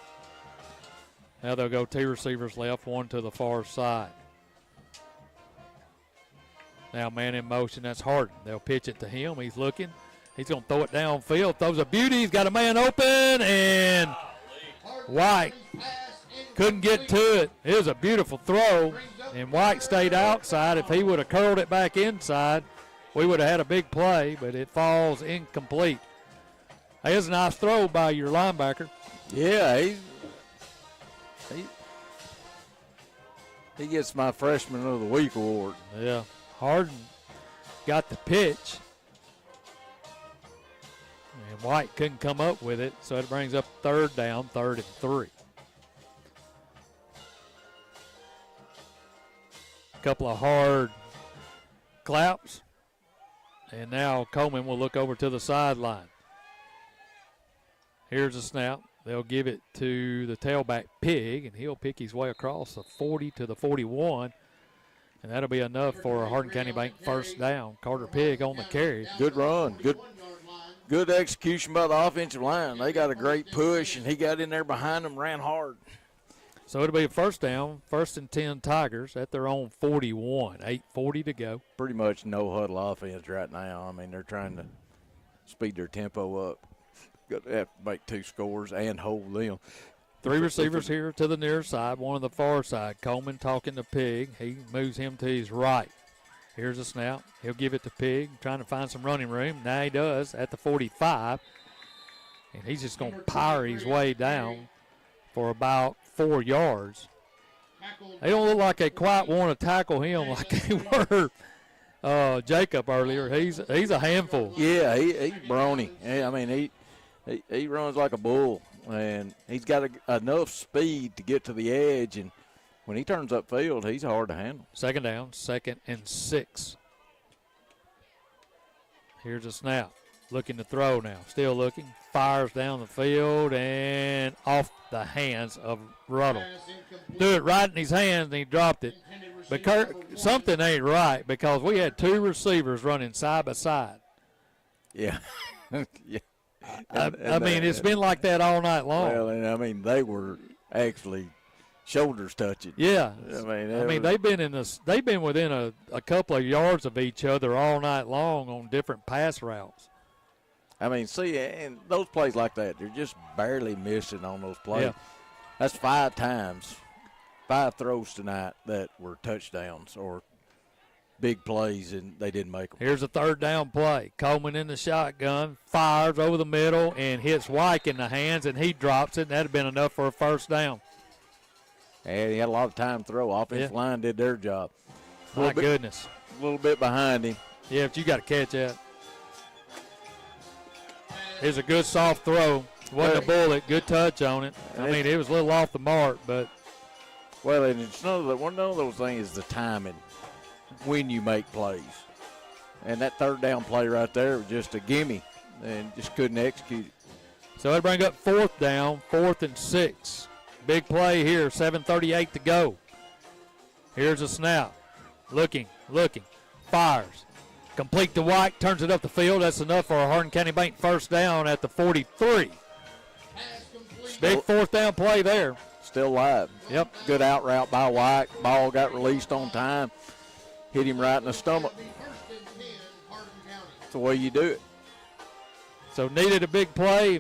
Now they'll go 2 receivers left, 1 to the far side. Now man in motion, that's Hardin. They'll pitch it to him. He's looking. He's going to throw it downfield. Throws a beauty. He's got a man open, and White couldn't get to it. It was a beautiful throw, and White stayed outside. If he would have curled it back inside, we would have had a big play, but it falls incomplete. Here's a nice throw by your linebacker. Yeah, he gets my Freshman of the Week award. Yeah, Hardin got the pitch. And White couldn't come up with it, so it brings up third down, 3rd and 3. A couple of hard claps. And now Coleman will look over to the sideline. Here's a snap. They'll give it to the tailback Pig, and he'll pick his way across the 40 to the 41. And that'll be enough for a Hardin County Bank first down. Carter Pig on the carry. Good run. Good execution by the offensive line. They got a great push, and he got in there behind them, ran hard. So it'll be a first down, 1st and 10 Tigers at their own 41. 8:40 to go. Pretty much no huddle offense right now. I mean, they're trying to speed their tempo up. Got to have to make 2 scores and hold them. 3 receivers here to the near side, one on the far side. Coleman talking to Pig. He moves him to his right. Here's a snap. He'll give it to Pig, trying to find some running room. Now he does at the 45. And he's just going to power his way down for about 4 yards. They don't look like they quite want to tackle him like they were Jacob earlier. He's a handful. Yeah, he's brawny. I mean, he runs like a bull, and he's got enough speed to get to the edge, and when he turns upfield, he's hard to handle. 2nd down, 2nd and 6. Here's a snap. Looking to throw now. Still looking. Fires down the field and off the hands of Ruddle. Threw it right in his hands and he dropped it. But something ain't right because we had 2 receivers running side by side. Yeah. Yeah. I mean, it's been like that all night long. Well, and I mean, they were actually shoulders touching. Yeah. I mean, they've been within a couple of yards of each other all night long on different pass routes. I mean, see, and those plays like that, they're just barely missing on those plays. Yeah. That's 5 throws tonight that were touchdowns or big plays, and they didn't make them. Here's a 3rd down play. Coleman in the shotgun, fires over the middle and hits Wyke in the hands, and he drops it, and that would have been enough for a first down. And he had a lot of time to throw. Offensive line did their job. My goodness. A little bit behind him. Yeah, but you got to catch that. Here's a good soft throw. Wasn't a bullet. Good touch on it. I mean, it was a little off the mark, but. Well, and it's none of those things is the timing when you make plays. And that 3rd down play right there was just a gimme and just couldn't execute it. So they bring up 4th down, 4th and 6. Big play here, 7:38 to go. Here's a snap. Looking, fires. Complete to White, turns it up the field. That's enough for a Hardin County Bank first down at the 43. Big 4th down play there. Still live. Yep. Good out route by White. Ball got released on time. Hit him right in the stomach. That's the way you do it. So needed a big play.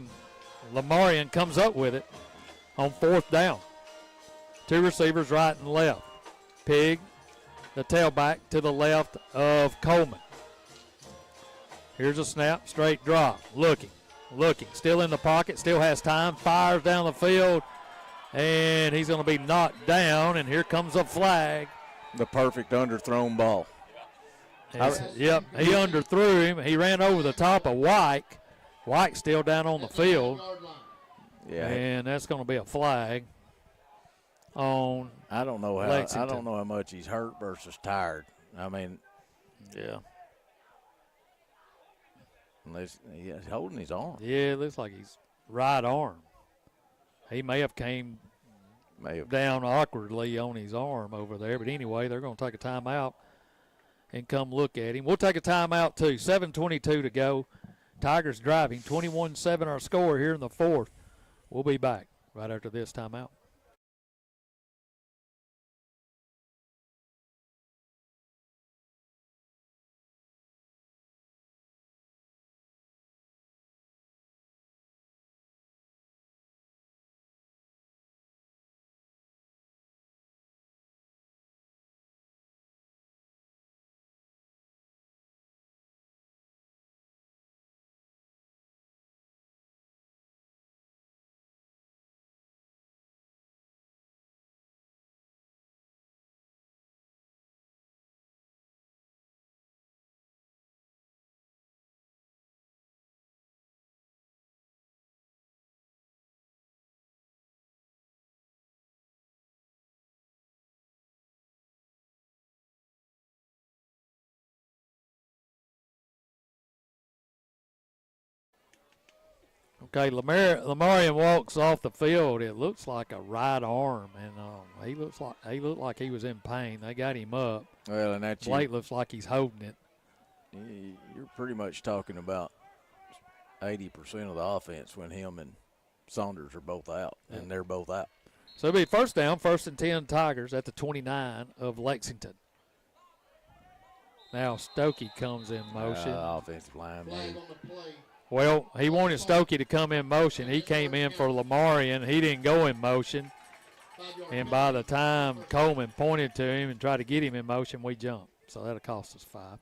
Lamarian comes up with it on 4th down. 2 receivers right and left. Pig, the tailback, to the left of Coleman. Here's a snap, straight drop. Looking, still in the pocket, still has time, fires down the field, and he's going to be knocked down, and here comes a flag. The perfect underthrown ball. Yep, he underthrew him. He ran over the top of White. White's still down on the field. Yeah. And that's going to be a flag on I don't know how much he's hurt versus tired. I mean, yeah. Unless he's holding his arm. Yeah, it looks like he's right arm. He may have came down awkwardly on his arm over there. But anyway, they're going to take a timeout and come look at him. We'll take a timeout too. 7:22 to go. Tigers driving 21-7 our score here in the 4th. We'll be back right after this timeout. Okay, Lamarion walks off the field. It looks like a right arm, and he looked like he was in pain. They got him up. Well, and that's Blake looks like he's holding it. You're pretty much talking about 80% of the offense when him and Saunders are both out, and they're both out. So it'll be first down, 1st and 10 Tigers at the 29 of Lexington. Now Stokey comes in motion. Offensive line move. Well, he wanted Stokey to come in motion. He came in for Lamarion. He didn't go in motion. And by the time Coleman pointed to him and tried to get him in motion, we jumped. So that'll cost us 5.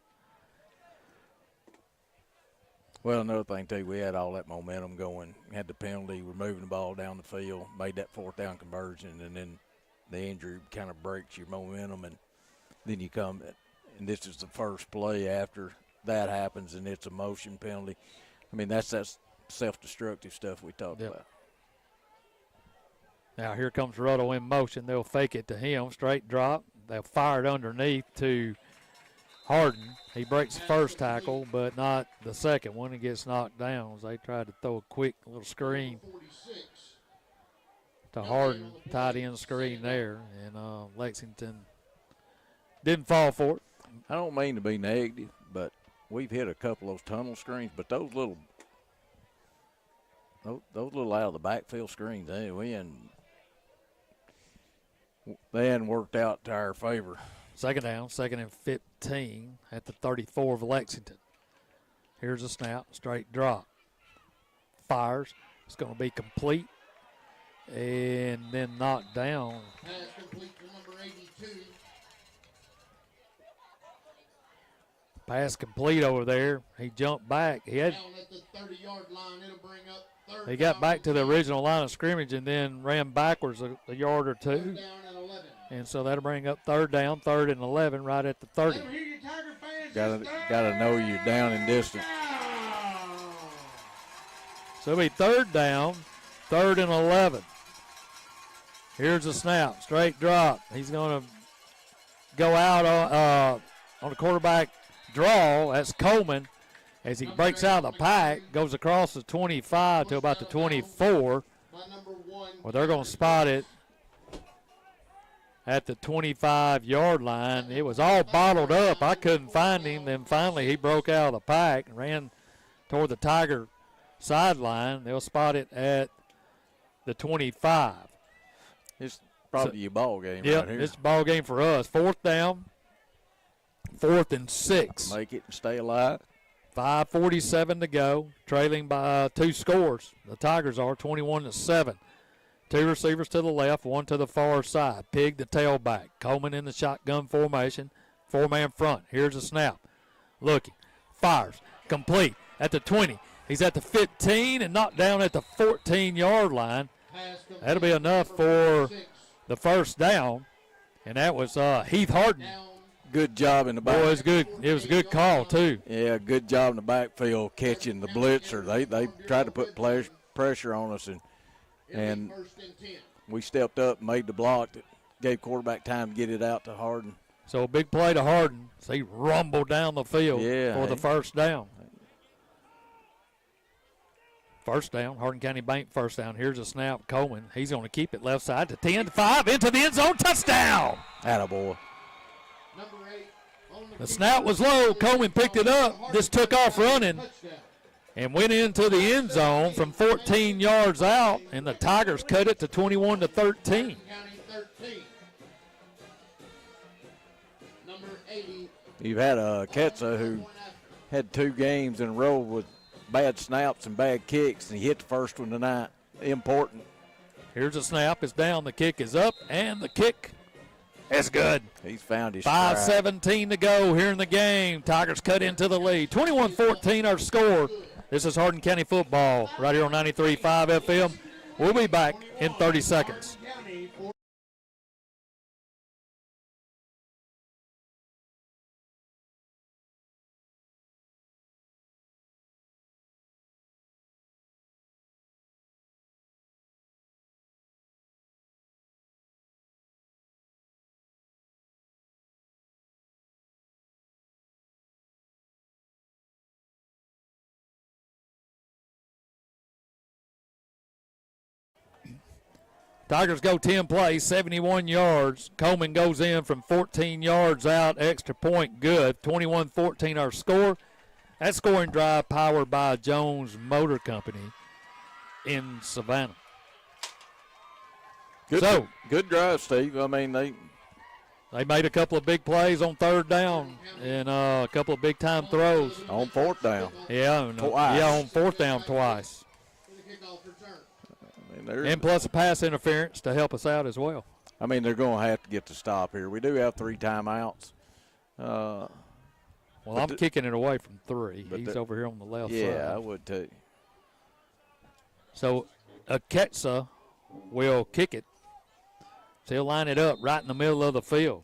Well, another thing, too, we had all that momentum going. Had the penalty. We're moving the ball down the field, made that 4th down conversion, and then the injury kind of breaks your momentum. And then you come, and this is the first play after that happens, and it's a motion penalty. I mean, that's that self-destructive stuff we talked about. Now here comes Rutto in motion. They'll fake it to him, straight drop. They'll fire it underneath to Hardin. He breaks the first tackle, but not the second one. He gets knocked down. They tried to throw a quick little screen to Hardin, tight end screen there, and Lexington didn't fall for it. I don't mean to be negative, but we've hit a couple of those tunnel screens, but those little out of the backfield screens, they hadn't worked out to our favor. Second down, 2nd and 15 at the 34 of Lexington. Here's a snap, straight drop. Fires. It's going to be complete and then knocked down. Pass complete to number 82. Pass complete over there. He jumped back. He Down at the 30-yard line. It'll bring up 3rd He got down back to the and original line of scrimmage and then ran backwards a yard or 2. 3rd down and 11. And so that'll bring up 3rd down, 3rd and 11 right at the 30. Let 'em hear you, Tiger fans. Gotta know you're down in distance. So it'll be 3rd down, 3rd and 11. Here's a snap, straight drop. He's going to go out on the quarterback draw. That's Coleman. As he breaks out of the pack, goes across the 25 to about the 24. Well, they're going to spot it at the 25-yard line. It was all bottled up. I couldn't find him. Then finally he broke out of the pack and ran toward the Tiger sideline. They'll spot it at the 25. It's probably your ball game Yep, right here. it's a ball game for us. 4th down, 4th and 6. Make it and stay alive. 5:47 to go, trailing by 2 scores. The Tigers are 21-7. 2 receivers to the left, 1 to the far side. Pig the tailback. Coleman in the shotgun formation. 4-man front. Here's a snap. Looking. Fires. Complete at the 20. He's at the 15 and knocked down at the 14-yard line. That'll be enough for the 1st down. And that was Heath Hardin. Good job in the back. Boy, it was good. It was a good call, too. Yeah, good job in the backfield catching the blitzer. They tried to put pressure on us, and we stepped up and made the block that gave quarterback time to get it out to Hardin. So a big play to Hardin. So he rumbled down the field for the 1st down. 1st down, Hardin County Bank 1st down. Here's a snap. Coleman, he's going to keep it left side to 10-5 into the end zone. Touchdown. Attaboy. The snap was low. Coleman picked it up. Just took off running and went into the end zone from 14 yards out, and the Tigers cut it to 21-13. You've had Ketza who had 2 games in a row with bad snaps and bad kicks, and he hit the first one tonight. Important. Here's a snap. It's down. The kick is up, and the kick is good. He's found his stride. 5:17 to go here in the game. Tigers cut into the lead. 21-14 our score. This is Hardin County football right here on 93.5 FM. We'll be back in 30 seconds. Tigers go 10 plays, 71 yards. Coleman goes in from 14 yards out, extra point good. 21-14 our score. That scoring drive powered by Jones Motor Company in Savannah. Good drive, Steve. I mean, they made a couple of big plays on third down and a couple of big-time throws. on fourth down. Yeah, Twice. yeah, on fourth down twice. I mean, And plus a pass interference to help us out as well. I mean, they're going to have to get the stop here. We do have 3 timeouts. Well, I'm kicking it away from 3. He's over here on the left side. Yeah, I would too. So Aketsa will kick it. So he'll line it up right in the middle of the field.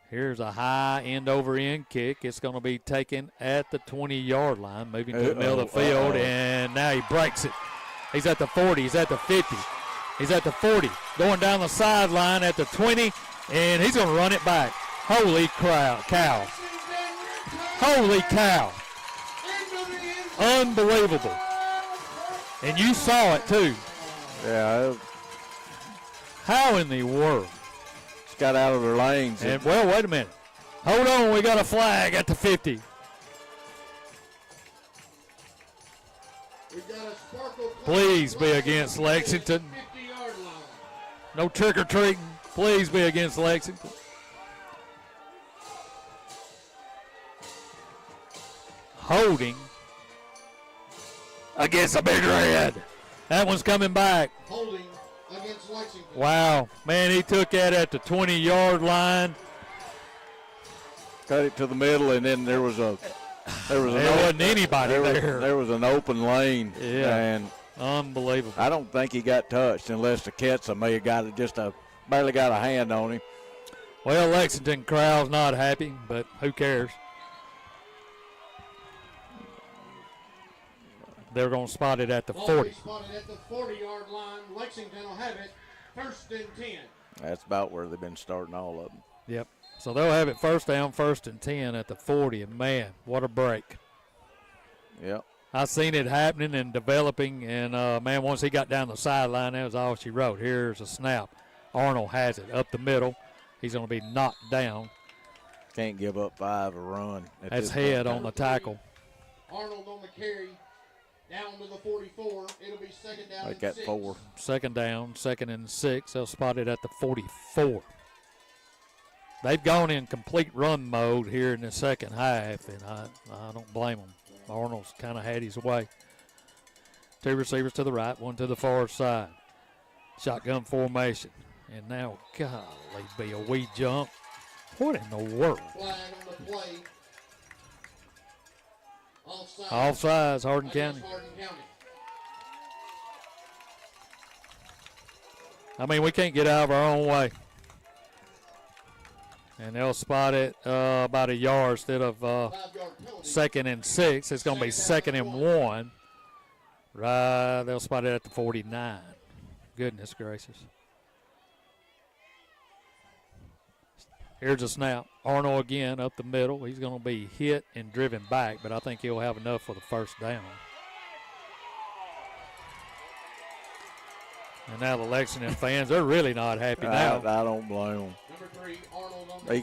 Here's a high end-over-end kick. It's going to be taken at the 20-yard line, moving to the middle of the field, and now he breaks it. He's at the 40. He's at the 50. He's at the 40. Going down the sideline at the 20, and he's going to run it back. Holy cow. Holy cow. Unbelievable. And you saw it, too. Yeah. How in the world? It's got out of their lanes. And, well, wait a minute. Hold on. We got a flag at the 50. Please be against Lexington. No trick-or-treating. Please be against Lexington. Holding against a big red. That one's coming back. Holding against Lexington. Wow. Man, he took that at the 20-yard line. Cut it to the middle, and then there wasn't anybody there. There was an open lane. Yeah. And unbelievable. I don't think he got touched unless the Ketsa may have got it barely got a hand on him. Well, Lexington crowd's not happy, but who cares? They're going to spot it at the 40. Spotted at the 40-yard line. Lexington will have it 1st and 10. That's about where they've been starting all of them. Yep. So they'll have it first down, 1st and 10 at the 40. And, man, what a break. Yep. I seen it happening and developing. And, man, once he got down the sideline, that was all she wrote. Here's a snap. Arnold has it up the middle. He's going to be knocked down. Can't give up 5 or run. That's head on the tackle. Arnold on the carry. Down to the 44. It'll be 2nd down Make and that 6. 4. 2nd down, 2nd and 6. They'll spot it at the 44. They've gone in complete run mode here in the second half, and I don't blame them. Arnold's kind of had his way. 2 receivers to the right, 1 to the far side. Shotgun formation. And now, golly, be a wee jump. What in the world? Flag on the play. Offsides, Hardin County. I mean, we can't get out of our own way. And they'll spot it about a yard instead of 2nd and 6. It's going to be 2nd and 1. Right, they'll spot it at the 49. Goodness gracious. Here's a snap. Arnold again up the middle. He's going to be hit and driven back, but I think he'll have enough for the 1st down. And now the Lexington fans, they're really not happy now. I don't blame them. Number 3, Arnold on the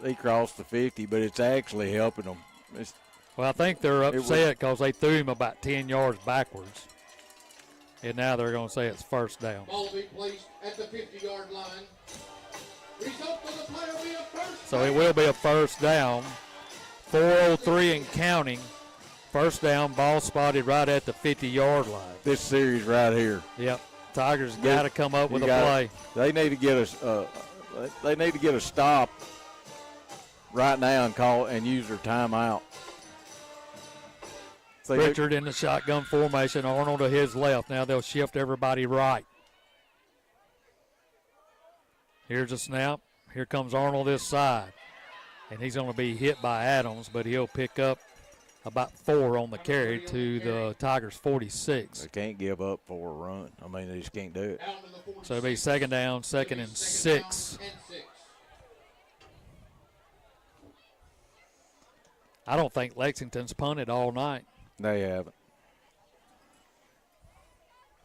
He crossed the 50, but it's actually helping them. Well, I think they're upset because they threw him about 10 yards backwards. And now they're going to say it's 1st down. Ball will be placed at the 50-yard line. Result for the play will be a 1st. So it will be a 1st down. 4:03 and counting. 1st down, ball spotted right at the 50-yard line. This series right here. Yep. Tigers got to come up with a play. They need to get a stop right now and use their timeout. Richard in the shotgun formation. Arnold to his left. Now they'll shift everybody right. Here's a snap. Here comes Arnold this side. And he's going to be hit by Adams, but he'll pick up about 4 on the carry to the Tigers' 46. They can't give up 4 run. I mean, they just can't do it. So it'll be 2nd down, 2nd and 6. I don't think Lexington's punted all night. They haven't.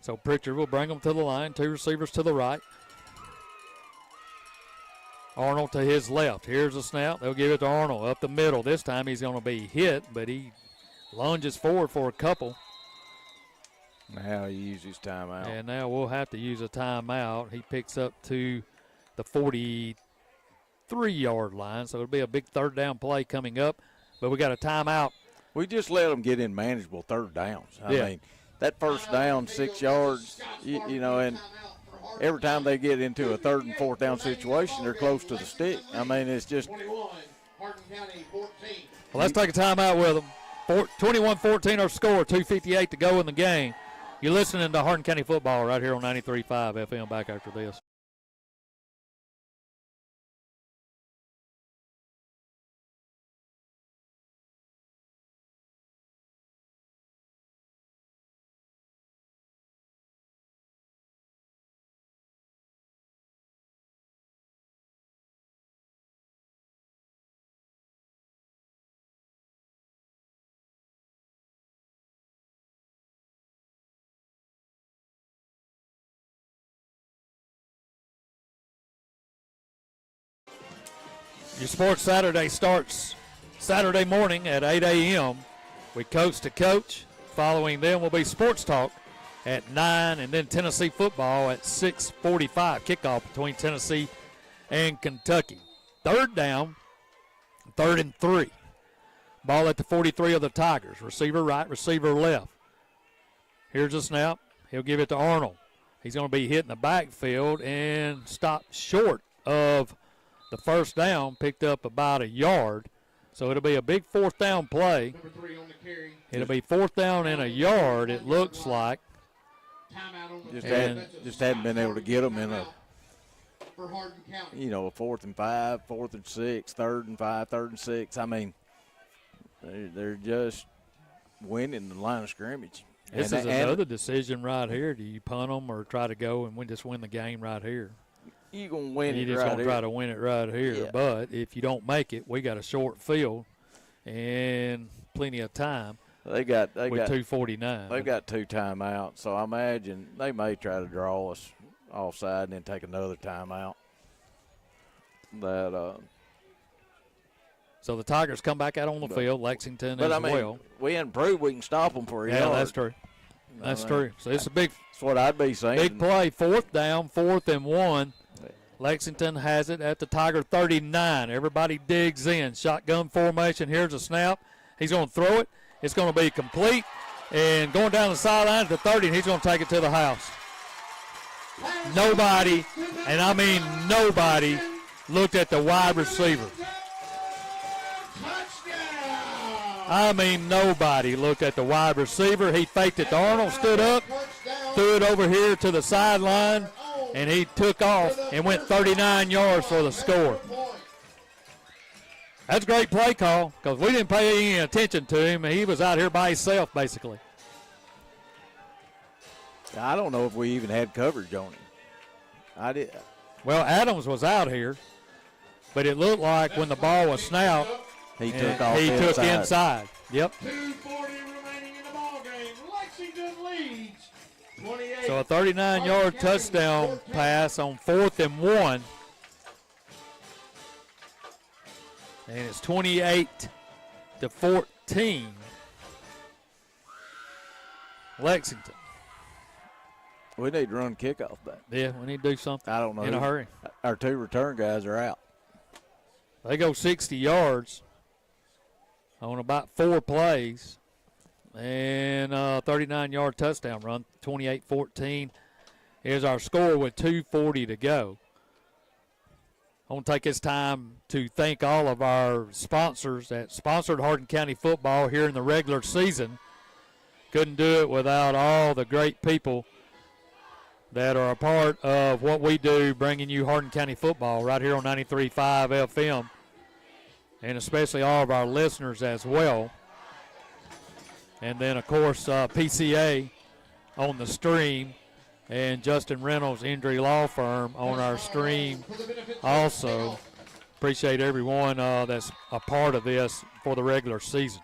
So Pritchard will bring them to the line. 2 receivers to the right. Arnold to his left. Here's a snap. They'll give it to Arnold up the middle. This time he's going to be hit, but he lunges forward for a couple. Now he uses timeout. And now we'll have to use a timeout. He picks up to the 43-yard line, so it'll be a big third down play coming up. But we got a timeout. We just let them get in manageable third downs. I Yeah. mean, that first down, 6 yards, you know, and every time they get into a third and fourth down situation, they're close to the stick. I mean, it's just. 21, Hardin County 14. Well, let's take a timeout with them. 21-14 our score, 2:58 to go in the game. You're listening to Hardin County football right here on 93.5 FM. Back after this. Your Sports Saturday starts Saturday morning at 8 a.m. with Coach to Coach. Following them will be Sports Talk at 9, and then Tennessee football at 6:45. Kickoff between Tennessee and Kentucky. Third down, 3rd and 3. Ball at the 43 of the Tigers. Receiver right, receiver left. Here's a snap. He'll give it to Arnold. He's going to be hit in the backfield and stopped short of the first down, picked up about a yard. So it'll be a big fourth down play. Number 3 on the carry. It'll be fourth down and a yard, it looks like. Timeout on the Just hadn't been able to get them in a, for Hardin County. you know, a 4th and 5, 4th and 6, 3rd and 5, 3rd and 6. I mean, they're just winning the line of scrimmage. This is another decision right here. Do you punt them or try to go and just win the game right here? You're going to win You it just right going to try here. to win it right here. Yeah. But if you don't make it, we got a short field and plenty of time They got with 2:49. They've got 2 timeouts, so I imagine they may try to draw us offside and then take another timeout. So the Tigers come back out on the field, Lexington as I mean, well. we hadn't proved we can stop them for a Yeah, yard. that's true. That's true. So it's a big That's what I'd be saying. big play, 4th down, 4th and 1. Lexington has it at the Tiger 39. Everybody digs in. Shotgun formation. Here's a snap. He's going to throw it. It's going to be complete. And going down the sideline to the 30, and he's going to take it to the house. Nobody, and I mean nobody, looked at the wide receiver. I mean nobody looked at the wide receiver. He faked it to Arnold, stood up, threw it over here to the sideline, and he took off and went 39 yards for the score. That's a great play call because we didn't pay any attention to him. He was out here by himself, basically. I don't know if we even had coverage on him. I did. Well, Adams was out here, but it looked like when the ball was snapped, He took off. he took inside. Yep. 2:40 remaining in the ball game. Lexington leads 28. So a 39-yard touchdown pass on 4th and 1. And it's 28-14. Lexington. We need to run kickoff back. Yeah, we need to do something I don't know. in a hurry. Our 2 return guys are out. They go 60 yards on about 4 plays. And a 39-yard touchdown run, 28-14 is our score with 2:40 to go. I want to take this time to thank all of our sponsors that sponsored Hardin County football here in the regular season. Couldn't do it without all the great people that are a part of what we do, bringing you Hardin County football right here on 93.5 FM, and especially all of our listeners as well. And then, of course, PCA on the stream and Justin Reynolds Injury Law Firm on our stream also. Appreciate everyone that's a part of this for the regular season.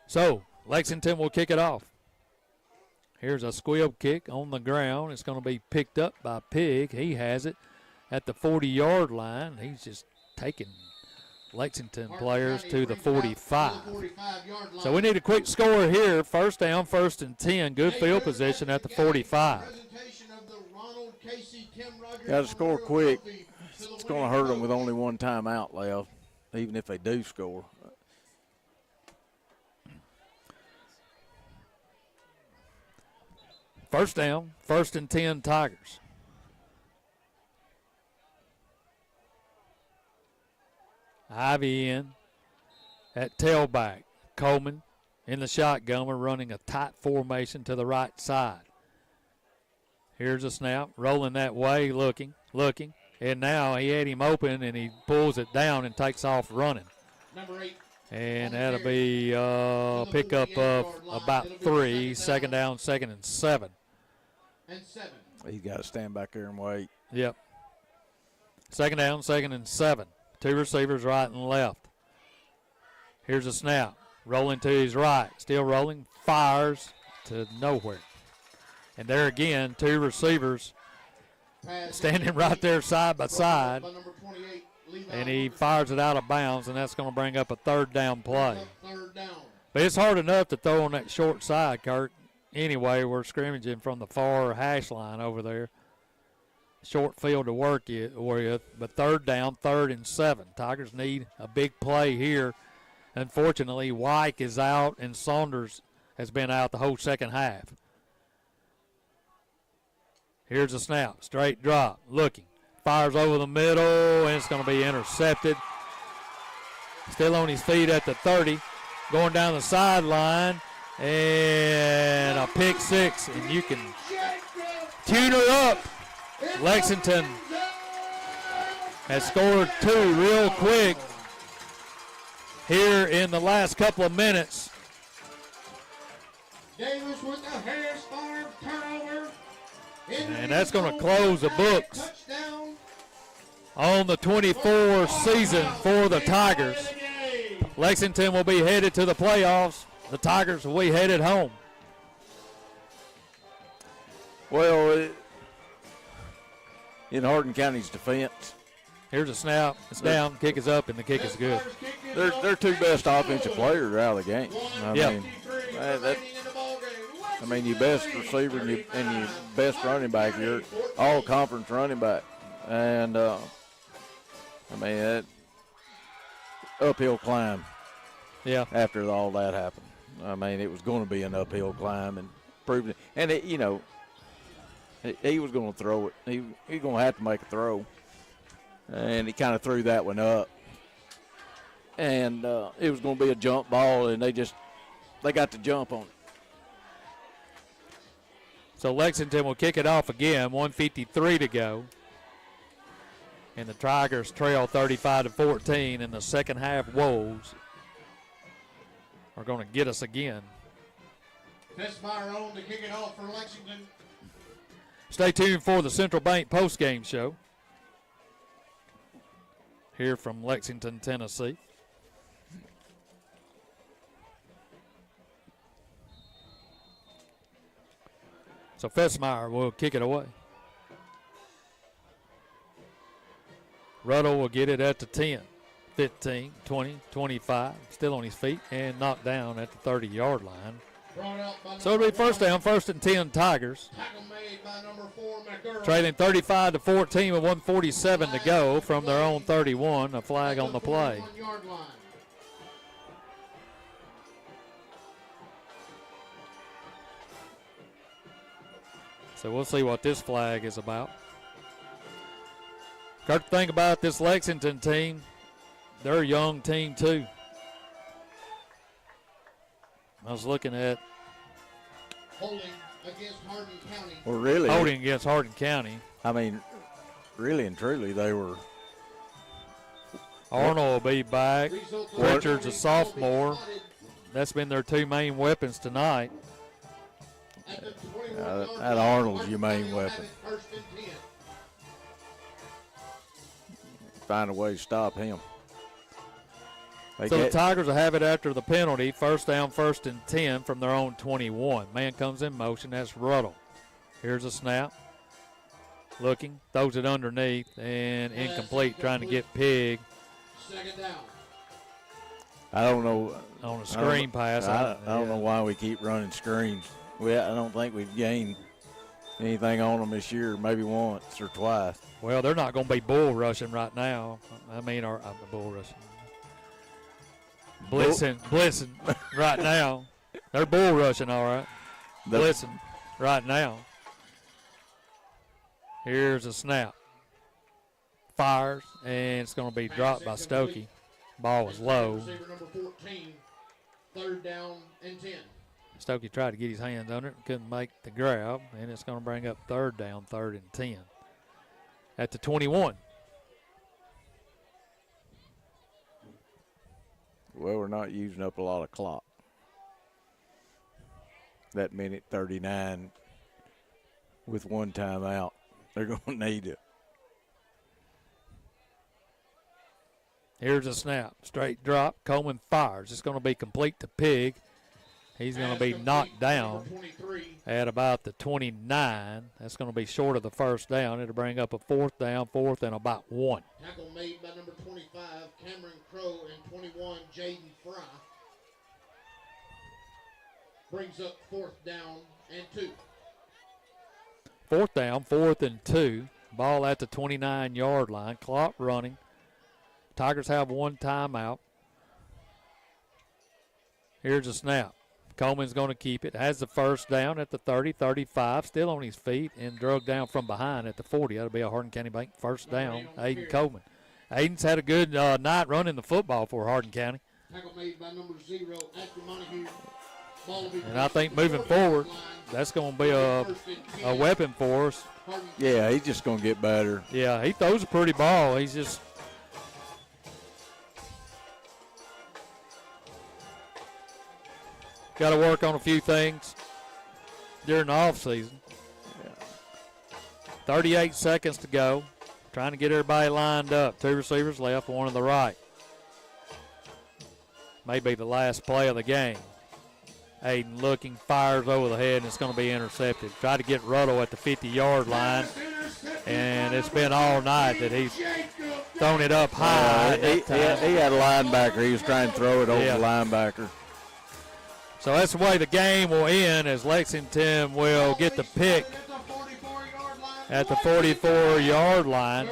So, Lexington will kick it off. Here's a squib kick on the ground. It's going to be picked up by Pig. He has it at the 40-yard line. He's just taking Lexington players to the 45. So we need a quick score here. First down, 1st and 10. Good field position at the 45. Got to score quick. It's going to hurt them with only one timeout left, even if they do score. First down, 1st and 10 Tigers. Ivy in at tailback. Coleman in the shotgun. We're running a tight formation to the right side. Here's a snap, rolling that way, looking. And now he had him open, and he pulls it down and takes off running. Number 8. And that'll be a pickup of about 3. 2nd down, 2nd and 7. He's got to stand back there and wait. Yep. 2nd down, 2nd and 7. 2 receivers right and left. Here's a snap. Rolling to his right. Still rolling. Fires to nowhere. And there again, 2 receivers standing right there side by side. And he fires it out of bounds, and that's going to bring up a 3rd down play. But it's hard enough to throw on that short side, Kirk. Anyway, we're scrimmaging from the far hash line over there. Short field to work with, but 3rd down, 3rd and 7. Tigers need a big play here. Unfortunately, Wyke is out, and Saunders has been out the whole second half. Here's a snap, straight drop, looking. Fires over the middle, and it's going to be intercepted. Still on his feet at the 30, going down the sideline, and a pick 6, and you can tune her up. Lexington has scored 2 real quick here in the last couple of minutes. Davis with the Harris Farm turnover. And that's going to close the books on the 24 season for the Tigers. Lexington will be headed to the playoffs. The Tigers will be headed home. Well, in Hardin County's defense, here's a snap. It's down. Kick is up, and the kick is good. They're 2 best offensive players are out of the game. I mean, your best receiver and your best running back, your all-conference running back. And, that uphill climb after all that happened. I mean, it was going to be an uphill climb and proving it. And, he was going to throw it. He was going to have to make a throw. And he kind of threw that one up. And it was going to be a jump ball, and they got the jump on it. So Lexington will kick it off again, 1:53 to go. And the Tigers trail 35-14, and the second half woes are going to get us again. Tessmeyer on to kick it off for Lexington. Stay tuned for the Central Bank postgame show here from Lexington, Tennessee. So Fessmeyer will kick it away. Ruddle will get it at the 10, 15, 20, 25. Still on his feet and knocked down at the 30-yard line. So it'll be 1st down, 1st and 10 Tigers. Trailing 35-14 with 1:47 to go from their own 31. A flag on the play. So we'll see what this flag is about. Got to think about this Lexington team. They're a young team too. I was looking at holding against Hardin County. Well, really, holding against Hardin County. I mean, really and truly, they were. Arnold will be back. Richard's a sophomore. That's been their 2 main weapons tonight. That Arnold's your main weapon. Find a way to stop him. So the Tigers will have it after the penalty. First down, 1st and 10 from their own 21. Man comes in motion. That's Ruddle. Here's a snap. Looking, throws it underneath, and incomplete, trying to get Pig. Second down. I don't know. On a screen pass. I don't know why we keep running screens. I don't think we've gained anything on them this year, maybe once or twice. Well, they're not going to be bull rushing right now. Or bull rushing. Blitzing right now. They're bull rushing, all right. Blitzing right now. Here's a snap. Fires, and it's going to be dropped by Stokey. Ball was low. Receiver number 14, 3rd down and 10. Stokey tried to get his hands on it, couldn't make the grab, and it's going to bring up 3rd down, 3rd and 10 at the 21. Well, we're not using up a lot of clock. That minute 39 with 1 timeout, they're going to need it. Here's a snap. Straight drop. Coleman fires. It's going to be complete to Pig. He's going to be knocked down at about the 29. That's going to be short of the 1st down. It'll bring up a 4th down, 4th and about 1. Tackle made by number 25, Cameron Crow, and 21, Jaden Fry. Brings up 4th down and 2. 4th down, 4th and 2. Ball at the 29-yard line. Clock running. Tigers have 1 timeout. Here's a snap. Coleman's going to keep it. Has the 1st down at the 30, 35. Still on his feet and drugged down from behind at the 40. That'll be a Hardin County Bank 1st down. Aiden Coleman. Aiden's had a good night running the football for Hardin County. Tackle made by number 0, Ashley Montague. And I think moving forward, that's going to be a weapon for us. Yeah, he's just going to get better. Yeah, he throws a pretty ball. He's just got to work on a few things during the offseason. 38 seconds to go. Trying to get everybody lined up. 2 receivers left, 1 on the right. Maybe the last play of the game. Aiden looking, fires over the head, and it's going to be intercepted. Try to get Ruddle at the 50-yard line, and it's been all night that he's thrown it up high. He had a linebacker. He was trying to throw it over the linebacker. So that's the way the game will end, as Lexington will get the pick at the 44-yard line.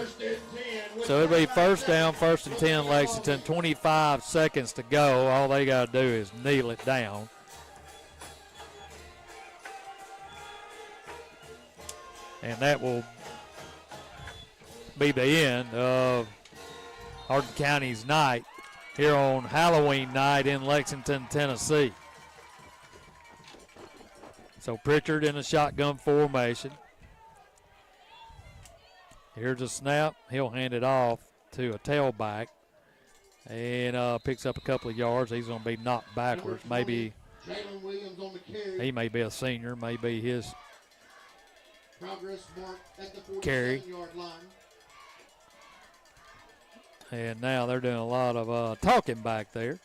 So it'll be 1st down, 1st and 10 Lexington, 25 seconds to go. All they got to do is kneel it down. And that will be the end of Hardin County's night here on Halloween night in Lexington, Tennessee. So Pritchard in a shotgun formation. Here's a snap. He'll hand it off to a tailback and picks up a couple of yards. He's going to be knocked backwards. Maybe he may be a senior, maybe his carry. And now they're doing a lot of talking back there.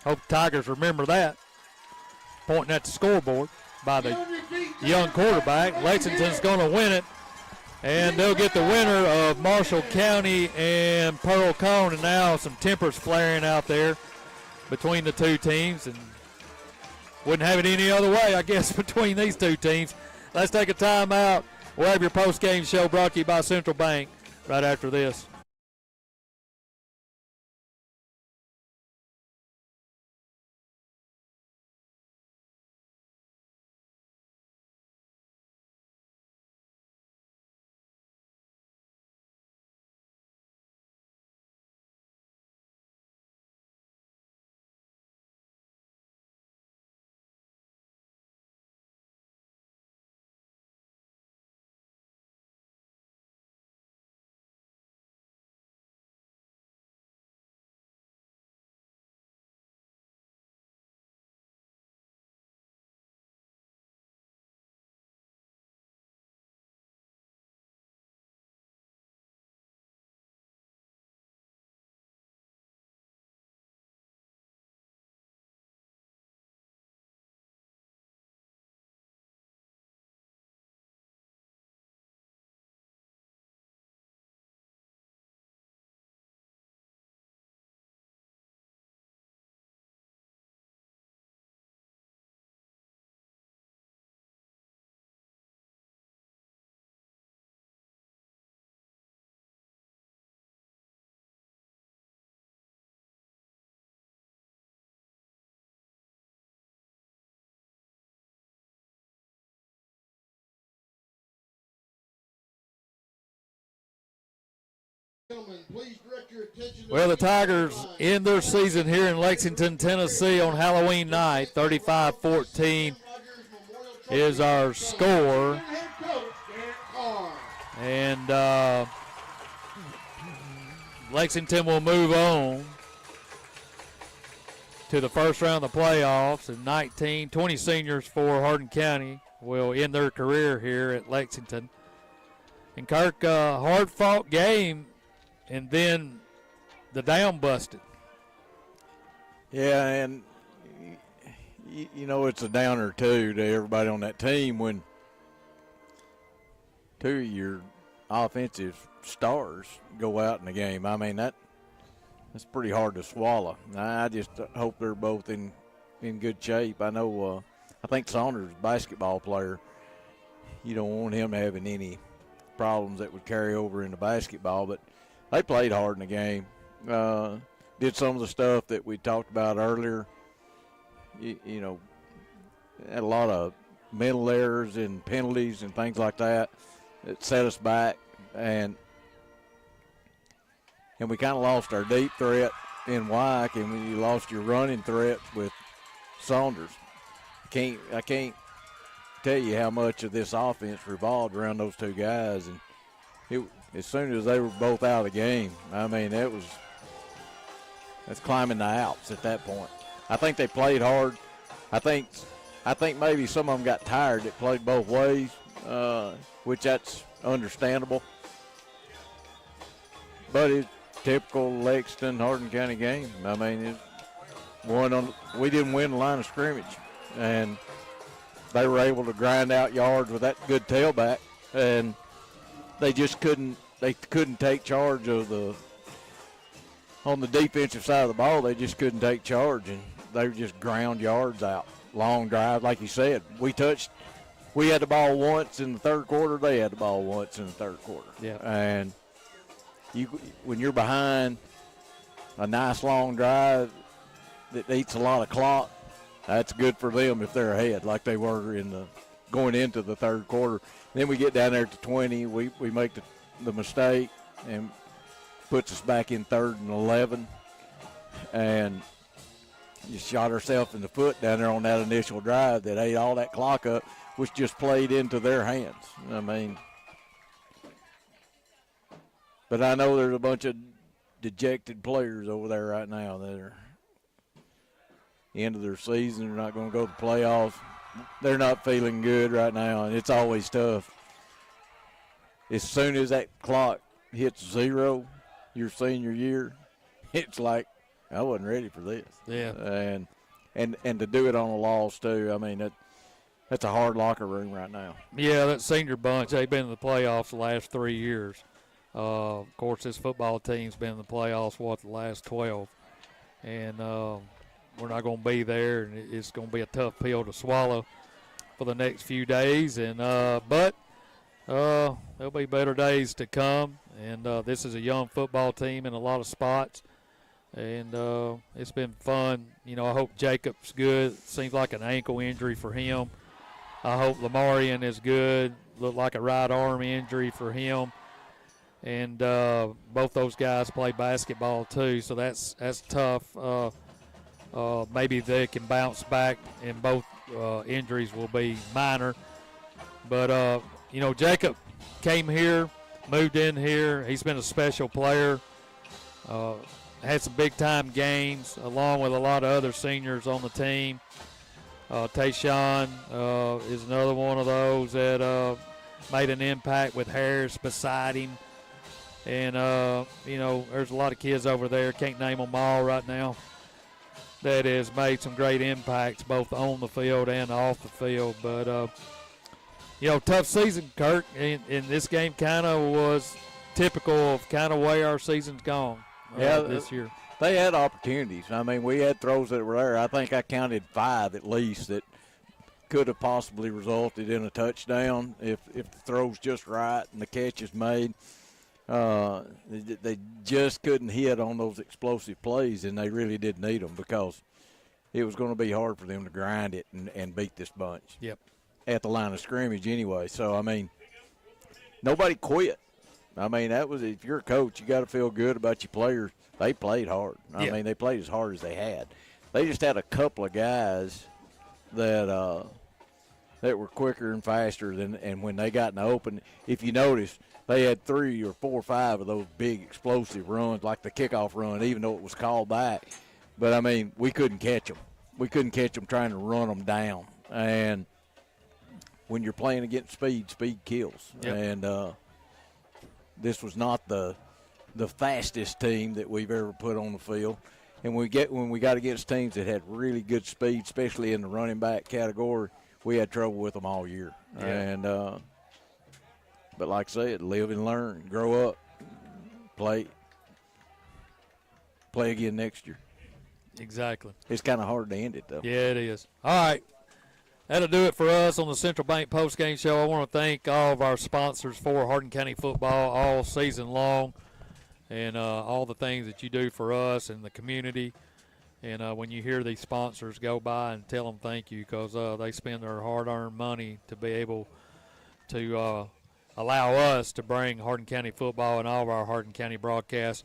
Hope the Tigers remember that. Pointing at the scoreboard by the young quarterback. Lexington's going to win it. And they'll get the winner of Marshall County and Pearl Cone. And now some tempers flaring out there between the two teams. And wouldn't have it any other way, I guess, between these two teams. Let's take a timeout. We'll have your post-game show brought to you by Central Bank right after this. Gentlemen, please direct your attention to Well, the Tigers end their season here in Lexington, Tennessee on Halloween night. 35-14 is our score. head coach, Derek Carr. And Lexington will move on to the first round of the playoffs. And 20 seniors for Hardin County will end their career here at Lexington. And Kirk, hard-fought game, and then the down busted. Yeah, and you know it's a downer too to everybody on that team when two of your offensive stars go out in the game. I mean that's pretty hard to swallow. I just hope they're both in good shape. I know I think Saunders, basketball player, you don't want him having any problems that would carry over into basketball, but they played hard in the game. Did some of the stuff that we talked about earlier. You know, had a lot of mental errors and penalties and things like that set us back, and we kind of lost our deep threat in Wyke, and when you lost your running threat with Saunders. I can't tell you how much of this offense revolved around those two guys, and as soon as they were both out of the game, I mean that's climbing the Alps at that point. I think they played hard. I think maybe some of them got tired that played both ways, which that's understandable. But it's typical Lexington Hardin County game. I mean, we didn't win the line of scrimmage, and they were able to grind out yards with that good tailback, and they just couldn't take charge on the defensive side of the ball. They just couldn't take charge, and they just ground yards out. Long drive, like you said. We had the ball once in the third quarter. They had the ball once in the third quarter. Yeah. And when you're behind a nice long drive that eats a lot of clock, that's good for them if they're ahead, like they were going into the third quarter. Then we get down there to 20. We make the mistake and puts us back in 3rd and 11, and just shot ourselves in the foot down there on that initial drive that ate all that clock up, which just played into their hands. I mean, but I know there's a bunch of dejected players over there right now that are end of their season. They're not going to go to the playoffs. They're not feeling good right now, and it's always tough. As soon as that clock hits 0 your senior year, it's like, I wasn't ready for this. Yeah. And to do it on a loss too, I mean, that's a hard locker room right now. Yeah, that senior bunch, they've been in the playoffs the last 3 years. Of course, this football team's been in the playoffs, the last 12. And we're not going to be there, and it's going to be a tough pill to swallow for the next few days. And but there'll be better days to come. And this is a young football team in a lot of spots. And it's been fun. You know, I hope Jacob's good. Seems like an ankle injury for him. I hope Lamarian is good. Looked like a right arm injury for him. And both those guys play basketball too, so that's tough. Maybe they can bounce back, and both injuries will be minor. But, you know, Jacob came here, moved in here. He's been a special player. Had some big-time games along with a lot of other seniors on the team. Tayshawn is another one of those that made an impact with Harris beside him. And, you know, there's a lot of kids over there, can't name them all right now, that has made some great impacts both on the field and off the field. But, you know, tough season, Kirk, and this game kind of was typical of kind of way our season's gone this year. They had opportunities. I mean, we had throws that were there. I think I counted 5 at least that could have possibly resulted in a touchdown if the throw's just right and the catch is made. They just couldn't hit on those explosive plays, and they really did need them because it was going to be hard for them to grind it and beat this bunch. Yep. At the line of scrimmage anyway. So, I mean, nobody quit. I mean, that was, if you're a coach, you got to feel good about your players. They played hard. I mean, they played as hard as they had. They just had a couple of guys that were quicker and faster than, and when they got in the open, if you notice, they had 3 or 4 or 5 of those big explosive runs, like the kickoff run, even though it was called back. But, I mean, we couldn't catch them. We couldn't catch them trying to run them down. And when you're playing against speed, speed kills. Yep. And this was not the fastest team that we've ever put on the field. And when we got against teams that had really good speed, especially in the running back category, we had trouble with them all year. Yeah. And but like I said, live and learn, grow up, play again next year. Exactly. It's kind of hard to end it, though. Yeah, it is. All right. That'll do it for us on the Central Bank Postgame Show. I want to thank all of our sponsors for Hardin County football all season long, and all the things that you do for us and the community. And when you hear these sponsors, go by and tell them thank you, because they spend their hard-earned money to be able to allow us to bring Hardin County football and all of our Hardin County broadcasts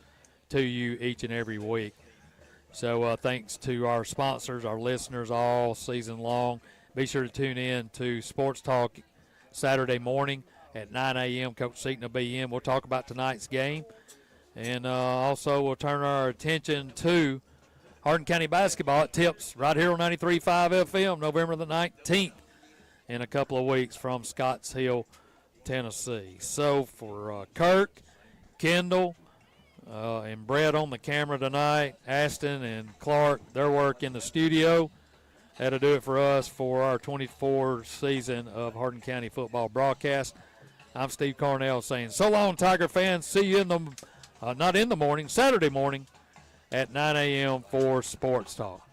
to you each and every week. So thanks to our sponsors, our listeners all season long. Be sure to tune in to Sports Talk Saturday morning at 9 a.m. Coach Seaton will be in. We'll talk about tonight's game. And also we'll turn our attention to Hardin County basketball. It tips right here on 93.5 FM, November the 19th, in a couple of weeks from Scotts Hill, Tennessee. So for Kirk, Kendall, and Brett on the camera tonight, Aston and Clark, their work in the studio. That'll do it for us for our 24th season of Hardin County football broadcast. I'm Steve Cornell saying so long, Tiger fans. See you in the, not in the morning, Saturday morning at 9 a.m. for Sports Talk.